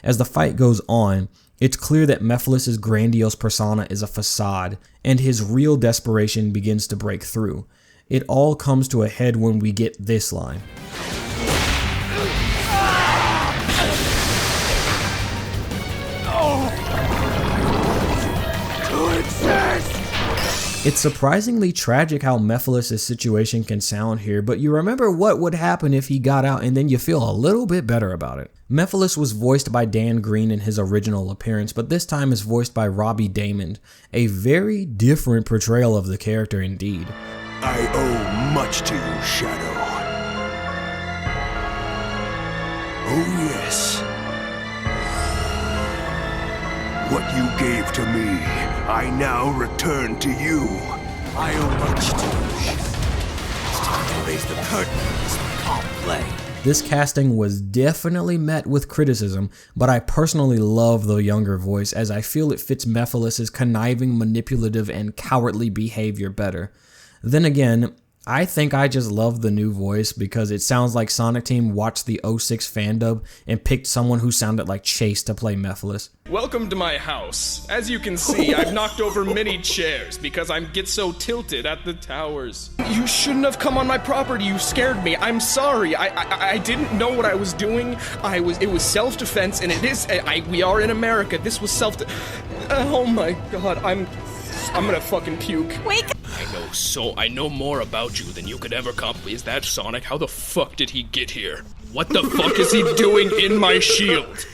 As the fight goes on, it's clear that Mephiles' grandiose persona is a facade, and his real desperation begins to break through. It all comes to a head when we get this line. It's surprisingly tragic how Mephiles' situation can sound here, but you remember what would happen if he got out and then you feel a little bit better about it. Mephiles was voiced by Dan Green in his original appearance, but this time is voiced by Robbie Daymond, a very different portrayal of the character indeed. I owe much to you, Shadow. Oh yes. What you gave to me, I now return to you. I owe much to you. It's time to raise the curtain on this macabre play. This casting was definitely met with criticism, but I personally love the younger voice as I feel it fits Mephiles' conniving, manipulative, and cowardly behavior better. Then again, I think I just love the new voice because it sounds like Sonic Team watched the 06 fan dub and picked someone who sounded like Chase to play Mephiles. Welcome to my house. As you can see, I've knocked over many chairs because I get so tilted at the towers. You shouldn't have come on my property. You scared me. I'm sorry. I didn't know what I was doing. It was self-defense, and it is. We are in America. This was oh my god. I'm gonna fucking puke. Wake up. I know more about you than you could ever comprehend. Is that Sonic? How the fuck did he get here? What the fuck is he doing in my shield?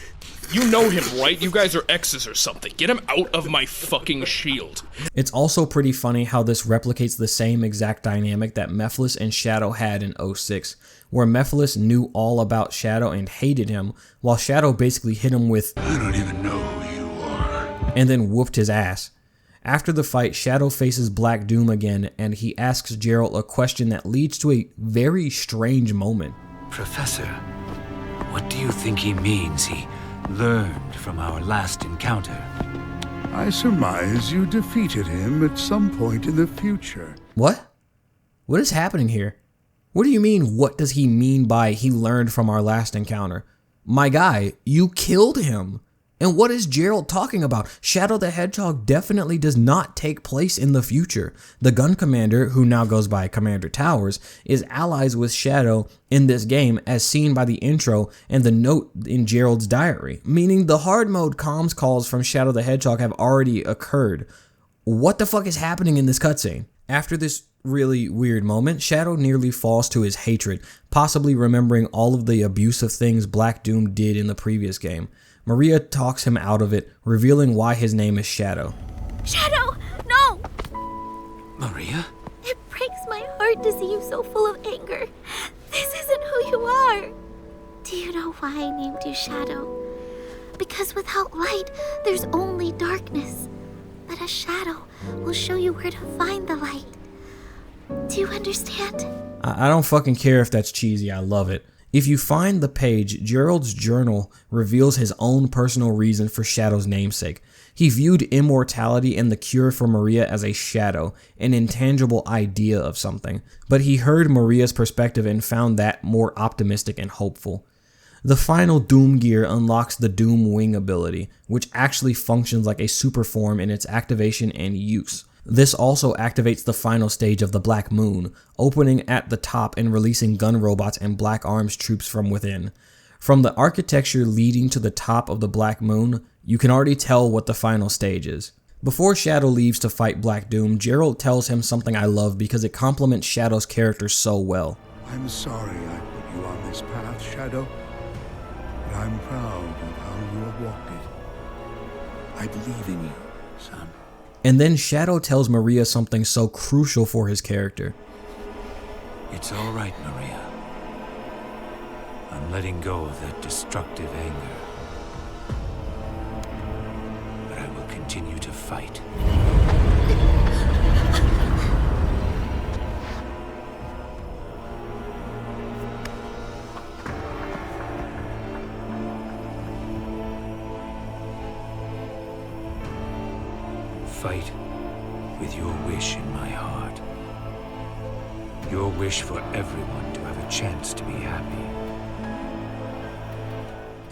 You know him, right? You guys are exes or something. Get him out of my fucking shield. It's also pretty funny how this replicates the same exact dynamic that Mephiles and Shadow had in 06, where Mephiles knew all about Shadow and hated him, while Shadow basically hit him with I don't even know who you are. And then whooped his ass. After the fight, Shadow faces Black Doom again, and he asks Gerald a question that leads to a very strange moment. Professor, what do you think he means he learned from our last encounter? I surmise you defeated him at some point in the future. What? What is happening here? What do you mean, what does he mean by he learned from our last encounter? My guy, you killed him. And what is Gerald talking about? Shadow the Hedgehog definitely does not take place in the future. The gun commander, who now goes by Commander Towers, is allies with Shadow in this game as seen by the intro and the note in Gerald's diary, meaning the hard mode comms calls from Shadow the Hedgehog have already occurred. What the fuck is happening in this cutscene? After this really weird moment, Shadow nearly falls to his hatred, possibly remembering all of the abusive things Black Doom did in the previous game. Maria talks him out of it, revealing why his name is Shadow. Shadow, no! Maria? It breaks my heart to see you so full of anger. This isn't who you are. Do you know why I named you Shadow? Because without light, there's only darkness. But a shadow will show you where to find the light. Do you understand? I don't fucking care if that's cheesy, I love it. If you find the page, Gerald's journal reveals his own personal reason for Shadow's namesake. He viewed immortality and the cure for Maria as a shadow, an intangible idea of something, but he heard Maria's perspective and found that more optimistic and hopeful. The final Doom gear unlocks the Doom Wing ability, which actually functions like a super form in its activation and use. This also activates the final stage of the Black Moon, opening at the top and releasing gun robots and Black Arms troops from within. From the architecture leading to the top of the Black Moon, you can already tell what the final stage is. Before Shadow leaves to fight Black Doom, Gerald tells him something I love because it complements Shadow's character so well. I'm sorry I put you on this path, Shadow, but I'm proud of how you have walked it. I believe in you, son. And then Shadow tells Maria something so crucial for his character. It's all right, Maria. I'm letting go of that destructive anger. But I will continue to fight. Fight with your wish in my heart. Your wish for everyone to have a chance to be happy.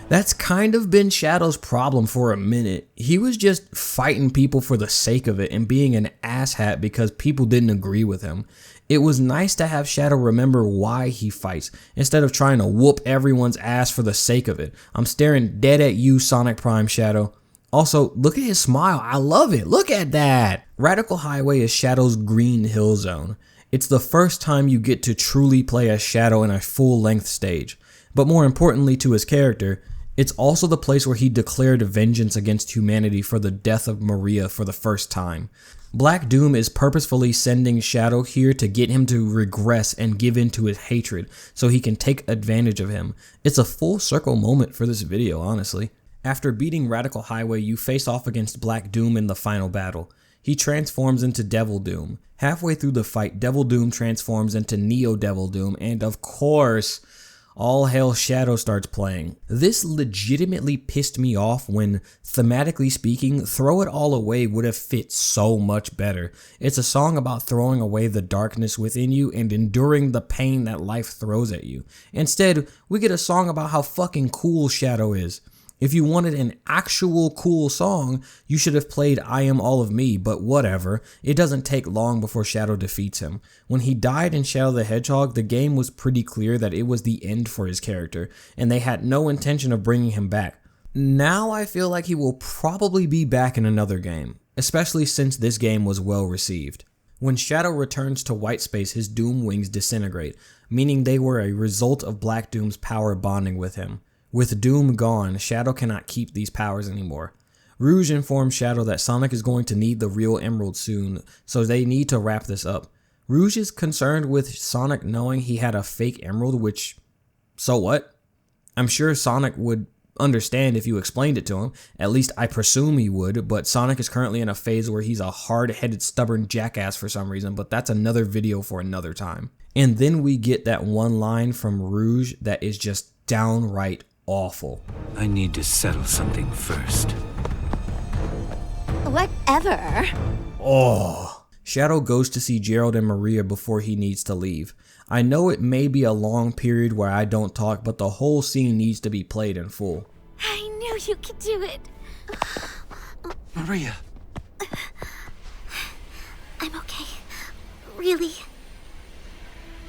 That's kind of been Shadow's problem for a minute. He was just fighting people for the sake of it and being an asshat because people didn't agree with him. It was nice to have Shadow remember why he fights, instead of trying to whoop everyone's ass for the sake of it. I'm staring dead at you, Sonic Prime Shadow. Also, look at his smile. I love it. Look at that. Radical Highway is Shadow's green hill zone. It's the first time you get to truly play as Shadow in a full-length stage. But more importantly to his character, it's also the place where he declared vengeance against humanity for the death of Maria for the first time. Black Doom is purposefully sending Shadow here to get him to regress and give in to his hatred so he can take advantage of him. It's a full circle moment for this video, honestly. After beating Radical Highway, you face off against Black Doom in the final battle. He transforms into Devil Doom. Halfway through the fight, Devil Doom transforms into Neo Devil Doom, and of course, all hell Shadow starts playing. This legitimately pissed me off when, thematically speaking, Throw It All Away would have fit so much better. It's a song about throwing away the darkness within you and enduring the pain that life throws at you. Instead, we get a song about how fucking cool Shadow is. If you wanted an actual cool song, you should have played I Am All of Me, but whatever. It doesn't take long before Shadow defeats him. When he died in Shadow the Hedgehog, the game was pretty clear that it was the end for his character, and they had no intention of bringing him back. Now I feel like he will probably be back in another game, especially since this game was well received. When Shadow returns to White Space, his Doom wings disintegrate, meaning they were a result of Black Doom's power bonding with him. With Doom gone, Shadow cannot keep these powers anymore. Rouge informs Shadow that Sonic is going to need the real emerald soon, so they need to wrap this up. Rouge is concerned with Sonic knowing he had a fake emerald, which, so what? I'm sure Sonic would understand if you explained it to him. At least I presume he would, but Sonic is currently in a phase where he's a hard-headed, stubborn jackass for some reason, but that's another video for another time. And then we get that one line from Rouge that is just downright awful. I need to settle something first. Whatever. Oh. Shadow goes to see Gerald and Maria before he needs to leave. I know it may be a long period where I don't talk, but the whole scene needs to be played in full. I knew you could do it. Maria. I'm okay. Really.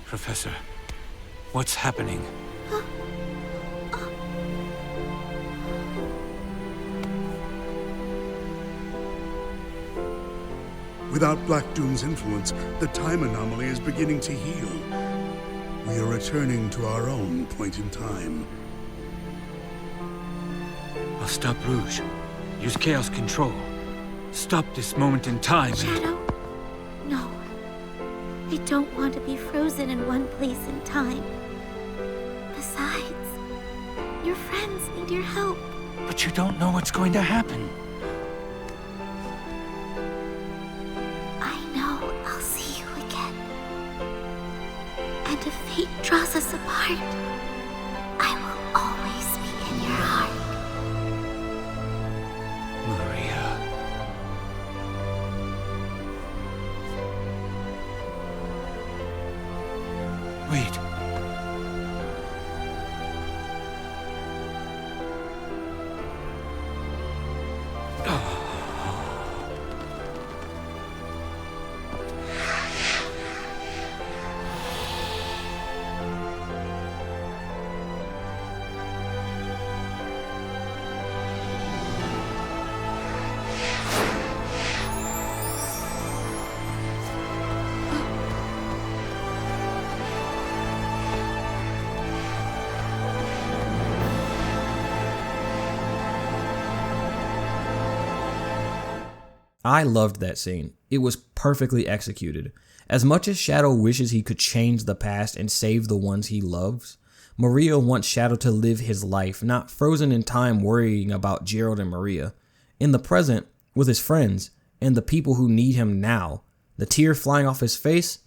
Professor, what's happening? Without Black Doom's influence, the time anomaly is beginning to heal. We are returning to our own point in time. I'll stop Rouge. Use Chaos Control. Stop this moment in time. Shadow? No. I don't want to be frozen in one place in time. Besides, your friends need your help. But you don't know what's going to happen. And if fate draws us apart, I will always be in your heart. Maria. Wait. I loved that scene. It was perfectly executed. As much as Shadow wishes he could change the past and save the ones he loves, Maria wants Shadow to live his life, not frozen in time worrying about Gerald and Maria. In the present, with his friends, and the people who need him now. The tear flying off his face?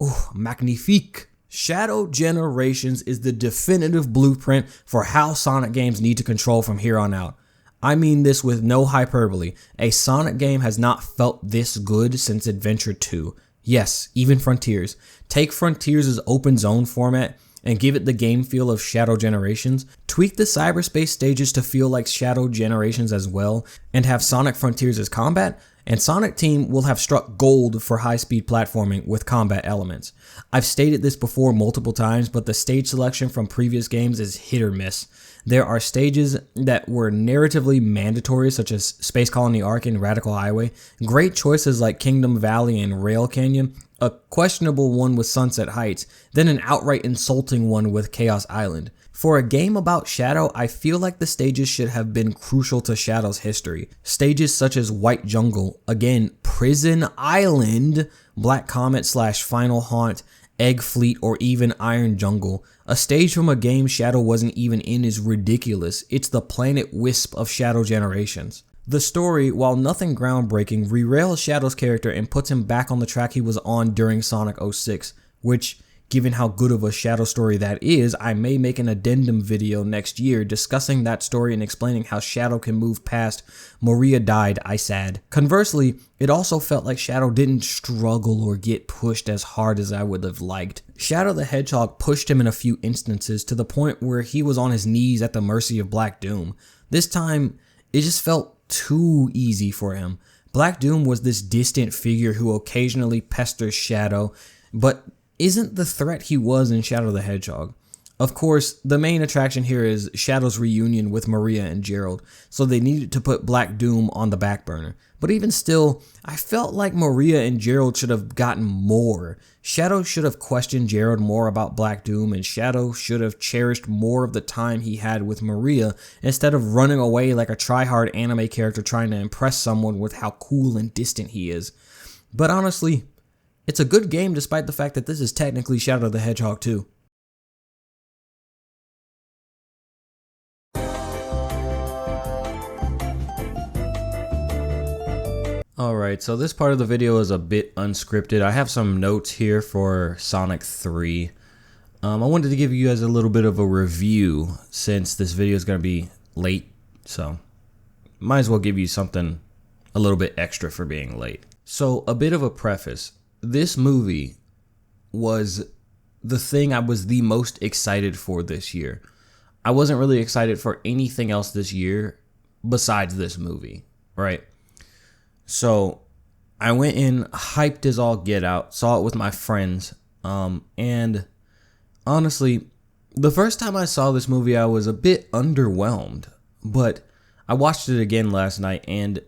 Oh, magnifique. Shadow Generations is the definitive blueprint for how Sonic games need to control from here on out. I mean this with no hyperbole. A Sonic game has not felt this good since Adventure 2. Yes, even Frontiers. Take Frontiers' open zone format and give it the game feel of Shadow Generations. Tweak the cyberspace stages to feel like Shadow Generations as well, and have Sonic Frontiers as combat, and Sonic Team will have struck gold for high-speed platforming with combat elements. I've stated this before multiple times, but the stage selection from previous games is hit or miss. There are stages that were narratively mandatory, such as Space Colony Arc and Radical Highway, great choices like Kingdom Valley and Rail Canyon, a questionable one with Sunset Heights, then an outright insulting one with Chaos Island. For a game about Shadow, I feel like the stages should have been crucial to Shadow's history. Stages such as White Jungle, again, Prison Island, Black Comet / Final Haunt, Egg Fleet, or even Iron Jungle. A stage from a game Shadow wasn't even in is ridiculous. It's the Planet Wisp of Shadow generations. The story, while nothing groundbreaking, rerails Shadow's character and puts him back on the track he was on during Sonic 06, which, given how good of a Shadow story that is, I may make an addendum video next year discussing that story and explaining how Shadow can move past "Maria died, I sad." Conversely, it also felt like Shadow didn't struggle or get pushed as hard as I would have liked. Shadow the Hedgehog pushed him in a few instances to the point where he was on his knees at the mercy of Black Doom. This time, it just felt too easy for him. Black Doom was this distant figure who occasionally pesters Shadow, but isn't the threat he was in Shadow the Hedgehog. Of course, the main attraction here is Shadow's reunion with Maria and Gerald, so they needed to put Black Doom on the back burner. But even still, I felt like Maria and Gerald should have gotten more. Shadow should have questioned Gerald more about Black Doom, and Shadow should have cherished more of the time he had with Maria instead of running away like a try-hard anime character trying to impress someone with how cool and distant he is. But honestly, it's a good game despite the fact that this is technically Shadow the Hedgehog 2. Alright, so this part of the video is a bit unscripted. I have some notes here for Sonic 3. I wanted to give you guys a little bit of a review since this video is going to be late, so might as well give you something a little bit extra for being late. So, a bit of a preface. This movie was the thing I was the most excited for this year. I wasn't really excited for anything else this year besides this movie, right? So I went in hyped as all get out, saw it with my friends, and honestly, the first time I saw this movie I was a bit underwhelmed, but I watched it again last night and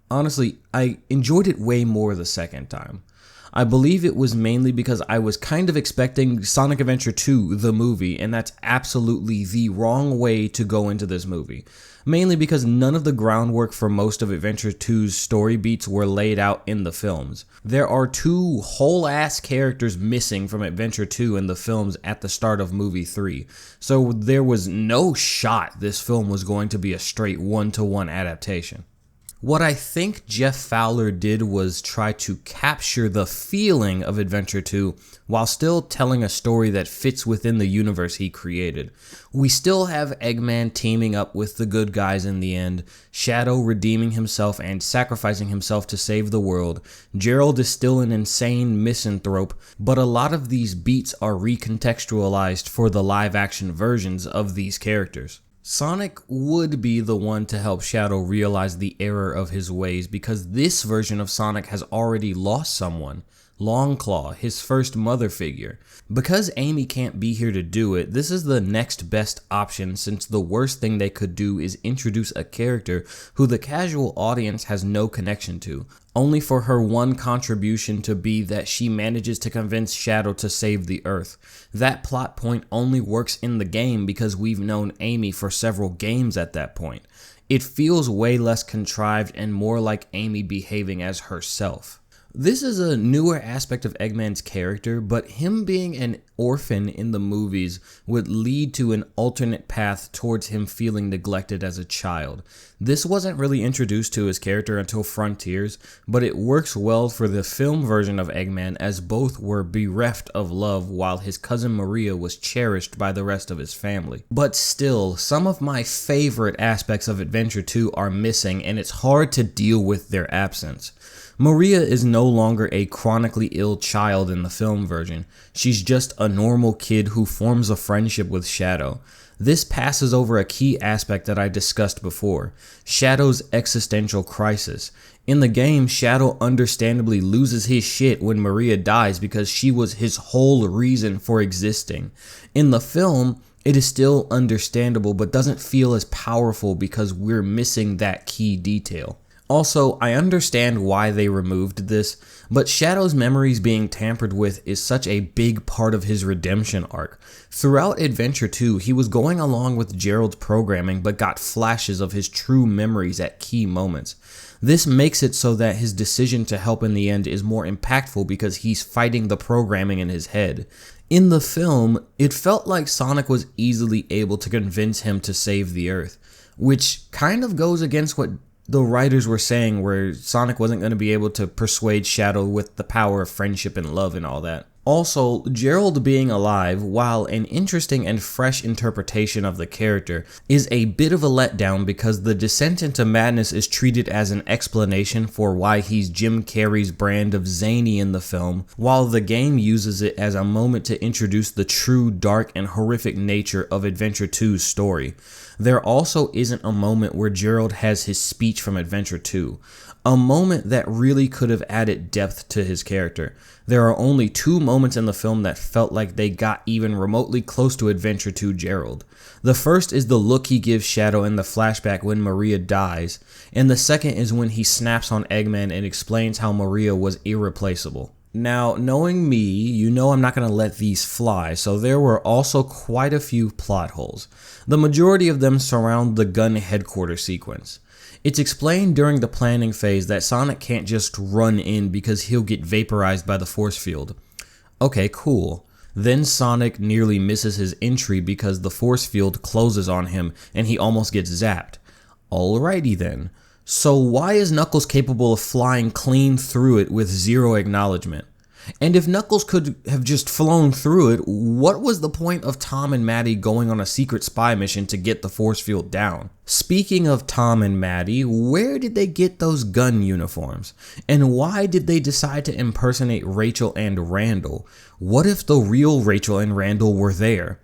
honestly, I enjoyed it way more the second time. I believe it was mainly because I was kind of expecting Sonic Adventure 2, the movie, and that's absolutely the wrong way to go into this movie. Mainly because none of the groundwork for most of Adventure 2's story beats were laid out in the films. There are 2 whole-ass characters missing from Adventure 2 in the films at the start of movie 3, so there was no shot this film was going to be a straight one-to-one adaptation. What I think Jeff Fowler did was try to capture the feeling of Adventure 2 while still telling a story that fits within the universe he created. We still have Eggman teaming up with the good guys in the end, Shadow redeeming himself and sacrificing himself to save the world. Gerald is still an insane misanthrope, but a lot of these beats are recontextualized for the live-action versions of these characters. Sonic would be the one to help Shadow realize the error of his ways because this version of Sonic has already lost someone, Longclaw, his first mother figure. Because Amy can't be here to do it, this is the next best option since the worst thing they could do is introduce a character who the casual audience has no connection to, only for her one contribution to be that she manages to convince Shadow to save the Earth. That plot point only works in the game because we've known Amy for several games at that point. It feels way less contrived and more like Amy behaving as herself. This is a newer aspect of Eggman's character, but him being an orphan in the movies would lead to an alternate path towards him feeling neglected as a child. This wasn't really introduced to his character until Frontiers, but it works well for the film version of Eggman as both were bereft of love while his cousin Maria was cherished by the rest of his family. But still, some of my favorite aspects of Adventure 2 are missing and it's hard to deal with their absence. Maria is no longer a chronically ill child in the film version. She's just a normal kid who forms a friendship with Shadow. This passes over a key aspect that I discussed before, Shadow's existential crisis. In the game, Shadow understandably loses his shit when Maria dies because she was his whole reason for existing. In the film, it is still understandable but doesn't feel as powerful because we're missing that key detail. Also, I understand why they removed this, but Shadow's memories being tampered with is such a big part of his redemption arc. Throughout Adventure 2, he was going along with Gerald's programming but got flashes of his true memories at key moments. This makes it so that his decision to help in the end is more impactful because he's fighting the programming in his head. In the film, it felt like Sonic was easily able to convince him to save the Earth, which kind of goes against what the writers were saying, where Sonic wasn't going to be able to persuade Shadow with the power of friendship and love and all that. Also, Gerald being alive, while an interesting and fresh interpretation of the character, is a bit of a letdown because the descent into madness is treated as an explanation for why he's Jim Carrey's brand of zany in the film, while the game uses it as a moment to introduce the true dark and horrific nature of Adventure 2's story. There also isn't a moment where Gerald has his speech from Adventure 2, a moment that really could have added depth to his character. There are only 2 moments in the film that felt like they got even remotely close to Adventure 2 Gerald. The first is the look he gives Shadow in the flashback when Maria dies, and the second is when he snaps on Eggman and explains how Maria was irreplaceable. Now, knowing me, you know I'm not going to let these fly, so there were also quite a few plot holes. The majority of them surround the gun headquarters sequence. It's explained during the planning phase that Sonic can't just run in because he'll get vaporized by the force field. Okay, cool. Then Sonic nearly misses his entry because the force field closes on him and he almost gets zapped. Alrighty then. So why is Knuckles capable of flying clean through it with 0 acknowledgement? And if Knuckles could have just flown through it, what was the point of Tom and Maddie going on a secret spy mission to get the force field down? Speaking of Tom and Maddie, where did they get those gun uniforms? And why did they decide to impersonate Rachel and Randall? What if the real Rachel and Randall were there?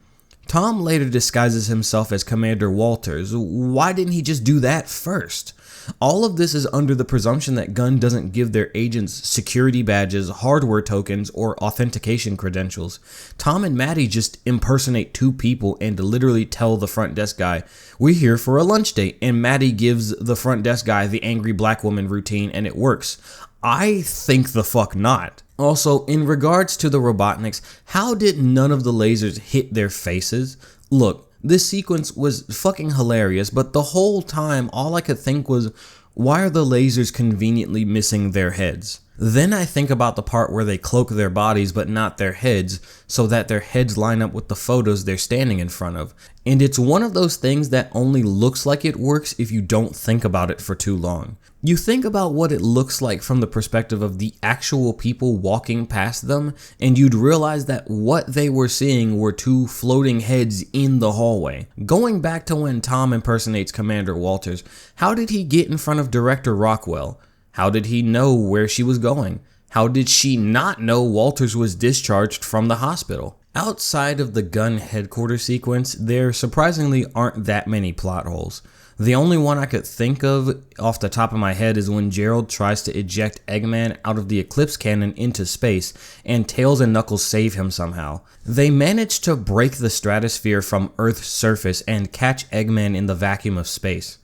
Tom later disguises himself as Commander Walters. Why didn't he just do that first? All of this is under the presumption that Gunn doesn't give their agents security badges, hardware tokens, or authentication credentials. Tom and Maddie just impersonate 2 people and literally tell the front desk guy, "We're here for a lunch date," and Maddie gives the front desk guy the angry black woman routine and it works. I think the fuck not. Also, in regards to the Robotniks, how did none of the lasers hit their faces? Look, this sequence was fucking hilarious, but the whole time all I could think was, why are the lasers conveniently missing their heads? Then I think about the part where they cloak their bodies but not their heads, so that their heads line up with the photos they're standing in front of. And it's one of those things that only looks like it works if you don't think about it for too long. You think about what it looks like from the perspective of the actual people walking past them, and you'd realize that what they were seeing were 2 floating heads in the hallway. Going back to when Tom impersonates Commander Walters, how did he get in front of Director Rockwell? How did he know where she was going? How did she not know Walters was discharged from the hospital? Outside of the gun headquarters sequence, there surprisingly aren't that many plot holes. The only one I could think of off the top of my head is when Gerald tries to eject Eggman out of the Eclipse Cannon into space, and Tails and Knuckles save him somehow. They manage to break the stratosphere from Earth's surface and catch Eggman in the vacuum of space.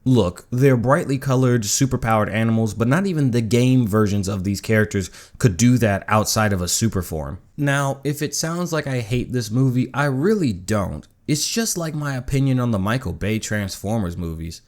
Look, they're brightly colored, superpowered animals, but not even the game versions of these characters could do that outside of a super form. Now, if it sounds like I hate this movie, I really don't. It's just like my opinion on the Michael Bay Transformers movies.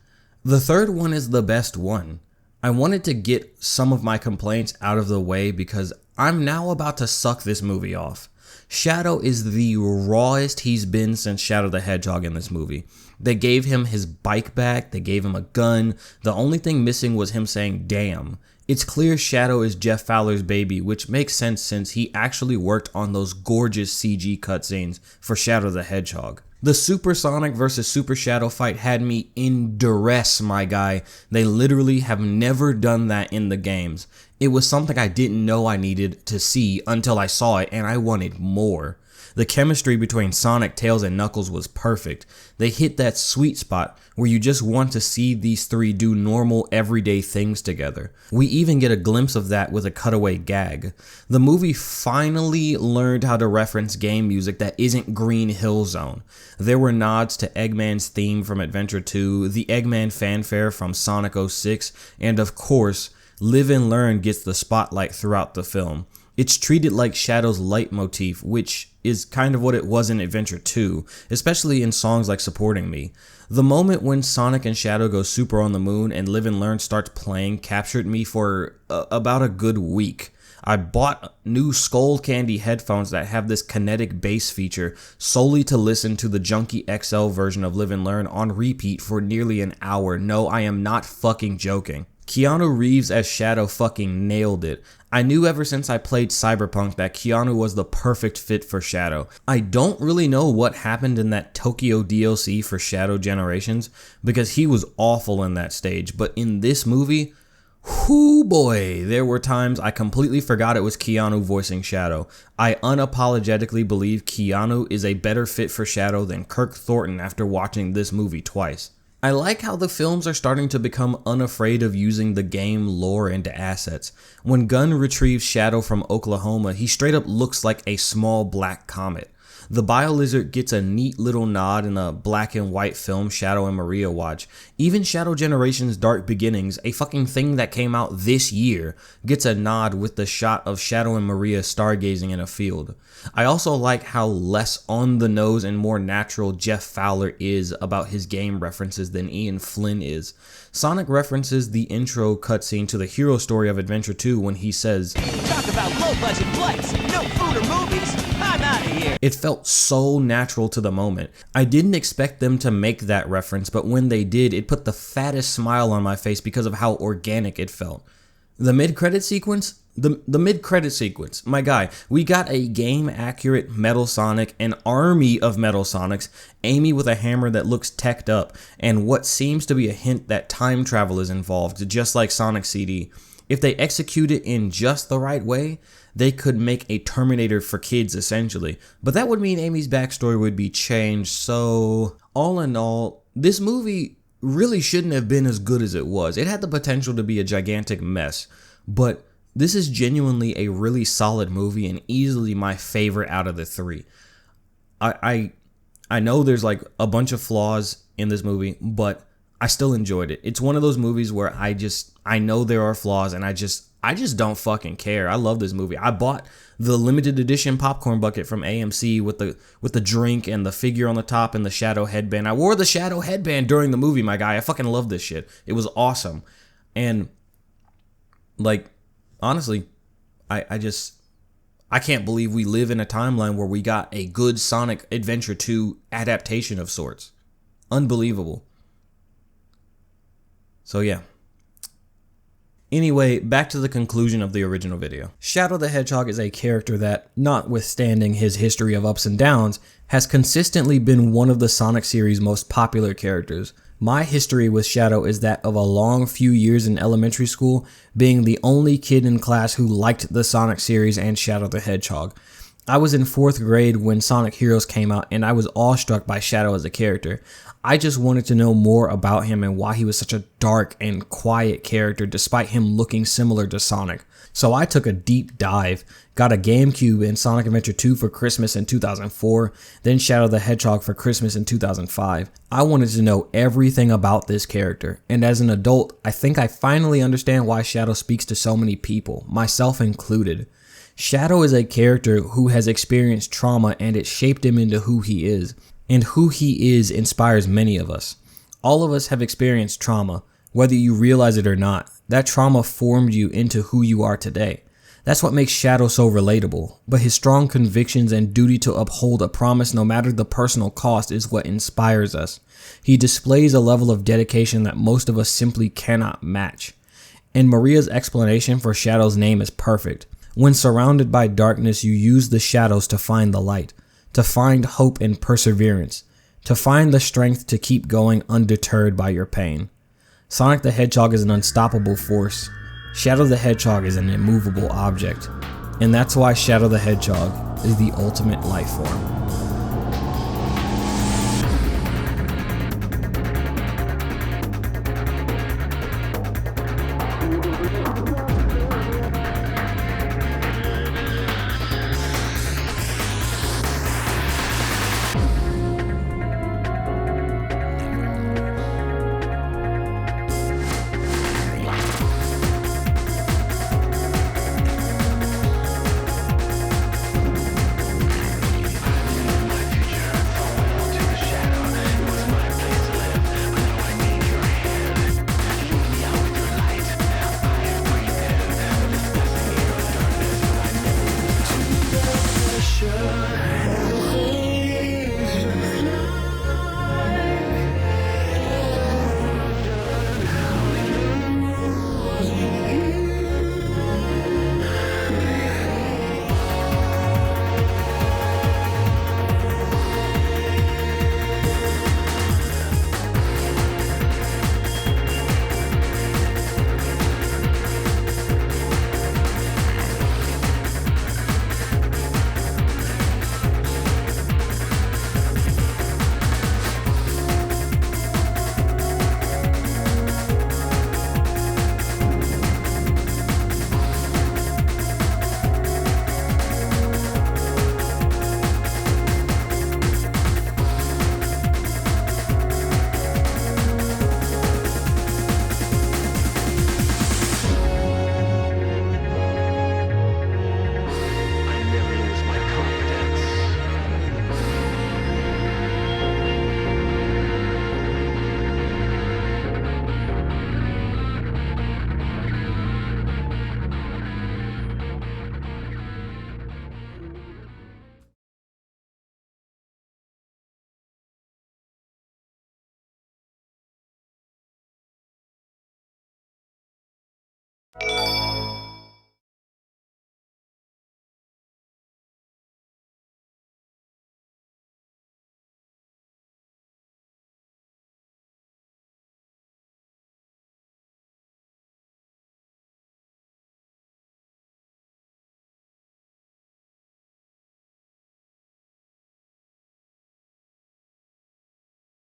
The third one is the best one. I wanted to get some of my complaints out of the way because I'm now about to suck this movie off. Shadow is the rawest he's been since Shadow the Hedgehog in this movie. They gave him his bike back, they gave him a gun, the only thing missing was him saying damn. It's clear Shadow is Jeff Fowler's baby, which makes sense since he actually worked on those gorgeous CG cutscenes for Shadow the Hedgehog. The Super Sonic vs. Super Shadow fight had me in duress, my guy. They literally have never done that in the games. It was something I didn't know I needed to see until I saw it, and I wanted more. The chemistry between Sonic, Tails, and Knuckles was perfect. They hit that sweet spot where you just want to see these 3 do normal, everyday things together. We even get a glimpse of that with a cutaway gag. The movie finally learned how to reference game music that isn't Green Hill Zone. There were nods to Eggman's theme from Adventure 2, the Eggman fanfare from Sonic 06, and of course, Live and Learn gets the spotlight throughout the film. It's treated like Shadow's leitmotif, which is kind of what it was in Adventure 2, especially in songs like Supporting Me. The moment when Sonic and Shadow go super on the moon and Live and Learn starts playing captured me for about a good week. I bought new Skull Candy headphones that have this kinetic bass feature solely to listen to the Junkie XL version of Live and Learn on repeat for nearly an hour. No, I am not fucking joking. Keanu Reeves as Shadow fucking nailed it. I knew ever since I played Cyberpunk that Keanu was the perfect fit for Shadow. I don't really know what happened in that Tokyo DLC for Shadow Generations because he was awful in that stage, but in this movie, whoo boy, there were times I completely forgot it was Keanu voicing Shadow. I unapologetically believe Keanu is a better fit for Shadow than Kirk Thornton after watching this movie twice. I like how the films are starting to become unafraid of using the game lore into assets. When Gunn retrieves Shadow from Oklahoma, he straight up looks like a small black comet. The BioLizard gets a neat little nod in a black and white film Shadow and Maria watch. Even Shadow Generations Dark Beginnings, a fucking thing that came out this year, gets a nod with the shot of Shadow and Maria stargazing in a field. I also like how less on the nose and more natural Jeff Fowler is about his game references than Ian Flynn is. Sonic references the intro cutscene to the hero story of Adventure 2 when he says, "Talk about low-budget flights, no food or movies, I'm out of here." It felt so natural to the moment. I didn't expect them to make that reference, but when they did, it put the fattest smile on my face because of how organic it felt. The mid-credit sequence? The mid-credit sequence, my guy, we got a game-accurate Metal Sonic, an army of Metal Sonics, Amy with a hammer that looks teched up, and what seems to be a hint that time travel is involved, just like Sonic CD. If they execute it in just the right way, they could make a Terminator for kids, essentially. But that would mean Amy's backstory would be changed, so all in all, this movie really shouldn't have been as good as it was. It had the potential to be a gigantic mess, but this is genuinely a really solid movie and easily my favorite out of the three. I know there's like a bunch of flaws in this movie, but I still enjoyed it. It's one of those movies where I know there are flaws and I just don't fucking care. I love this movie. I bought the limited edition popcorn bucket from AMC with the drink and the figure on the top and the Shadow headband. I wore the Shadow headband during the movie, my guy. I fucking love this shit. It was awesome. And like, honestly, I can't believe we live in a timeline where we got a good Sonic Adventure 2 adaptation of sorts. Unbelievable. So yeah. Anyway, back to the conclusion of the original video. Shadow the Hedgehog is a character that, notwithstanding his history of ups and downs, has consistently been one of the Sonic series' most popular characters. My history with Shadow is that of a long few years in elementary school, being the only kid in class who liked the Sonic series and Shadow the Hedgehog. I was in 4th grade when Sonic Heroes came out and I was awestruck by Shadow as a character. I just wanted to know more about him and why he was such a dark and quiet character despite him looking similar to Sonic. So I took a deep dive, got a GameCube and Sonic Adventure 2 for Christmas in 2004, then Shadow the Hedgehog for Christmas in 2005. I wanted to know everything about this character, and as an adult, I think I finally understand why Shadow speaks to so many people, myself included. Shadow is a character who has experienced trauma and it shaped him into who he is. And who he is inspires many of us. All of us have experienced trauma, whether you realize it or not. That trauma formed you into who you are today. That's what makes Shadow so relatable, but his strong convictions and duty to uphold a promise no matter the personal cost is what inspires us. He displays a level of dedication that most of us simply cannot match. And Maria's explanation for Shadow's name is perfect. When surrounded by darkness, you use the shadows to find the light, to find hope and perseverance, to find the strength to keep going undeterred by your pain. Sonic the Hedgehog is an unstoppable force. Shadow the Hedgehog is an immovable object. And that's why Shadow the Hedgehog is the ultimate life form.